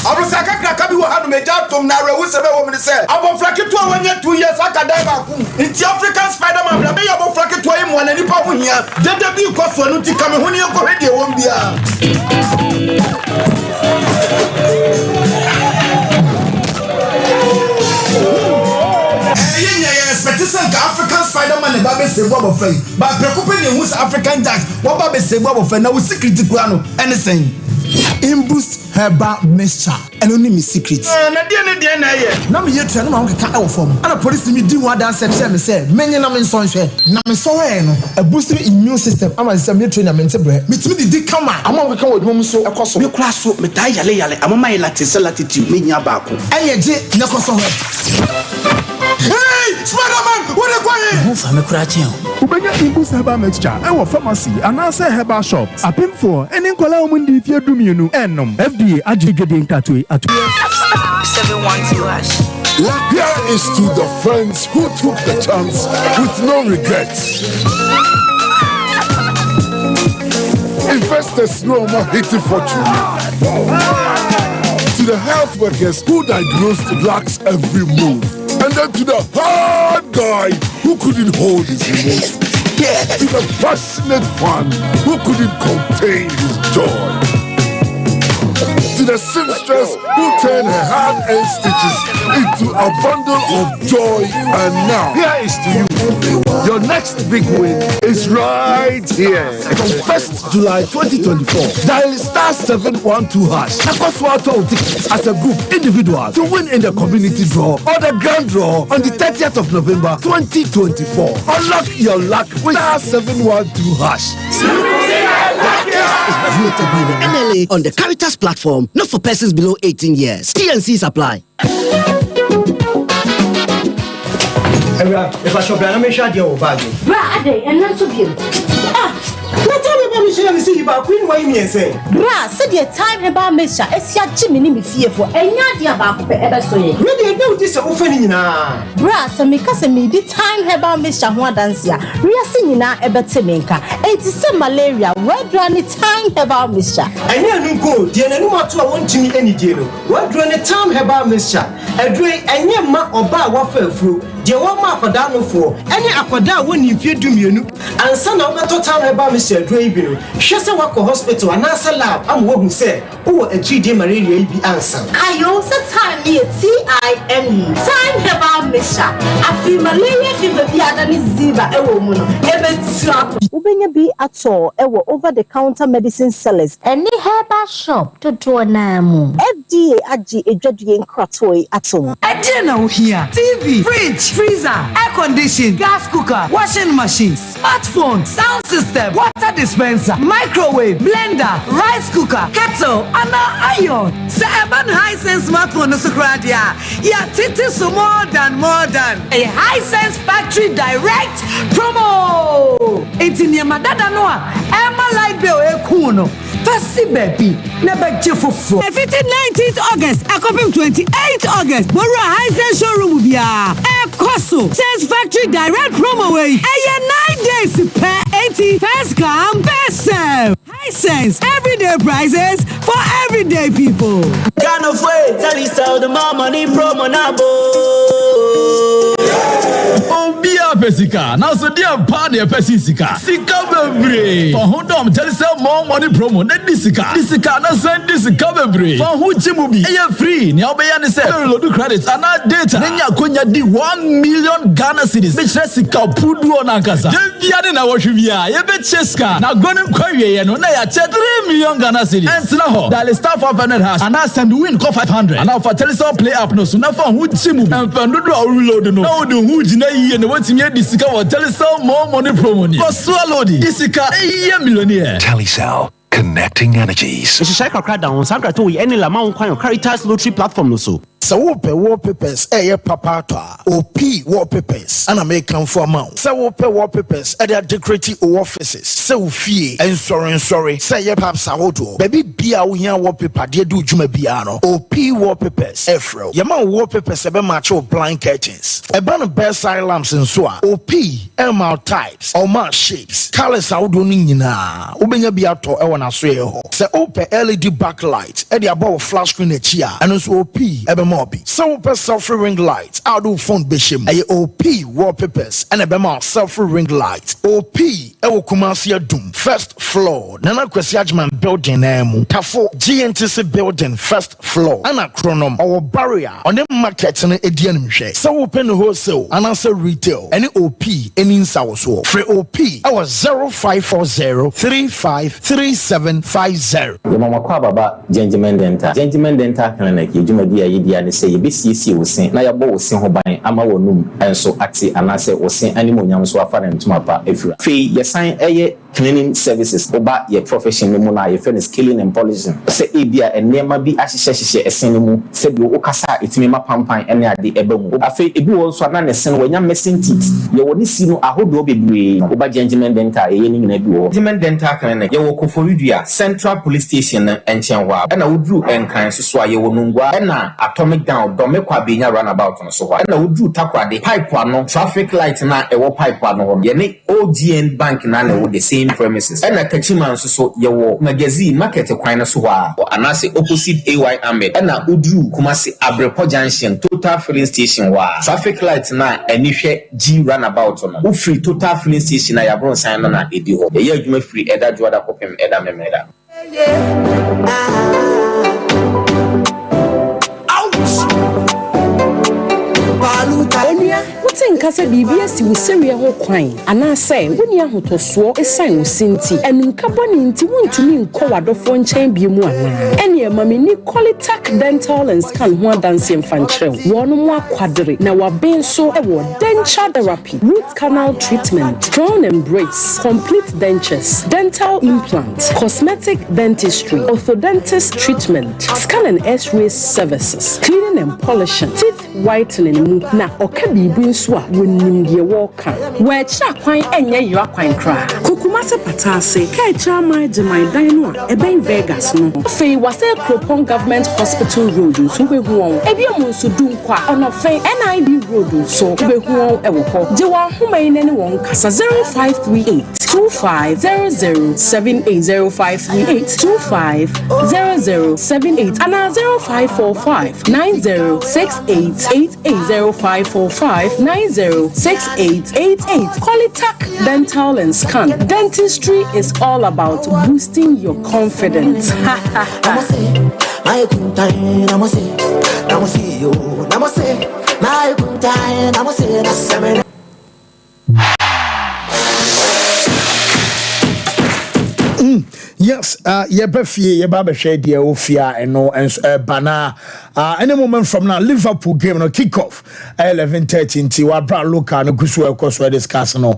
Abusaka krakabi wo hanu meja tom na rewu sebe wo me say abofrake to awanya 2 years akadai ba ku nti African Spider-Man bla me abofrake to yi mo na nipa ho hia dede bi ko so no ti kame ho ne ko hwede wo mbia. Petition African Spider-Man and Baby Sebo of Fay, but preoccuping who's African Jack, what Baby Sebo of Fay, now with secret to anything. Imboost herbal mixture and only me secret. Now me yet to know can out from. And a police me do what dance me say, many namen sonshare, namen so a boosting immune system. I'm a semi trainer mentebre. Meet me the come on. I'm going to come with mom so across me class so me die yale. I'm my latitude, me yabaco. And yet, Nakoso. Hey, Spider-Man, what are you going? Who from a cratching? Ubenya Imboost herbal mixture, our pharmacy, and answer herbal shops. A pin for any Colombian if you do me no enum. FDA adjudicating tattoo at 712 Here is to the friends who took the chance with no regrets. Investors no more hitting fortune. To the health workers who diagnosed drugs every move. And then to the hard guy who couldn't hold his emotions. To the passionate fan who couldn't contain his joy. To the seamstress who turned her hand-earned stitches into a bundle of joy. And now, here is to you. Your next big win is right here. From 1st July 2024, dial *712# across Water tickets as a group individual to win in the community draw or the grand draw on the 30th of November 2024. Unlock your luck with *712#. Voted by the NLA on the Caritas platform, not for persons below 18 years. T&Cs apply. If I shop, I'm sure you're bad. Brad, and not so good. Not everybody should see about Queen Wayne and say, Brad, said your time about Mr. Esia Jimmy fearful, and Yadia about ever so. Really, do this offending now. Brad, and because me the time about Mr. Huadancia, we are singing now about Temenka, and it's some malaria, where do any time about Mr. And you go, dear, no matter what to me any deal. What do any time about Mr. A drink and your ma or bar waffle fruit. The one mark for down for any aquada when you fear do you and son of the time about Mr. Draven. She's a walk hospital and answer lab. I'm one who said, oh, a 3-day malaria be answer. I also time me TIME. Time about Misha. I feel malaria fever be at any ziva a woman. Ubenya be at all over the counter medicine sellers. Any herbal shop to do a namu. FDA aji a judging cratoi at all. I didn't know here. TV, fridge, freezer, air condition, gas cooker, washing machine, smartphone, sound system, water dispenser, microwave, blender, rice cooker, kettle, and iron. 7 high-sense smartphone no sukradia. Ya titi so more than a Hisense factory direct promo. It's in your madada noa. Emma light bill ekuno. Fasi baby. Never jiffo. 19th August. I come 28th August. Bora Hisense showroom bia. Ekoso. Sense factory direct promo way. 9 days per 80 first come best serve. Hisense everyday prices for everyday people. Kind of way, tell you so the more money promo now. Oh, be a Pesica. Now, so dear party a Pesica. Sika Bebre. For who don't tell you more money promo than Disica. Disica, now send Disica Bebre. For who Jimubi. Are free? Now, Bayani said, load credits and our data. Then you could do 1 million Ghana cities. Which Jessica Pudu on Ankasa. Then the other now, you bet Cheska. Now, go and query and on 3 million Ghana cities. And now, that is staff of 500 house. And I send win call 500. And now for Telesol play up no. So now for who Jimubi. And for no reload no. Now do who and what's in your Disica or Telesol more money promo. For Swalodi, Disica, a millionaire. Telesol. Connecting energies. It's a crackdown. Sandra to any Lamont Caritas lottery platform. So wallpapers, papa OP wallpapers, and American for amount. So wallpapers at their decorative offices. So fee and sorry. Say ye perhaps auto. Baby Bia Wian wallpaper, dear do Juma Biano. OP wallpapers, Efro. Yaman wallpapers, a macho blind curtains. A band of bedside lamps and so on. OP, MR types, or mark shapes. Colors out nina. Ubenya Biato, Ewana Suyo. Say open LED backlight, at the above flash screen at chia, and also OP, so self ring lights, I do phone bishim, a OP wallpapers, and a bema self ring lights. OP, Ewo Kumasia Doom, first floor, Nana Kwesiajman building, Tafo GNTC building, first floor, Anna Chronom, our barrier on the market and Edian share. So open wholesale, and answer retail, any OP, any in South free OP, our 0540 353750. The Mama Kwababa, Gentleman Dental Clinic, you and say BCC was saying, Naya Bo was saying Hobine, Amawonum, and so Axi, and I say, was saying animal yams were far to my part. If you fee, you sign a cleaning services about your profession, no more, your friend is killing and polishing. Say, Ibia and Nema be as she a cinema, said you Okasa, it's me, my pampine, and the Ebon. I feel it also an understand when you're missing teeth. You only see no, I hope you'll be about Gentleman Dental, in a duo. Gentleman Dental Clinic, you will for Central Police Station and Chanwa, and I would do and kind of sway you and atomic down, Domekwa being a runabout on so. And I would do Takwa the pipe one, traffic light na a pipe one, Yeni OGN Bank Nana with the same premises. And a Kachiman so your magazine market a quina suwa, or anase opposite AY Ahmed, and a Udu Kumasi Abrepo Junction, total filling station wa. Traffic light na and if G runabout on who free total filling station I have sign on a edio. A year you may free Eda Juada Popim Eda Memeda. What's in Casa BBS with Syria or Quine? And I say, when you have to swore a sign with Sinti and Cabani into one to me in Coward of one chain be one. And your mammy Napoli Tactical Dental and Scan one dancing fantrel. One more quadri. Now our being so a word denture therapy, root canal treatment, crown embrace, complete dentures, dental implants, cosmetic dentistry, orthodontist treatment, scan and X-ray services, cleaning and polishing, teeth whitening. Now, Okabi Binswa when you walk. Where Chapine and your quine cry. Kukumasa Patase, Kai my Dino, a Ben Vegas no. Fay was a Cropon Government Hospital Road, so we won. Ebiamus to do qua on a Fay NIB Road, so we won a walk. Dewa Humain anyone, Casa 0538 2500780538 250078 and 0545 9068880545 906888. Qualitac Dental and Scan. Dentistry is all about boosting your confidence. Yes, yeba be share dia ofia eno bana any moment from now Liverpool game no kick off 11:30 nti wa bra local no kusu ekoso discuss no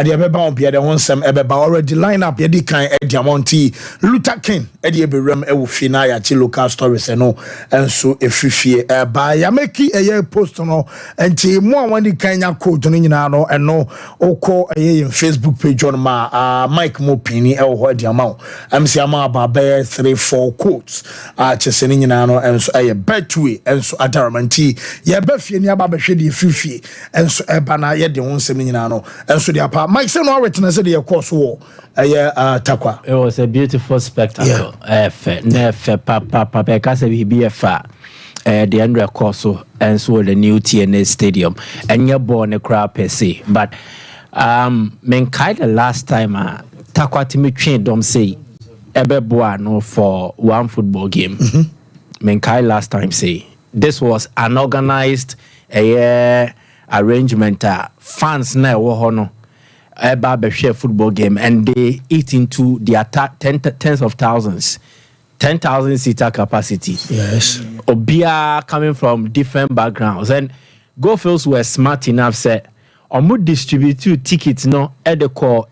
dia be ba on bia de wonsem ebeba already line up yedi kan Diamonti Luther King edi eberem e wo fina ya chi local stories no enso efifie ba ya meki eye post no nti mo awani kan nya code no nyina no eno okọ eye Facebook page on ma Mike Mopini e wo ho diamount I'm saying about 3-4 quotes. Cheseni nyina no enso aye Betway enso Darwin ye befie ni aba behwe de fifie enso eba na ye de wonsem nyina no enso de apa Mike say no written say de course war aye takwa. It was a beautiful spectacle. Papa kasa bi fa the Andre Corso enso the new TNA stadium and your born a crowd per se, but men kind the last time takwa timi train dom say Ebeboa no for one football game. Menkai last time say this was an organized arrangement. Fans na wohono eba behwe football game and they eat into their tens of thousands, 10,000 seater capacity. Yes, Obia coming from different backgrounds and Gophils were smart enough say omu distribute tickets no at the core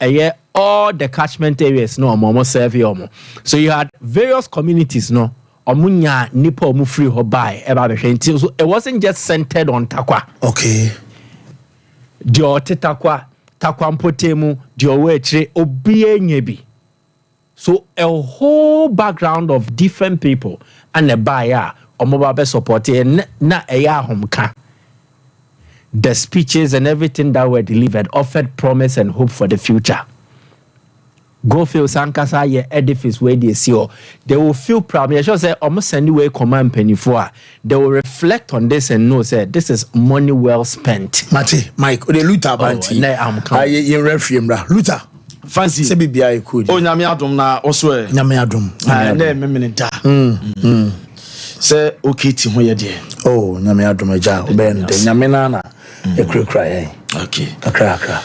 all the catchment areas no omo serve omo. So you had various communities no omunya nipa omu free ho buy eba behwe. So it wasn't just centered on takwa. Okay. Dio takwa mpotemu dio wechre obie nyebi. So a whole background of different people and a buyer omo ba be support na eya homka. The speeches and everything that were delivered offered promise and hope for the future. Go feel Sankasa ye edifice where they see they will feel proud. I should say almost anyway command penny for they will reflect on this and know say this is money well spent. Mike, the Luther Banti. You referee Luther. Fancy se bibia e could. Oh nyame adom na oso e. Nyame adom. Na memene da. Se okiti ho ye de. Oh nyame adom eja obende nyame na e krakra. Okay. Kakra.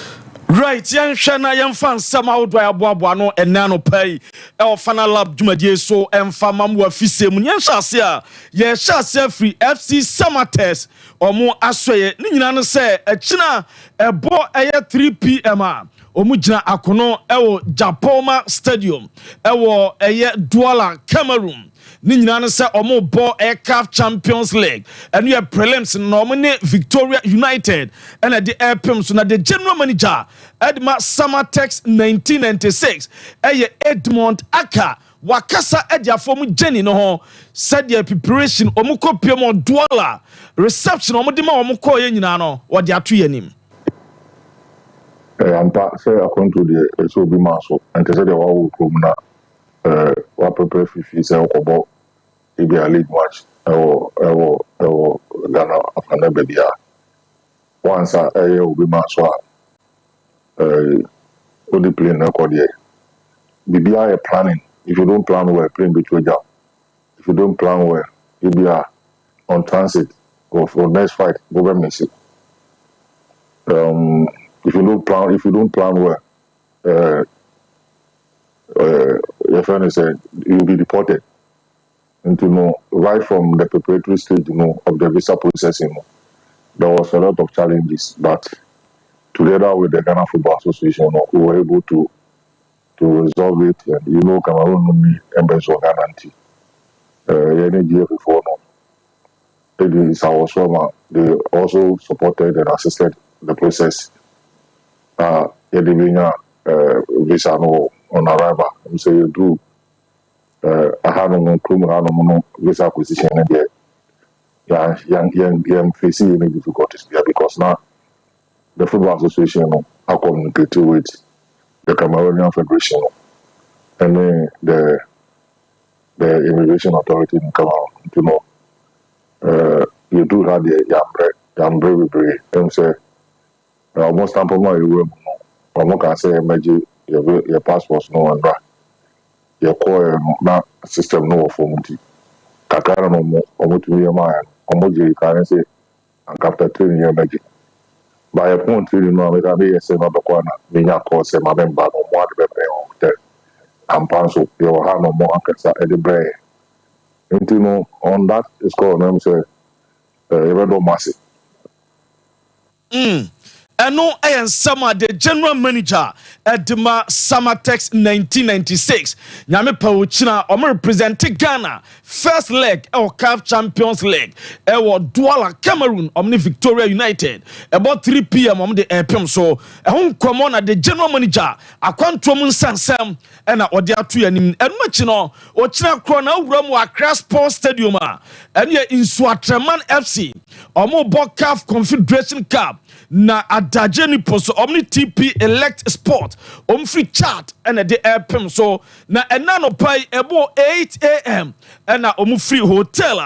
Right, yan hwana yan fan sama odwa aboabo no ena no pai e final lab dwumadie so emfa mamwa fisem yan hyase a ye hyase free FC Samates omo asoye ni nyina no se ekina ebo eye 3 pm a omu gina akono ewo Japoma Stadium ewo eye Douala Cameroon ni nyina no se omo bo CAF Champions League and you prelims no omo ne Victoria United and the airpim so na the general manager Edma Samatex 1996 eye Edmond Aka wakasa ediafo Jenny no ho said the preparation omo kopiem o Douala reception omo de ma omo ko ye nyina no wode ato yanim. Ampa say according to the SOB maso and say the wa from na wa prepare fifi say okobo e be a league match ewo Ghana afana bebia once obi maso only play na ko there bibia planning. If you don't plan well playing between jam, if you don't plan well you be on transit or for next fight go miss it. If you don't plan well, your friend said you'll be deported. And right from the preparatory stage, of the visa processing, there was a lot of challenges. But together with the Ghana Football Association, we were able to resolve it. And Cameroon only embassy of Ghana. Any year before it is our summer. They also supported and assisted the process. Visa no on arrival. So you do visa acquisition and young facing any difficulties there because now the Football Association are communicating with the Cameroonian Federation and the Immigration Authority in Cameroon. You do have the Yambre and say almost time for my room. I can say your passports no and your core system no for muti. Kakara no more to be a man. You can say and after 10 years magic. By a point, you know, I may say not the corner, being a course, and my member no more the Ampanso, you will have no more Ankasa at the Bray. And you know, on that is called, I'm saying, Redo Massive. Eno ayan sama the general manager Edma Samatex 1996 nyame pawuchina omo represent Ghana first leg CAF Champions League Douala Cameroon omni Victoria United about 3 p.m. om the epem so ehun komo na the general manager akwantom nsansam na ode atu yanim enmachi no o china kro na awura mu Accra Sports Stadium ene Insuatreman FC omo bo CAF Confederation Cup na adajeni poso omni TP elect sport free chat and the airpem so na enano pay ebo 8 a.m. and na free hotel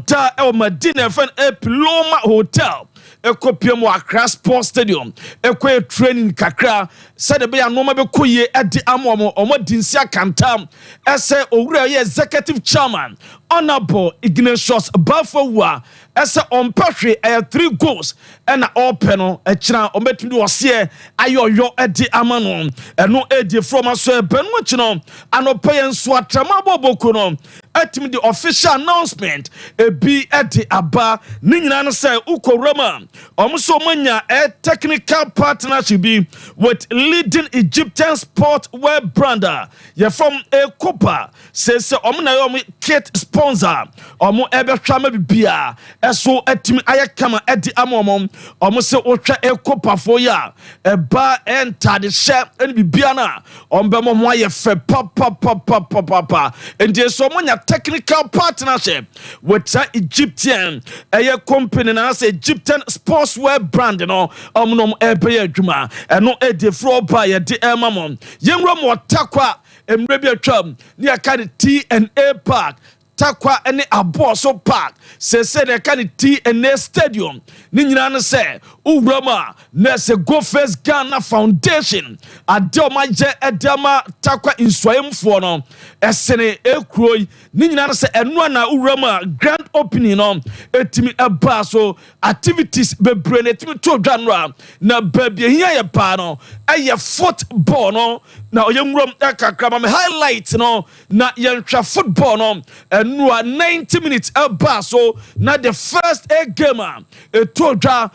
da el Medina fan Epiloma Hotel Ekopiemo Accra Sports Stadium ekwe training kakra said be anoma be koye edi amomo dinsia kantam ese owura ye executive chairman honorable Ignatius Bafawa ese ompahwe 3 goals and open no ekira ometumi wose ayoyo edi amano eno edi from aso benwo chino anopa yenso atrama boboko no atimi the official announcement ebi edi aba ni nyina no say ukorama omso manya a technical partnership be with leading Egyptian sport web brander ye from a Copa say omna yo kit sponsor omo ebe twama bibia eso atimi ayakama edi amomom omo se otwa e Copa for ya eba enter the shop and bibia na ombe mo ho aye fe papa and so manya technical partnership with Egyptian a company na say Egyptian sportswear brand no omnom ebe adwuma eno edi fro ba ye de emamom yenro mo takwa emre bi atwam ne aka de T&A Park takwa ene Aboso Park se de kan T&A Stadium ni nyina no se uwrama na se Go First Ghana Foundation adoma je edama takwa insoyemfo no esene ekroi ni nyina no se eno na uwrama grand opening no etimi eba so activities bebre na etimi to dwanra na babie hia ye pa no eye football no na oyemwrom kakra ma highlight no na yentwa football no eno 90 minutes eba so na the first game etodwa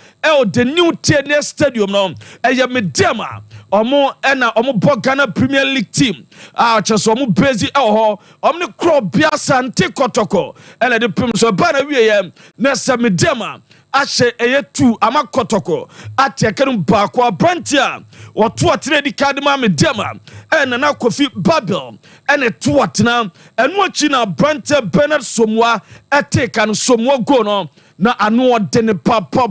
the new T&A Stadium no eye medema omo ena omo Ghana Premier League team cheso omo bezi ho omni crop bia Sante Kotoko ena de pim so ba na wiye na se medema ashe eye 2 ama Kotoko atekerum ba kwa brantia oto atire di kadima medema ena na Kofi Babel ena to atena enu achi na brantia Bernard Somwa ateka no Somwa go no na anu odene papa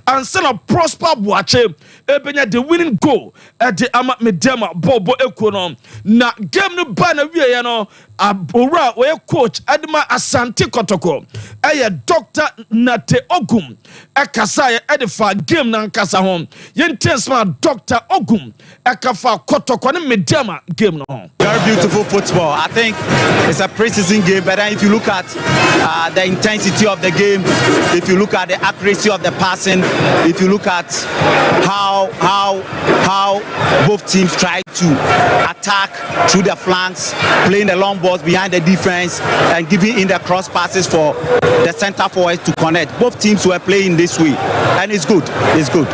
ansana Prosper Boache ebenya the winning goal at the ama medema bobo ekono na game no ba na wiye no abora we coach Adama Asante Kotoko eye Dr. Nate Ogum ekasa edefa game na nkasa ho yentensma Dr. Ogum ekafa Kotoko ne medema game no. Very beautiful football. I think it's a preseason game, but then if you look at the intensity of the game, if you look at the accuracy of the passing, if you look at how both teams try to attack through the flanks, playing the long balls behind the defense and giving in the cross passes for the center forwards to connect. Both teams were playing this way, and it's good. It's good.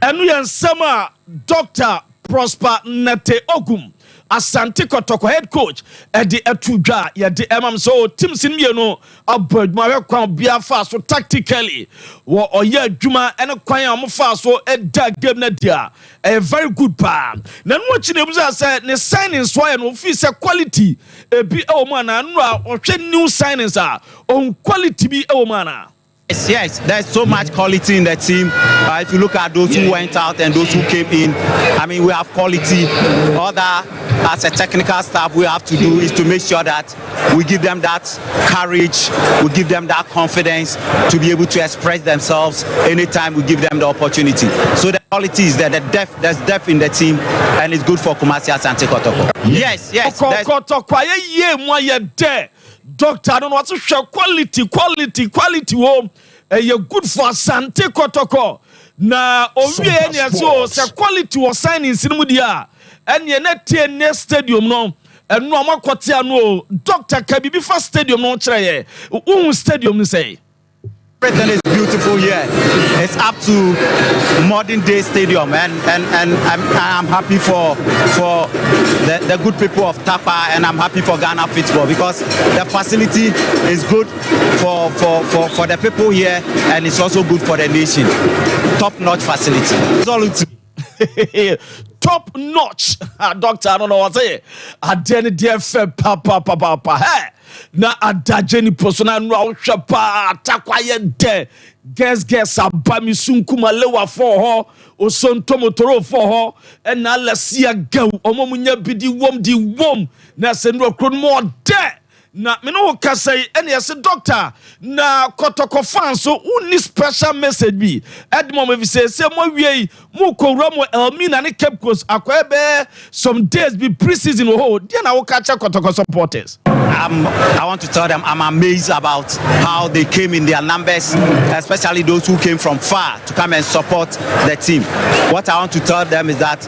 And we are Sama Dr. Prosper Nate Ogum Asante Kotoko head coach at the Etudra ya the Emam so Tim Sinmiano abod my kwa bia fast so tactically wo oye adwuma ene kwan am fast so eda game na dia a very good pa na no chi na buza say ne signings why no fi say quality e bi e o man na no a ohwe new signings a on quality bi e o man na. Yes, there's so much quality in the team. If you look at those who went out and those who came in, I mean, we have quality. All that, as a technical staff, we have to do is to make sure that we give them that courage, we give them that confidence to be able to express themselves anytime we give them the opportunity. So the quality is there, there's depth in the team, and it's good for Kumasi Asante Kotoko. Yes. Doctor, I don't want to show quality. You're good for Asante Kotoko. Na owie ni so say quality was signing sinimudia. and ye net tie stadium no and no makwatia no Dr. Kabibi for stadium no chire stadium ni say everything is beautiful here. It's up to modern day stadium, and I'm happy for the good people of Tapa, and I'm happy for Ghana football because the facility is good for the people here, and it's also good for the nation. Top-notch facility. It's all top notch. Doctor, I don't know what to say. I didn't dare papa. Hey. Na adajeni persona no hwepa takwaye de guess abami sunkuma lewa for ho osontomotoro for ho and na lesia gaw omomunya bidi wom na se no kro mo de na me no ka say ene yes doctor na kotoko fan so uni special message bi edmo me say mo wie mu kowra mo elmina ne Cape Coast akwebe some days be preseason ho dia na wo ka cha kotoko supporters. I want to tell them I'm amazed about how they came in their numbers, especially those who came from far to come and support the team. What I want to tell them is that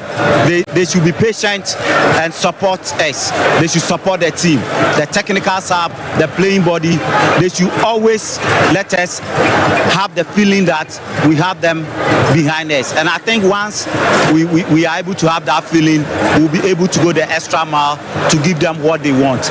they should be patient and support us. They should support the team, the technical staff, the playing body. They should always let us have the feeling that we have them behind us. And I think once we are able to have that feeling, we'll be able to go the extra mile to give them what they want.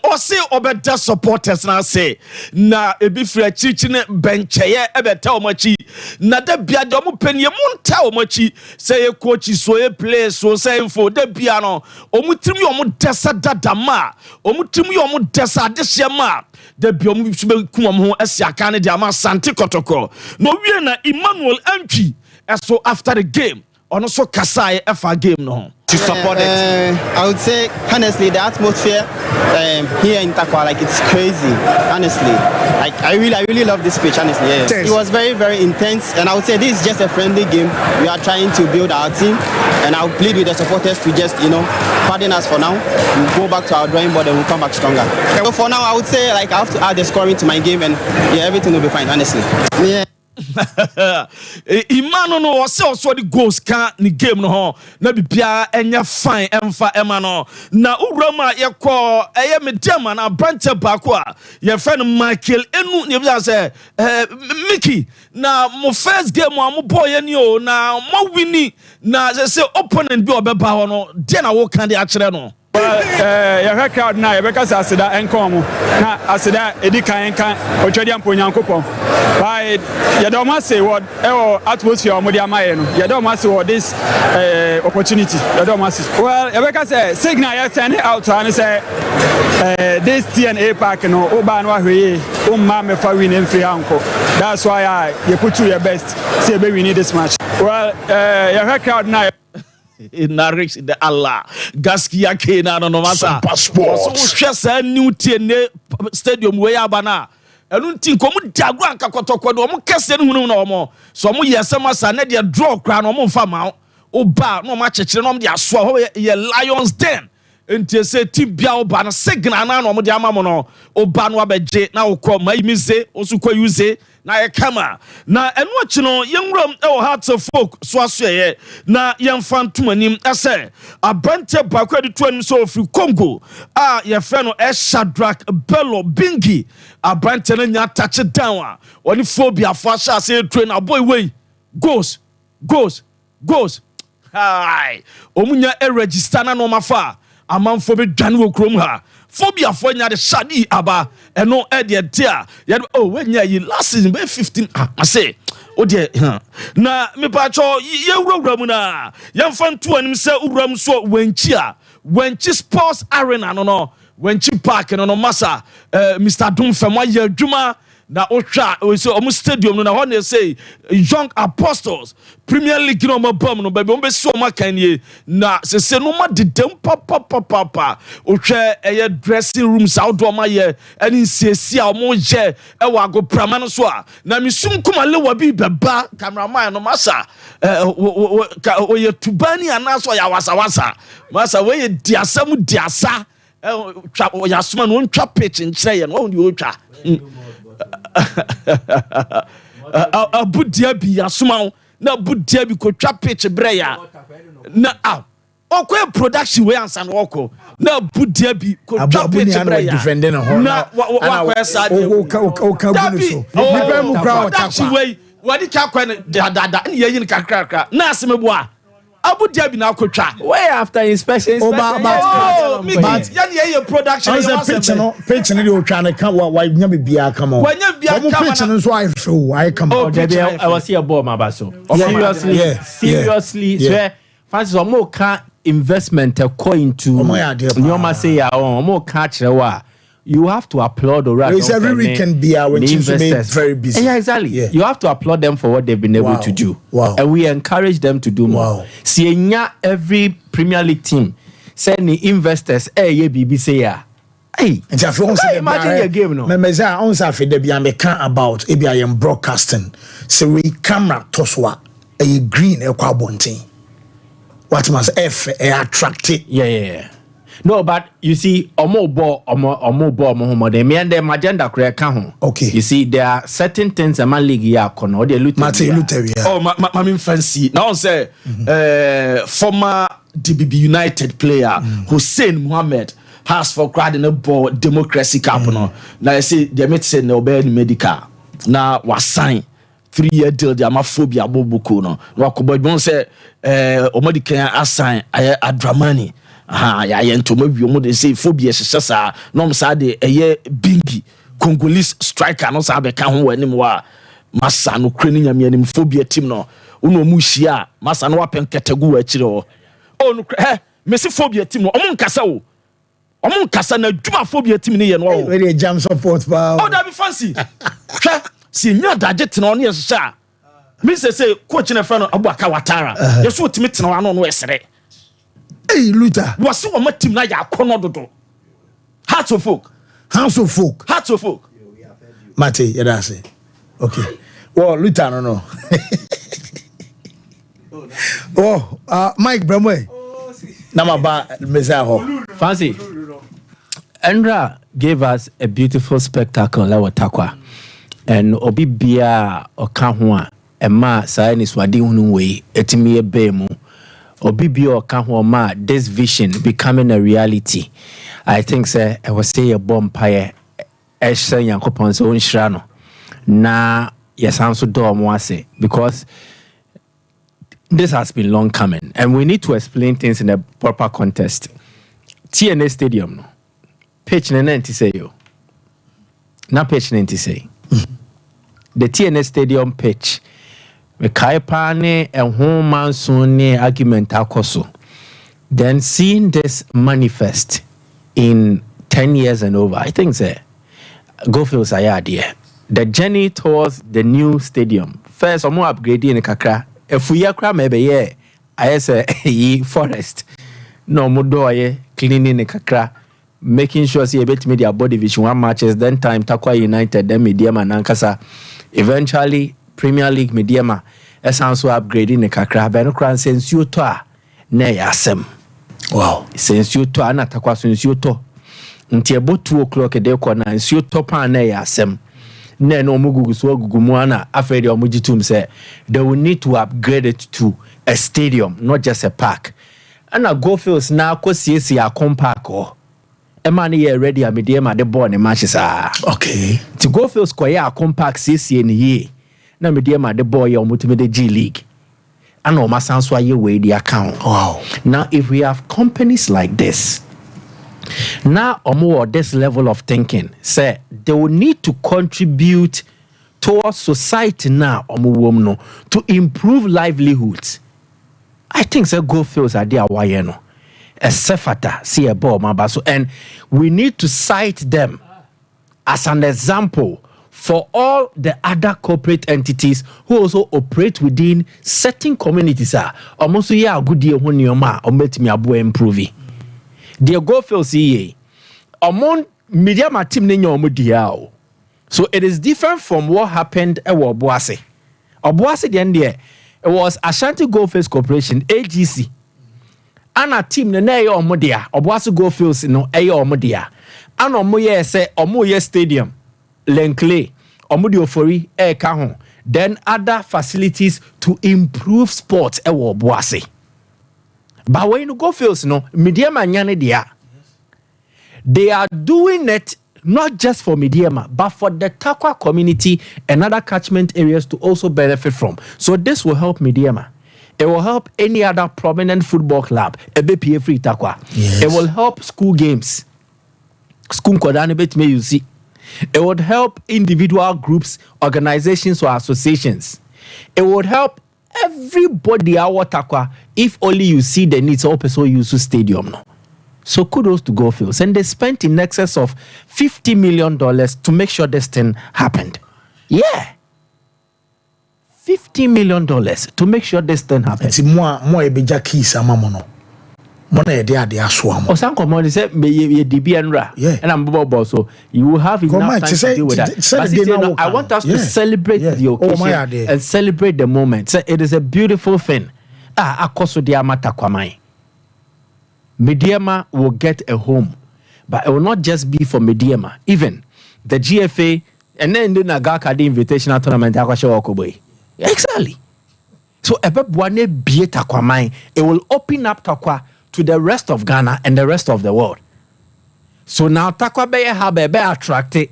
Or say obeda supporters na say na ebi fra chichi ne bencheye ebeta omachi na da bia de omo panie munta omachi say e coach so e play so say info da bia no omo timi omo desa dadama omo timi omo desa adehye ma da bia omo be ku omo ho asiaka ne de ama sante kotoko no wie na Emmanuel Antwi eso after the game ono so kasai efa game no to support it. I would say honestly the atmosphere here in Takwa, like it's crazy. Honestly, like I really love this pitch. Honestly, yes. It was very, very intense, and I would say this is just a friendly game. We are trying to build our team, and I'll plead with the supporters to just pardon us for now. We'll go back to our drawing board and we'll come back stronger. So for now, I would say like I have to add the scoring to my game, and everything will be fine. Honestly, yeah. Imano no was also the goals can ni game no ho na bibia enya fine emfa ema no na urama ye call eye medema na branch baako a ye friend Michael enu ne bia say Mickey na mo first game mo boy ni o na mo winni na say opponent bi obeba ho no de na wo kan de a kire no. Well, crowd now, because I said that and come. Now, I said that Edika and can or Chadian Punyankopo. By you don't must say what atmosphere or Modia Mayan. You don't must say what this opportunity. You don't must. Well, because signal you send it out and say this TNA park no Obanwa Hui, Mame for winning free uncle. That's why you put to your best. Say, baby, we need this match. Well, your crowd now. Narix the Allah Gaskia Kena no masa so hwesa new TNA stadium we abana enu nti komu diagwa nka kotokwa do mo kese no hunu no mo so mo yesema sa na de draw kra no mo mfa ma oba no ma chechire no mo de aso ho ye Lions Den enti se tibia oba no signal na no mo de ama mo no oba no abeje na okọ mai mize osukọ use na ye kama na enu achi no yenwuram e wo hearts of folk so asoye na yemfa ntomanim ese abrante bakwa de tuanim so ofri Congo a ye fe no Xherdan Bello Bingi abrante na nya touch down a oni phobia for sha say train a boy way goes hi omunya e register na no mafa amanfo be dwane wo krom ha phobia for nya de shadi aba eno e de dia ya when you last season be 15 I say o de na me pa cho ye wurawura mu na yemfa nto anim se wuram so wenchi sports arena no wenchi park no masa Mr. Dumfemo ye adwuma na otwa we say omo stadium no na ho na say Young Apostles Premier League no mabam no baby be so makanie na se no ma dedem papa otwa eye dressing rooms outdoor ma ye ani siesia omo je e wa go prama no so a na misum kuma lewa bi beba cameraman no masa o ye tubani anaso ya wasa masa we ye diasa twa ya soma no ntwa pitch nkyere ye no o twa abudia bi asuma na abudia bi ko twa pitch breya na Oko production we ansa no oko na budia bi ko drop it defending na wa kwesa production we wadi ka kwa da ye yin kakra na asemebo a Abu Dhabi na akotwa way after inspection but yan production pitch no dey otwa na ka wa nya bibia come on pitch no so I show I come on I was here ball my baso seriously so Francis omo ka investment coin to nyoma say ya omo ka kire you have to applaud the right. Every weekend be our teams made very busy. Yeah, exactly. Yeah. You have to applaud them for what they've been able to do. Wow. And we encourage them to do more. See, every Premier League team send the investors, hey, BBC, yeah. Hey, imagine your game, no? Memeza, on Saturday, they be about ABIM broadcasting. So we camera toswa a green a quabonting. What must F attractive? Yeah. No, but you see, omo Mohammed, me and them agenda correct. Okay. You see, there are certain things a man league ya kono. They Luteria. Oh, my mean fancy. Now say, former DBB United player Hussein Mohammed has for crowd in a board democracy cup. No, now I say they met say no be medical. Now was sign 3-year deal. The amophobia bobuku no. Wakubo bon say, omodi can assign Adramani. Ya yentoma wiemo de say phobia sesa no msa de eye bingi Congolese striker no sa be ka ho wanim wa masa no krani nyame anim phobia team no uno mu hia masa no wapen katagu akire o no mesi phobia team no omo nkasa na djuma phobia team ni ye no we jam support pa that be fancy hwe si nya daje tena no ye sesa me say coach na fa no Abubakar Watara yeso otimi tena no esere. Hey, Luther. What's what my team like? Dodo. Hearts of folk. Mate, yeah, that's it. Okay. Well, Luther, no. Mike Bramway. Namaba Mezaho. Fancy. Andra gave us a beautiful spectacle, Lawa Takwa. And Obibia Okahua, and Ma Saini Swadi Unwe, Etimi Bemu. Obibio Kahoma, this vision becoming a reality. I think, sir, I was say a bomb pie, Esha Yankopon's own shrano. Na, yes, I'm so dumb, because this has been long coming, and we need to explain things in a proper context. TNA Stadium, no, pitch 90 say you, not pitch 90 say. The TNA Stadium pitch. Me kaipane and home mansuni argument akoso. Then seeing this manifest in 10 years and over, I think go feel sayadie. The journey towards the new stadium. First, I'm more upgrading in kakra. If we yakra maybe yeah, I say forest. No more cleaning the kakra, making sure see a bit media body vision one matches. Then time Takwa United, then Mediama Nankasa. Eventually. Premier League Mediama sounds so upgrading the kakra beno kran since you to na yasem. Wow. Since you to na takwa since you to nti about 2 o'clock e dey corner since you to pan na yasem na no mugugu so gugu mu ana afedi omugitum say they will need to upgrade it to a stadium, not just a park. And a go fields now kwasiesi a compact or Emani ye ready a Mediama the ball in matches okay. To go fields kwaya a compact CC in ye. Na Mediama the boy or multimedia G League. And no masanso ye way the account. Wow. Now if we have companies like this, now or more this level of thinking, say they will need to contribute towards society now or to improve livelihoods. I think say go fields are there why no. A sefata see a ball mabaso, and we need to cite them as an example for all the other corporate entities who also operate within certain communities almost a good year when you ma or met me abo improving. Dear go feel see among Mediama team nyo. So it is different from what happened at Obuasi. Obuasi the end there, it was Ashanti Goldfields Corporation, AGC. And a team ne yo omodia, Obuasi Goldfields no ayo omodia. And omoye say omoye stadium. Lenkle, Omudi Ofori, Kahon, then other facilities to improve sports. Boise. But when you go fields, no, Mediama nyane dia. They are doing it not just for Mediama, but for the Takwa community and other catchment areas to also benefit from. So this will help Mediama. It will help any other prominent football club. EBPA free Takwa. Yes. It will help school games. School kodane bet me you see. It would help individual groups, organizations, or associations. It would help everybody out Takwa if only you see the needs of people use stadium. No. So kudos to Goldfields. And they spent in excess of $50 million to make sure this thing happened. Yeah. $50 million to make sure this thing happened. It's more ebeja keys amamono. Mona de ade aswam. Osanko money say me DB enra. Yeah. And I'm bobo so you will have enough time to deal with that. But I want us to celebrate the occasion and celebrate the moment. So it is a beautiful thing. Akoso de amata kwamai. Mediama will get a home, but it will not just be for Mediama. Even the GFA and then the Nagaka the invitational tournament. Exactly. So it will open up Takwa to the rest of Ghana and the rest of the world. So now Takwa be have attracted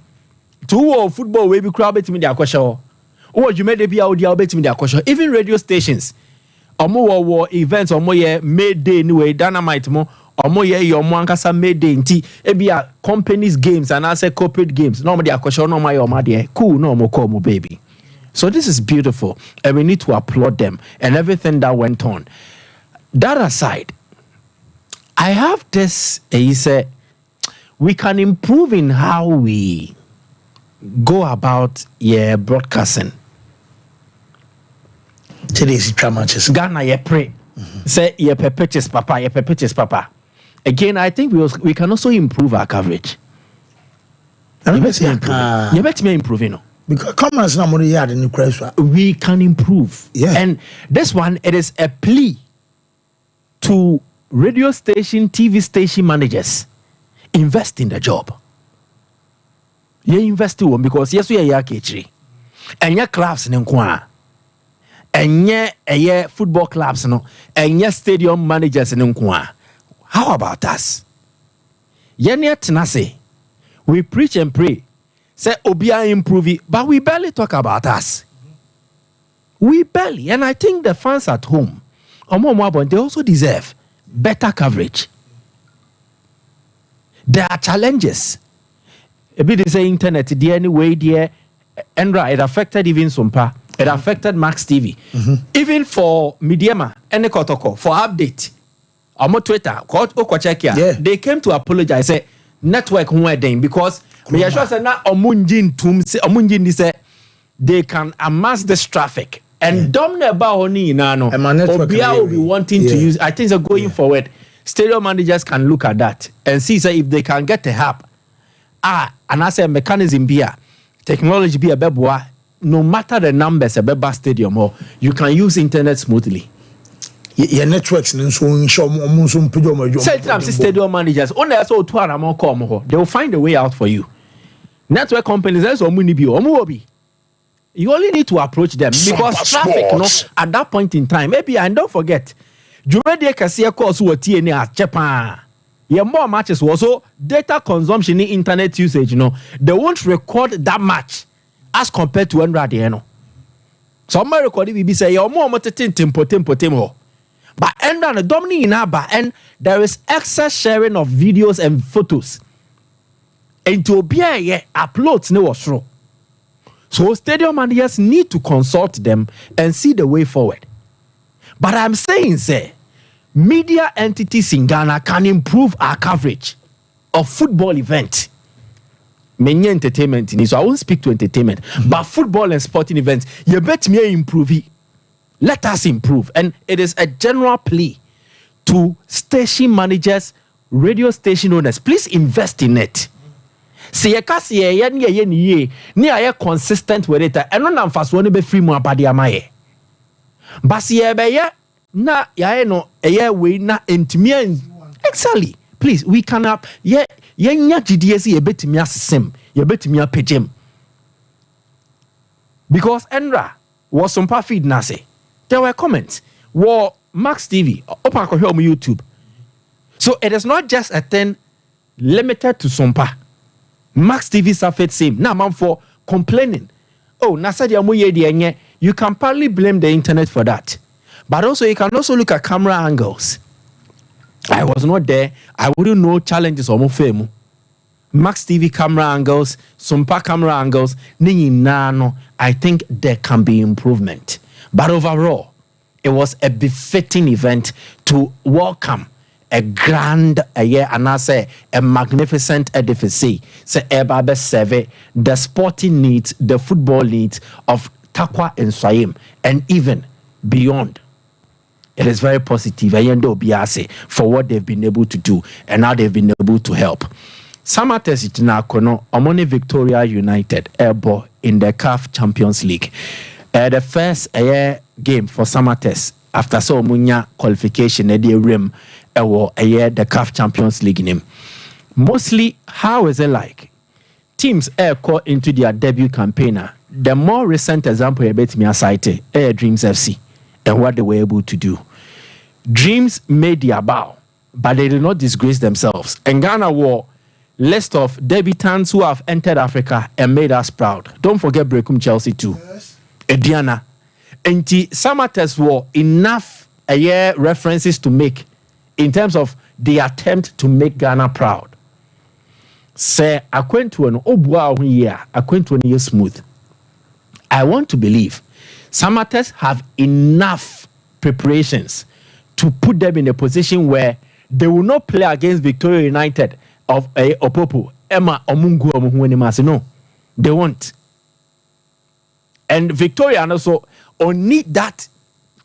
to football we be crowd to me their question. Or you made be audio bet me their question. Even radio stations. Omo events omo ye May Day anyway dynamite mo omo ye your ankasa May Day nti ebia companies games and I say corporate games no dey akosho no my oma dey cool no mo call mo baby. So this is beautiful and we need to applaud them and everything that went on. That aside, I have this he said we can improve in how we go about broadcasting. Today's matches. Ghana, you pray. Say you purchase papa. Again, I think we can also improve our coverage. You bet me improve, you know. Because comments now money in the crash. We can improve. Yeah. And this one, it is a plea to radio station, TV station managers. Invest in the job. You invest in one because yes, we are Xherdan. And your clubs in Nkwa. And yeah, football clubs, no, and yeah, stadium managers in Nkwa. How about us? Yenya Tenase, we preach and pray, say Obia improve it, but we barely talk about us. We barely, and I think the fans at home, they also deserve better coverage. There are challenges. A bit is internet, the anyway, dear, and it affected even Sompa. It affected Max TV. Even for Mediama and Kotoko, for update, on Twitter, they came to apologize. Say network wedding because me sure say na omunjin tum say omunjin say they can amass this traffic and domne ba honi nano. Obia will be wanting to use. I think going forward, stadium managers can look at that and see say if they can get a hub. And I say mechanism be technology be a beboa. No matter the numbers, a Beba stadium, or you can use internet smoothly. Your networks and so sometimes stadium managers only so they will find a way out for you. Network companies you only need to approach them because traffic, no, at that point in time, maybe and don't forget, course more matches also data consumption in internet usage, they won't record that much. As compared to Xherdan, some recording will be say you're more tempo. But Xherdan the dominant in Abba and there is excess sharing of videos and photos. And to be uploads no was wrong. So stadium managers need to consult them and see the way forward. But I'm saying, say, media entities in Ghana can improve our coverage of football events. Many entertainment in it, so I won't speak to entertainment, but football and sporting events, you bet me improve it. Let us improve. And it is a general plea to station managers, radio station owners, please invest in it. See, you consistent with it. And no fast one be free more body amaye. But see, na no we na intimian. Exactly. Please, we can up. Yenya GDS ye betimi asem ye betimi apegem because Enra was some feed na say there were comments war Max TV, open on YouTube. So it is not just a thing limited to Sompa. Max TV suffered same. Now man for complaining. Oh, you can partly blame the internet for that. But also you can also look at camera angles. I was not there. I wouldn't know challenges or more. Max TV camera angles, Sompa camera angles, I think there can be improvement. But overall, it was a befitting event to welcome a grand year and I say a magnificent edifice. Say Ebabe Seve, the sporting needs, the football needs of Takwa and Swayim, and even beyond. It is very positive for what they've been able to do and how they've been able to help. Samates Itinakono, Omoni Victoria United, Airbo in the CAF Champions League. The first game for Samates after so munya qualification at the rim the CAF Champions League name. Mostly, how is it like? Teams caught into their debut campaign. The more recent example about me cite Dreams FC and what they were able to do. Dreams made their bow, but they did not disgrace themselves. And Ghana were list of debutants who have entered Africa and made us proud. Don't forget Brekum Chelsea too. Yes. Ediana. And Samates were enough references to make in terms of the attempt to make Ghana proud. Say, Aquentuan Obwa here, Aquentuan smooth. I want to believe Samates have enough preparations to put them in a position where they will not play against Victoria United of Opopo, Emma Omungu Omuhuenimasi. No, they won't. And Victoria and also need that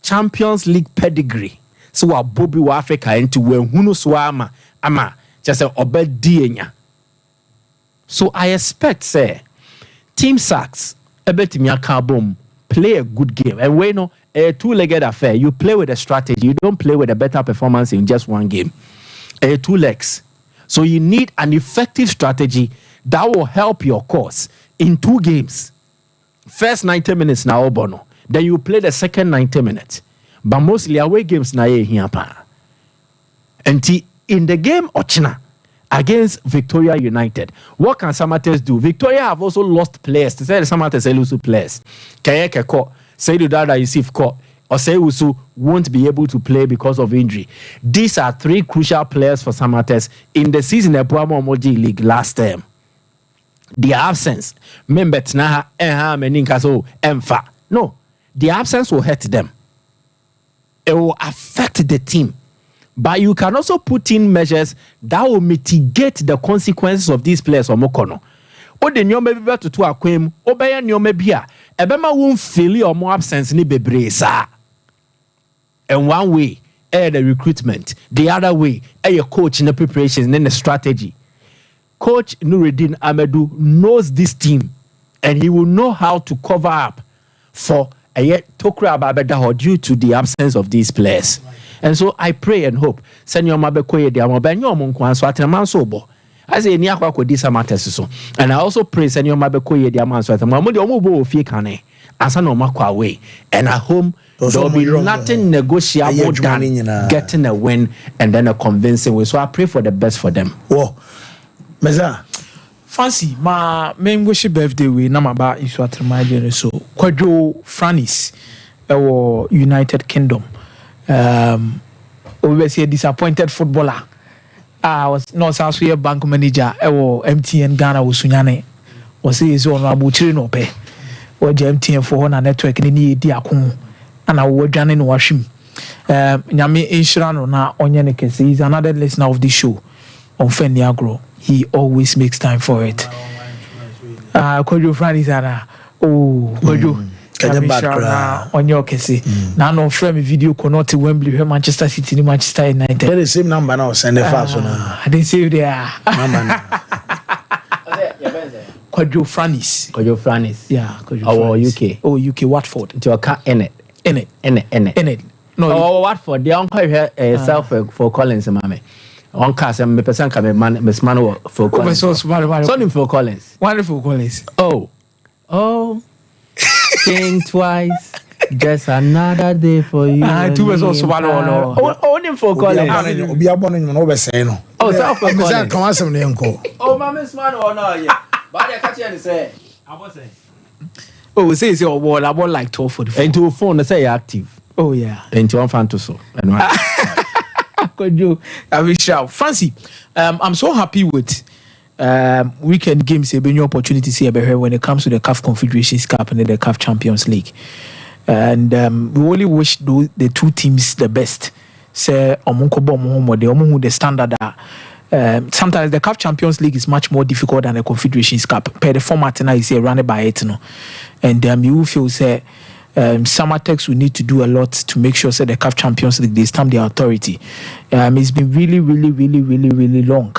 Champions League pedigree. So a Bobby wa Africa into when Hunu Swama ama just a obedienya. So I expect say Team Sachs Ebetimia Carbom play a good game. And we know a two-legged affair. You play with a strategy. You don't play with a better performance in just one game. Two legs. So you need an effective strategy that will help your cause in 2 games. First 90 minutes na obono. Then you play the second 90 minutes. But mostly away games na here pa. And in the game Ochina against Victoria United, what can Samates do? Victoria have also lost players. To say the Samates lose players. Kayeke ko, Saidu Dada Yusuf ko, or Seiwusu won't be able to play because of injury. These are 3 crucial players for Samates in the season of Puamo Moji League last term. The absence, Membetnaha, Enha, Meninkaso, Emfa. No, the absence will hurt them. It will affect the team. But you can also put in measures that will mitigate the consequences of these players or Mokono. O de nyome bi beto to akwem, obeye nyome bia, ebema won feel or more absence ni bebre sa. And one way, the recruitment. The other way, your coach in the preparations and then the strategy. Coach Nuruddin Amedu knows this team and he will know how to cover up for a yet Tokra Babedaho due to the absence of these players. And so I pray and hope. Senior Mabekoye de Amobanyo Monkwan Swatman Sobo. I say Niakwa Kodisa Matters so. And I also pray Senior Mabekoye de Amanswat Mamudi Omubo Fikane. Asano Makwa way. And at home there will be nothing negotiable than getting a win and then a convincing way. So I pray for the best for them. Whoa. Meza. Fancy, my main wish birthday we namaba in Swatman so. Quadro Franis, our United Kingdom. Always a disappointed footballer. I was not South Africa bank manager. MTN Ghana was Sunyane. Was his own Abuchiri no pay. Or MTN for one network in the Diakun. And I was Janin Washim. Nyame Insurano na Onyanekes is another listener of the show on Feniagro. He always makes time for it. Kojo Francis Ana. Oh, Kojo. On your case, now no frame video cannot to Wembley, Manchester City, Manchester United. They're the same number now, send the fast one. I didn't say they are. Kojo Franis. Kojo Franis. Yeah, Kojo Franis. UK. Oh, UK, Watford. To a car in it. In it. No, Watford, they don't quite self for Collins, mammy. On cast and me person come man, Miss Manuel for Collins. Sorry for Collins. Wonderful Collins. Oh. Think twice. Just another day for you. Two was also one only for calling. Obi abon no no be say no. Oh, so for calling. Say kan asem ne enko. Oh, mama smart or no yeah. But they catch you say. I was saying. Oh, say it's your wall. I want like 12 for the phone. Into a phone, they say you're active. Oh, yeah. Into one fan to so. Could you? I wish you fancy. I'm so happy with weekend games. A new opportunity here when it comes to the CAF Confederations Cup and the CAF Champions League. And we only wish the two teams the best. Say, the standard. Sometimes the CAF Champions League is much more difficult than the Confederations Cup. Per the format now is run by it, and you feel say Samatex will need to do a lot to make sure that the CAF Champions League they stamp their authority. It's been really long.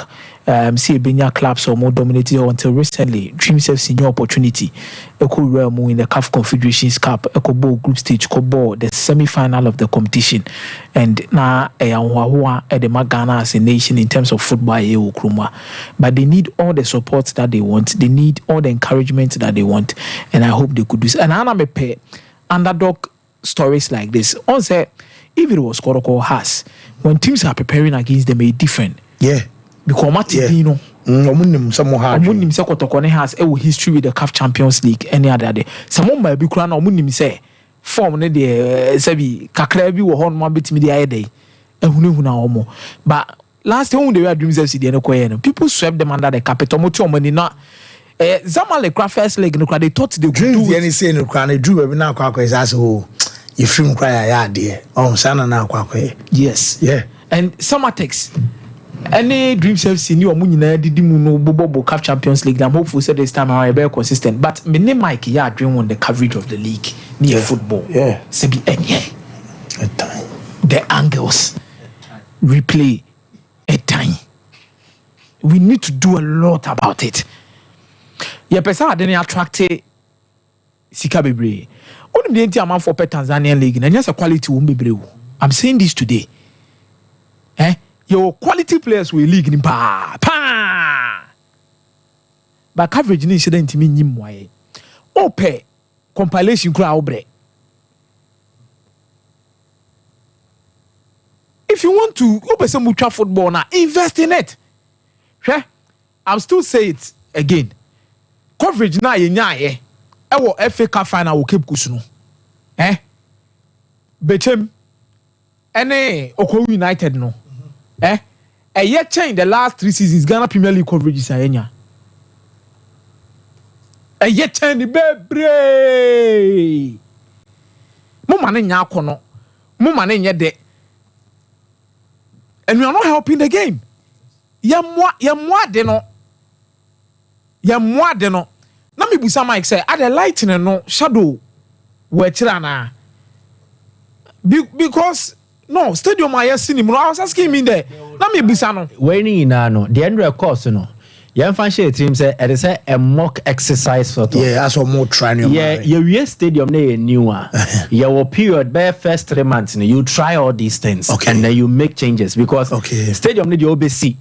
See Benya clubs are more dominated until recently. Dreams have seen new opportunity. Echo realm in the CAF Confederations Cup, Echo Bowl group stage, Echo Bowl, the semi-final of the competition, and now at the Magana as a nation in terms of football. But they need all the support that they want. They need all the encouragement that they want, and I hope they could do. And I'm a pair underdog stories like this. On say, if it was Koroko has when teams are preparing against them, it's different. Yeah. Because Matino, Omunim say Kotokone has a history with the CAF Champions League any other day. Someone might be crying Omunim say form ne de sabi kakra bi wo hon ma betimi de ayede ehunu na omo. But last time they were dreams FC the no people swept them under the carpet. Omo money na Zamalek first leg no they thought they could do any say no cry drew we na kwa is as oh you film cry ya there. Oh sana na kwa. Yes. Yeah. And Samatex any dreams FC ni omu nyina didi mu no bobo CAF Champions League. I'm hopeful say this time around be consistent. But me ne Mike ya dream on the coverage of the league near football. Yeah. Sebi enye. At time. The angles. Replay. At time. We need to do a lot about it. Yeah, person adeni attract sika bebre. Only the entire amount for Tanzanian league. And just a quality won't be. I'm saying this today. Your quality players will league in pa. But coverage ni incident mean nyimwaye. Ope compilation kura obre. If you want to open some mutual football now, invest in it. I'm still say it again. Coverage na yenyaye. Ewo FA Cup final will keep kusuno. Bechem ene Okoro United no. A year change the last 3 seasons Ghana Premier League coverage is a year change the baby. Mama nya kono. Mama nya de. And we are not helping the game. Yamwa de no. Yamwa de no. Na me busa Mike say at the lightning no shadow we chirana. Because no, stadium I seen him. I was asking him in there. Let me be sano. When no, the end of course, no. Young fancy team say it is a mock exercise sort of. Yeah, that's what more training. Yeah, your stadium ne new one. Your period by first 3 months, you try all these things, okay, and then you make changes because stadium need you obviously.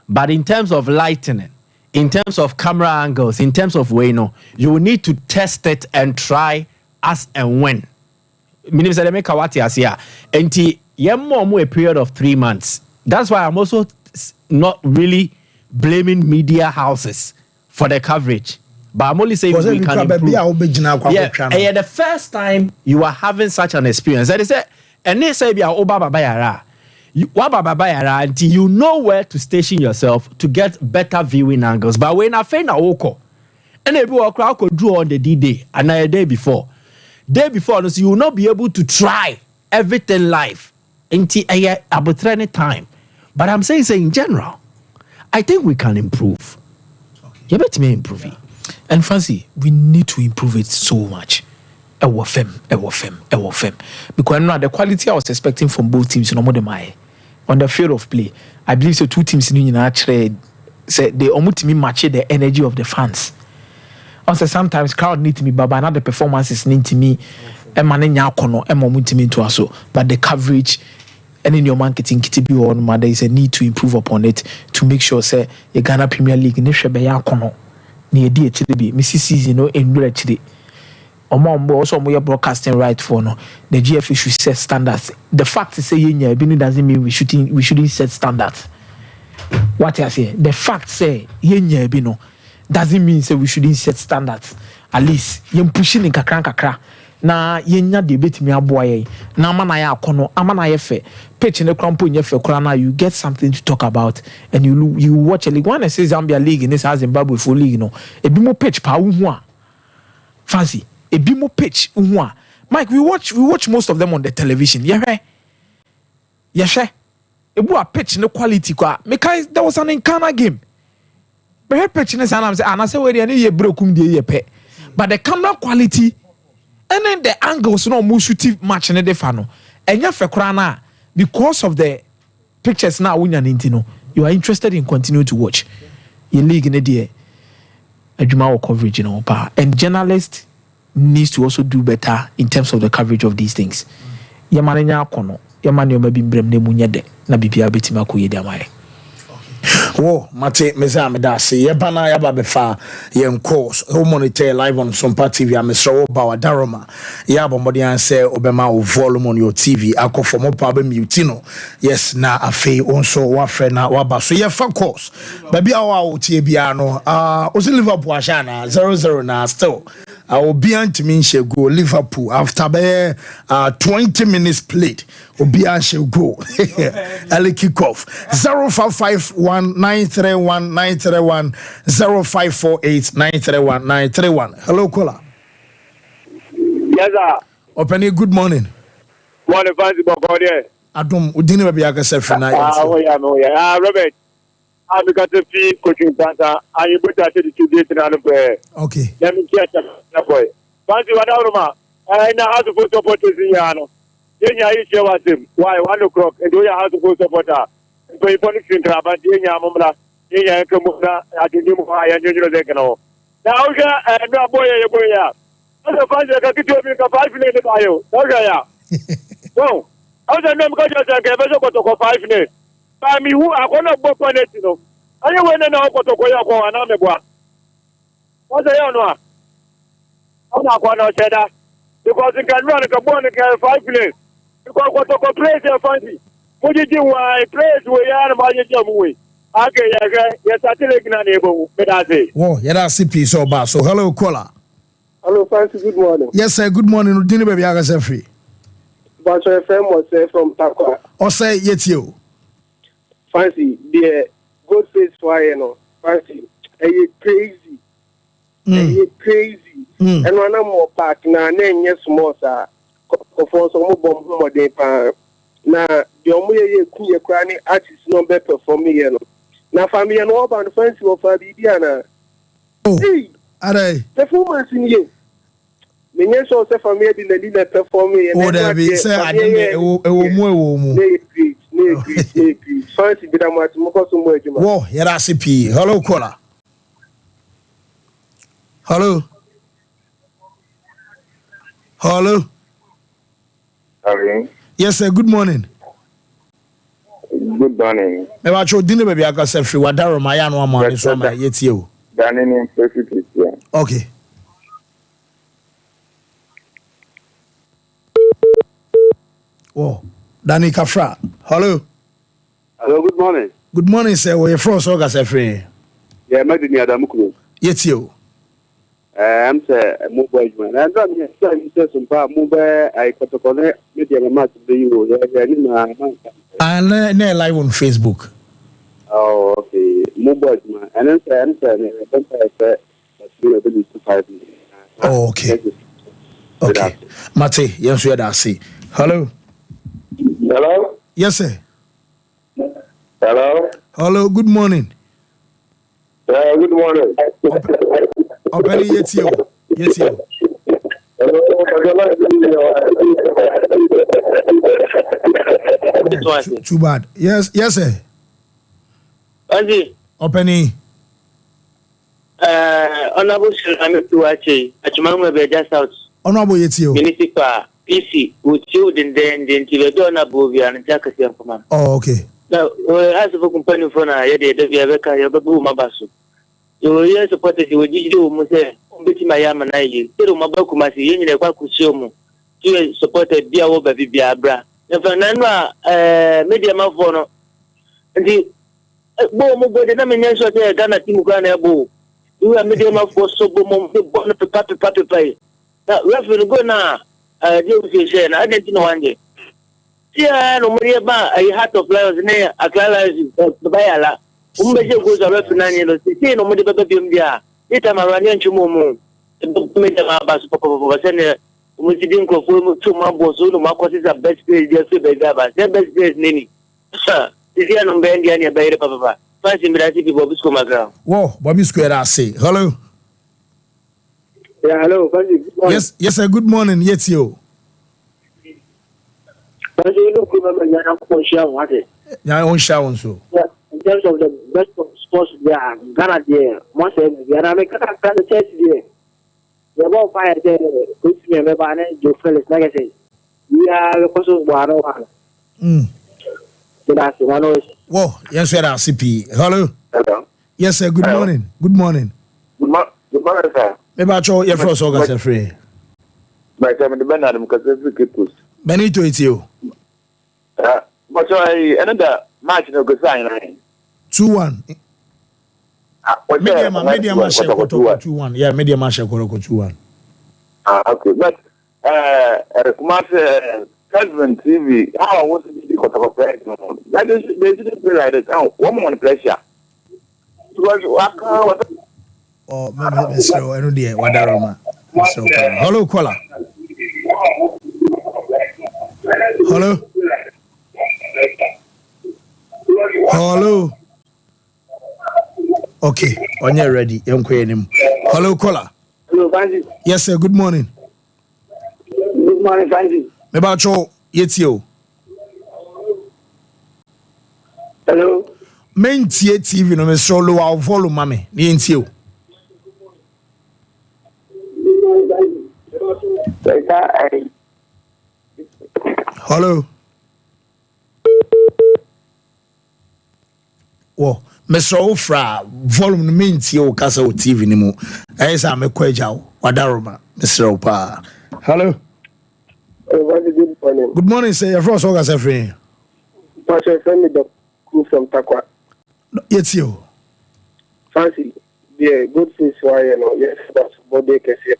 But in terms of lighting, in terms of camera angles, in terms of way, no, you will need to test it and try as and when. Meaning say they make kawati as here. Enti yemmo a period of 3 months. That's why I'm also not really blaming media houses for the coverage. But I'm only saying we can improve. Yeah, the first time you are having such an experience, that is and they say until you know where to station yourself to get better viewing angles. But when I find a oko, and they will do on the D-Day and a day before. Day before, so you will not be able to try everything live until a arbitrary time. But I'm saying in general, I think we can improve. You bet me improve it. And Fancy, we need to improve it so much. Because the quality I was expecting from both teams, no more than my on the field of play. I believe so. Two teams in actually say they almost match the energy of the fans. Also, sometimes crowd need to me, but another performances need to me. But the coverage and in your marketing, there is a need to improve upon it to make sure say you Ghana Premier League near DHB, Mrs. Season in also broadcasting right for no. The GFA should set standards. The fact is say doesn't mean we shouldn't set standards. What I say, the fact say doesn't mean say we shouldn't set standards. At least pushing in kakra. Na yenya debate me aboye na mana ya akono amana ye fe pitch in the crampo in fe krana you get something to talk about and you watch a league. One say Zambia league in this Zimbabwe full league no e bi mo pitch pa hu a fancy e bi mo pitch hu a Mike we watch most of them on the television yeah e bu a pitch no quality kwa because there was an encounter game be pitch ne sana say we dey ye brokum dey ye pe but the camera quality and then the angles no more shooting match in the fano. And you for because of the pictures now you are interested in continue to watch your league in the day coverage and journalists needs to also do better in terms of the coverage of these things. Yamanenya kono yamani omabi mbremne munyede na bibia betima ko yedi amaye. Whoa, Mate Mezamedasi, Yabana Yababefa, Yen course, who monitor live on Sompa TV. I'm Mr. Obawa Daroma. Yabomodian say Obama volume on your TV. I call for more problem mutino. Yes, na afe also wafre na waba. So yeah, for course. Baby awa utibiano. Also Liverpool ashana 0-0 na still. I will be anti go Liverpool after 20 minutes played. Obian go. Early kickoff 0551-931-931 0548-931-931. Hello, caller. Yes, sir. Open it. Good morning. Morning, Fancy Bokode. Adum, udini baby akasefri na. Robert. I'm going to fee coaching center. And you put that to the 2 days in another prayer. Okay. Let me catch up, boy. Fancy Wadaruma. I know how to put support to Ziano. Then you share with him. Why 1 o'clock? And do you have to go support her? So you put it in Trabant, Yenya Mumla, Yenya Kamuna, I can do more. I enjoy the Dekano. Now, no boy, boy. As a fancy, I can get you a 5 minutes by you. Okay, no. I was a member of the 5 minutes. I mean, who are going to book on it, you know? I don't want to know what to go and I'm a boy. What's the honor? I'm not going to say that because you can run a component in 5 minutes. Because what to go praise your fancy. What did you want? Praise we are about your job. Okay, yes, I tell you, neighbor, but I say. Whoa, yeah, CP so bad. So, hello, caller. Hello, Fancy, good morning. Yes, sir, good morning. Udini baby akasefri. But your friend was from Takwa. Or say, yet you. Fancy, the good face fire, no. Fancy, are you crazy? Are you crazy? And when I'm more pack, now, then, yes, more, sir. For some bomb more day, now, the only cool cranny artist no better for me, now, family and all about the fancy of Fabiana. Oh, are they? Performance in you. Many so say family in the leader perform me. Oh, there be say I didn't fancy be that much more so much. Whoa, yeah, that's CP. Hello, caller. Hello. Hello. Hello. Yes, sir. Good morning. Good morning. Me wa cho dinner baby aka say free wadaro ma ya no amane so ma yeti o. Danny Pacific. Okay. Whoa. Danny Kafra. Hello. Hello, good morning. Good morning, sir. Where you from? So aka say free. Yeah, Madini Adamuku. Yeti o. I'm say mobile man. And then you say Sompa mobile I protocol media match be you. And na live on Facebook. Oh, okay. Mobile man. And then say don't say oh, okay. Okay. Mate, yes, we are that see. Hello. Hello. Yes, sir. Hello. Hello. Good morning. Good morning. Open yet you. Yes, you. Too bad. Yes, yes, sir. Andy. Opening. Honorable I'm to watch a Chimama be just out. Honorable yet you. Municipal PC with children then the honorable and Jackass command. Oh, okay. Now, as a company for a yet, the Viabeca, your babu mabasu. You will support it, you will do Muse, beti mayama na ye tero mabaku masi yenyi le kwa kushomu tu supported bia wo ba bibia bra na fa nanu a media mafo no ndi bo mo bo de na menya so te Ghana team kwa na ebo you are media mafo so bo mo bo no pepa na referee go na dey we say na identity no wanje tia no mo ba ai heart of lions ne akala ba yala umbeje go za referee na ni no ti no mo de baba biom dia ita marani nchumo mu media ma ba so popo se ne mo ti din ko fo mo to ma bo so no ma ko se best page dia se be ga ba se best page nini ti dia no be ndia ni ba ire papa fancy mirasi people bisko magra wo Bobisco era say hello. Yeah, hello. Yes, sir. Good morning. Yes, you. Yeah, on show so. Yeah, in terms of the best sports, yeah, Ghana there. Most of them, I mean, Ghana the church there. The about fire there. Good me, remember, and Joe Felix, like I said, we are the person who are one. So that's one of us. Whoa, yes, sir. CP. Hello. Hello. Yes, sir. Good morning. Good morning. Good morning, sir. Maybe I show your first August free. My time in the Bernard because every kid Benito, it's you. But I another match no go sign 2-1. Medium match 2-1. Yeah, medium match 2-1. Okay, but President TV, how was it because of a president? That is they didn't play like that. One more pressure. Oh, Mr. Enudi, Wadaroma. Hello, Kola. Hello. Hello. Okay, on you ready. Hello, Kola. Hello, Fancy. Yes, sir. Good morning. Good morning, Fancy. Maybe I show you. Hello. Main TV no me solo wa follow mame. Ni ntio. Hello. Wo, Mr. Ofra, volume no minti o kasa o TV ni mu. Esa me kwaja o. Wadaroma, Mr. Opa. Hello. Good morning. Good morning, sir. Your first August free. Pastor, send me the crew from Takwa. It's you. Fancy. Yeah, good things why you know. Yes, that's what they can say.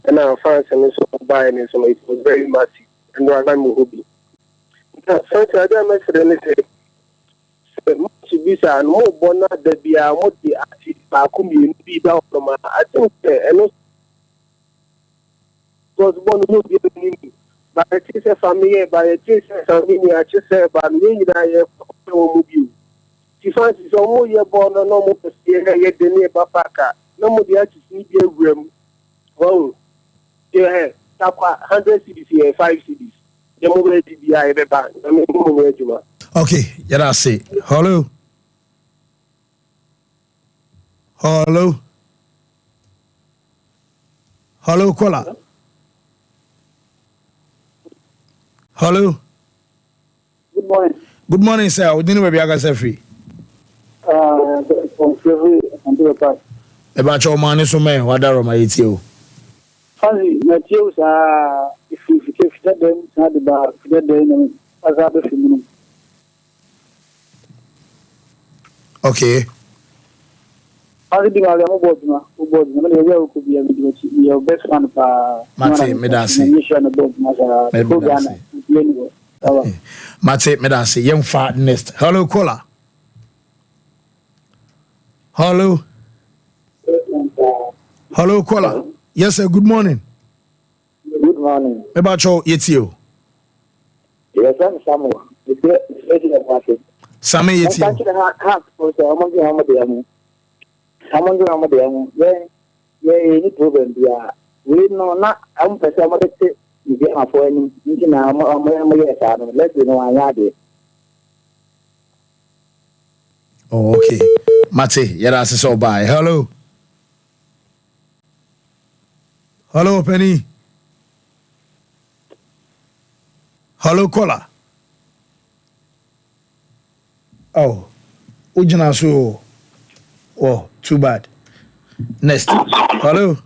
And our fans and so buying and so it was very massive. And no other hobby. Fancy, I don't mess with anything. Much visa and more bona the beer, what the active vacuum you be down from. I think, and was born to be but it is a family, but it is a family. I just say, but me, I have you. She fancy some more year born no more to see yet the neighbor packer. No more the artist need a room. Oh, yeah, tap 100 cities here, 5 cities. The mobile DBI the bank. I mean, okay, yeah, I say. Hello. Hello. Hello, Kola. Hello. Good morning. Good morning, sir. We didn't be able free. From February until the past. About your money, so man, what are my ETO? Fancy, Matthews are if you get them, not about that day, as other feminine. Okay. I think I'll board could be your best friend for Mate, Medasi. Mate, Medasi, young fat nest. Hello, Kola. Hello. Hello, Kola. Yes, sir. Good morning. Good morning. About your ETO? Yes, I'm Samuel. Sammy ETO. Someone do Amadeus, any problem. We know not. I'm for somebody to get my phone. You can now, let you know I had it. Oh, okay. Mate, yeah, that's so bye. Hello. Hello, Penny. Hello, Kola. Oh, Ujina so. Oh, too bad. Next. Hello.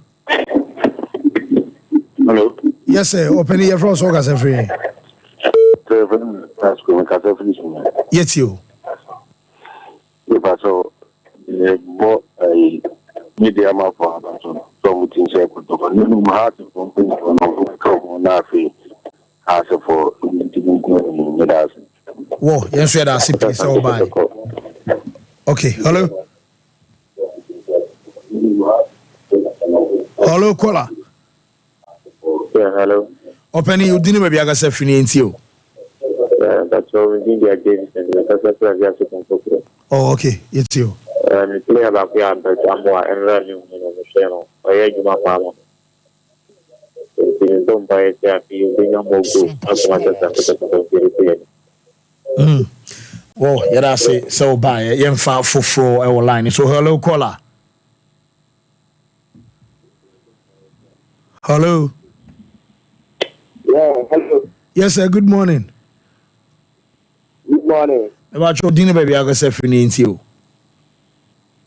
Hello. Yes, sir. Open your front so gas free. Yes, you. If so, bought a media map for some things I could talk on my heart from things on Nafi as for whoa, yes, we had a CP so by. Okay, hello. Hello, caller. Yeah, hello. Open you didn't maybe I got a finance you. That's all we think against and that's why we have to come. Oh, okay, it's you. It's clear about the answer. I'm more and running on the channel. I hear you, my mama. Don't buy it, you bring a more good. Well, yeah, that's it. So, by a young far for our line. So, hello, caller. Hello. Yeah, hello. Yes, sir. Good morning. Good morning. About your dinner, baby, I got a finance you.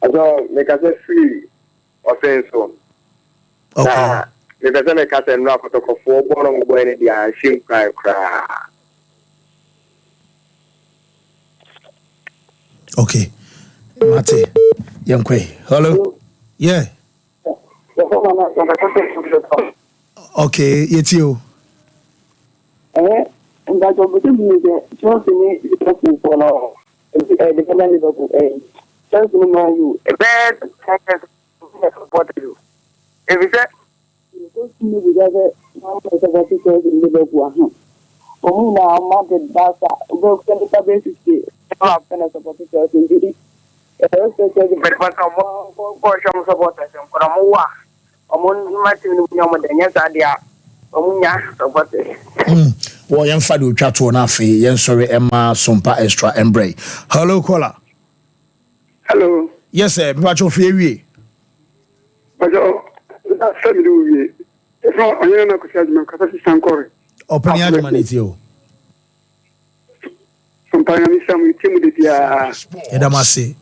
I don't make us a free offense on. Okay. If there's any cat and rock to go for one when they are shame cry. Okay. Mate. Young Quay. Hello. Yeah. Okay, it's you. And that's what we do. Just in Liverpool for now. Dependent Liverpool. Just remind you. A bad support you. If we say, you go to me with other supporters in Liverpool. For me now, I'm not the Barca. Go send the basis. I'm not going to support it in but I'm supporters. I'm on my team. Well, young Fadu chat to an affair, young sorry, Emma, Sompa extra embrace. Hello, caller. Hello. Yes, sir. Much of you. But that's what you do. If not, I'm not going to say, because it's Sankore. Open your argument, you. Sometimes I'm with him with the Edamasi.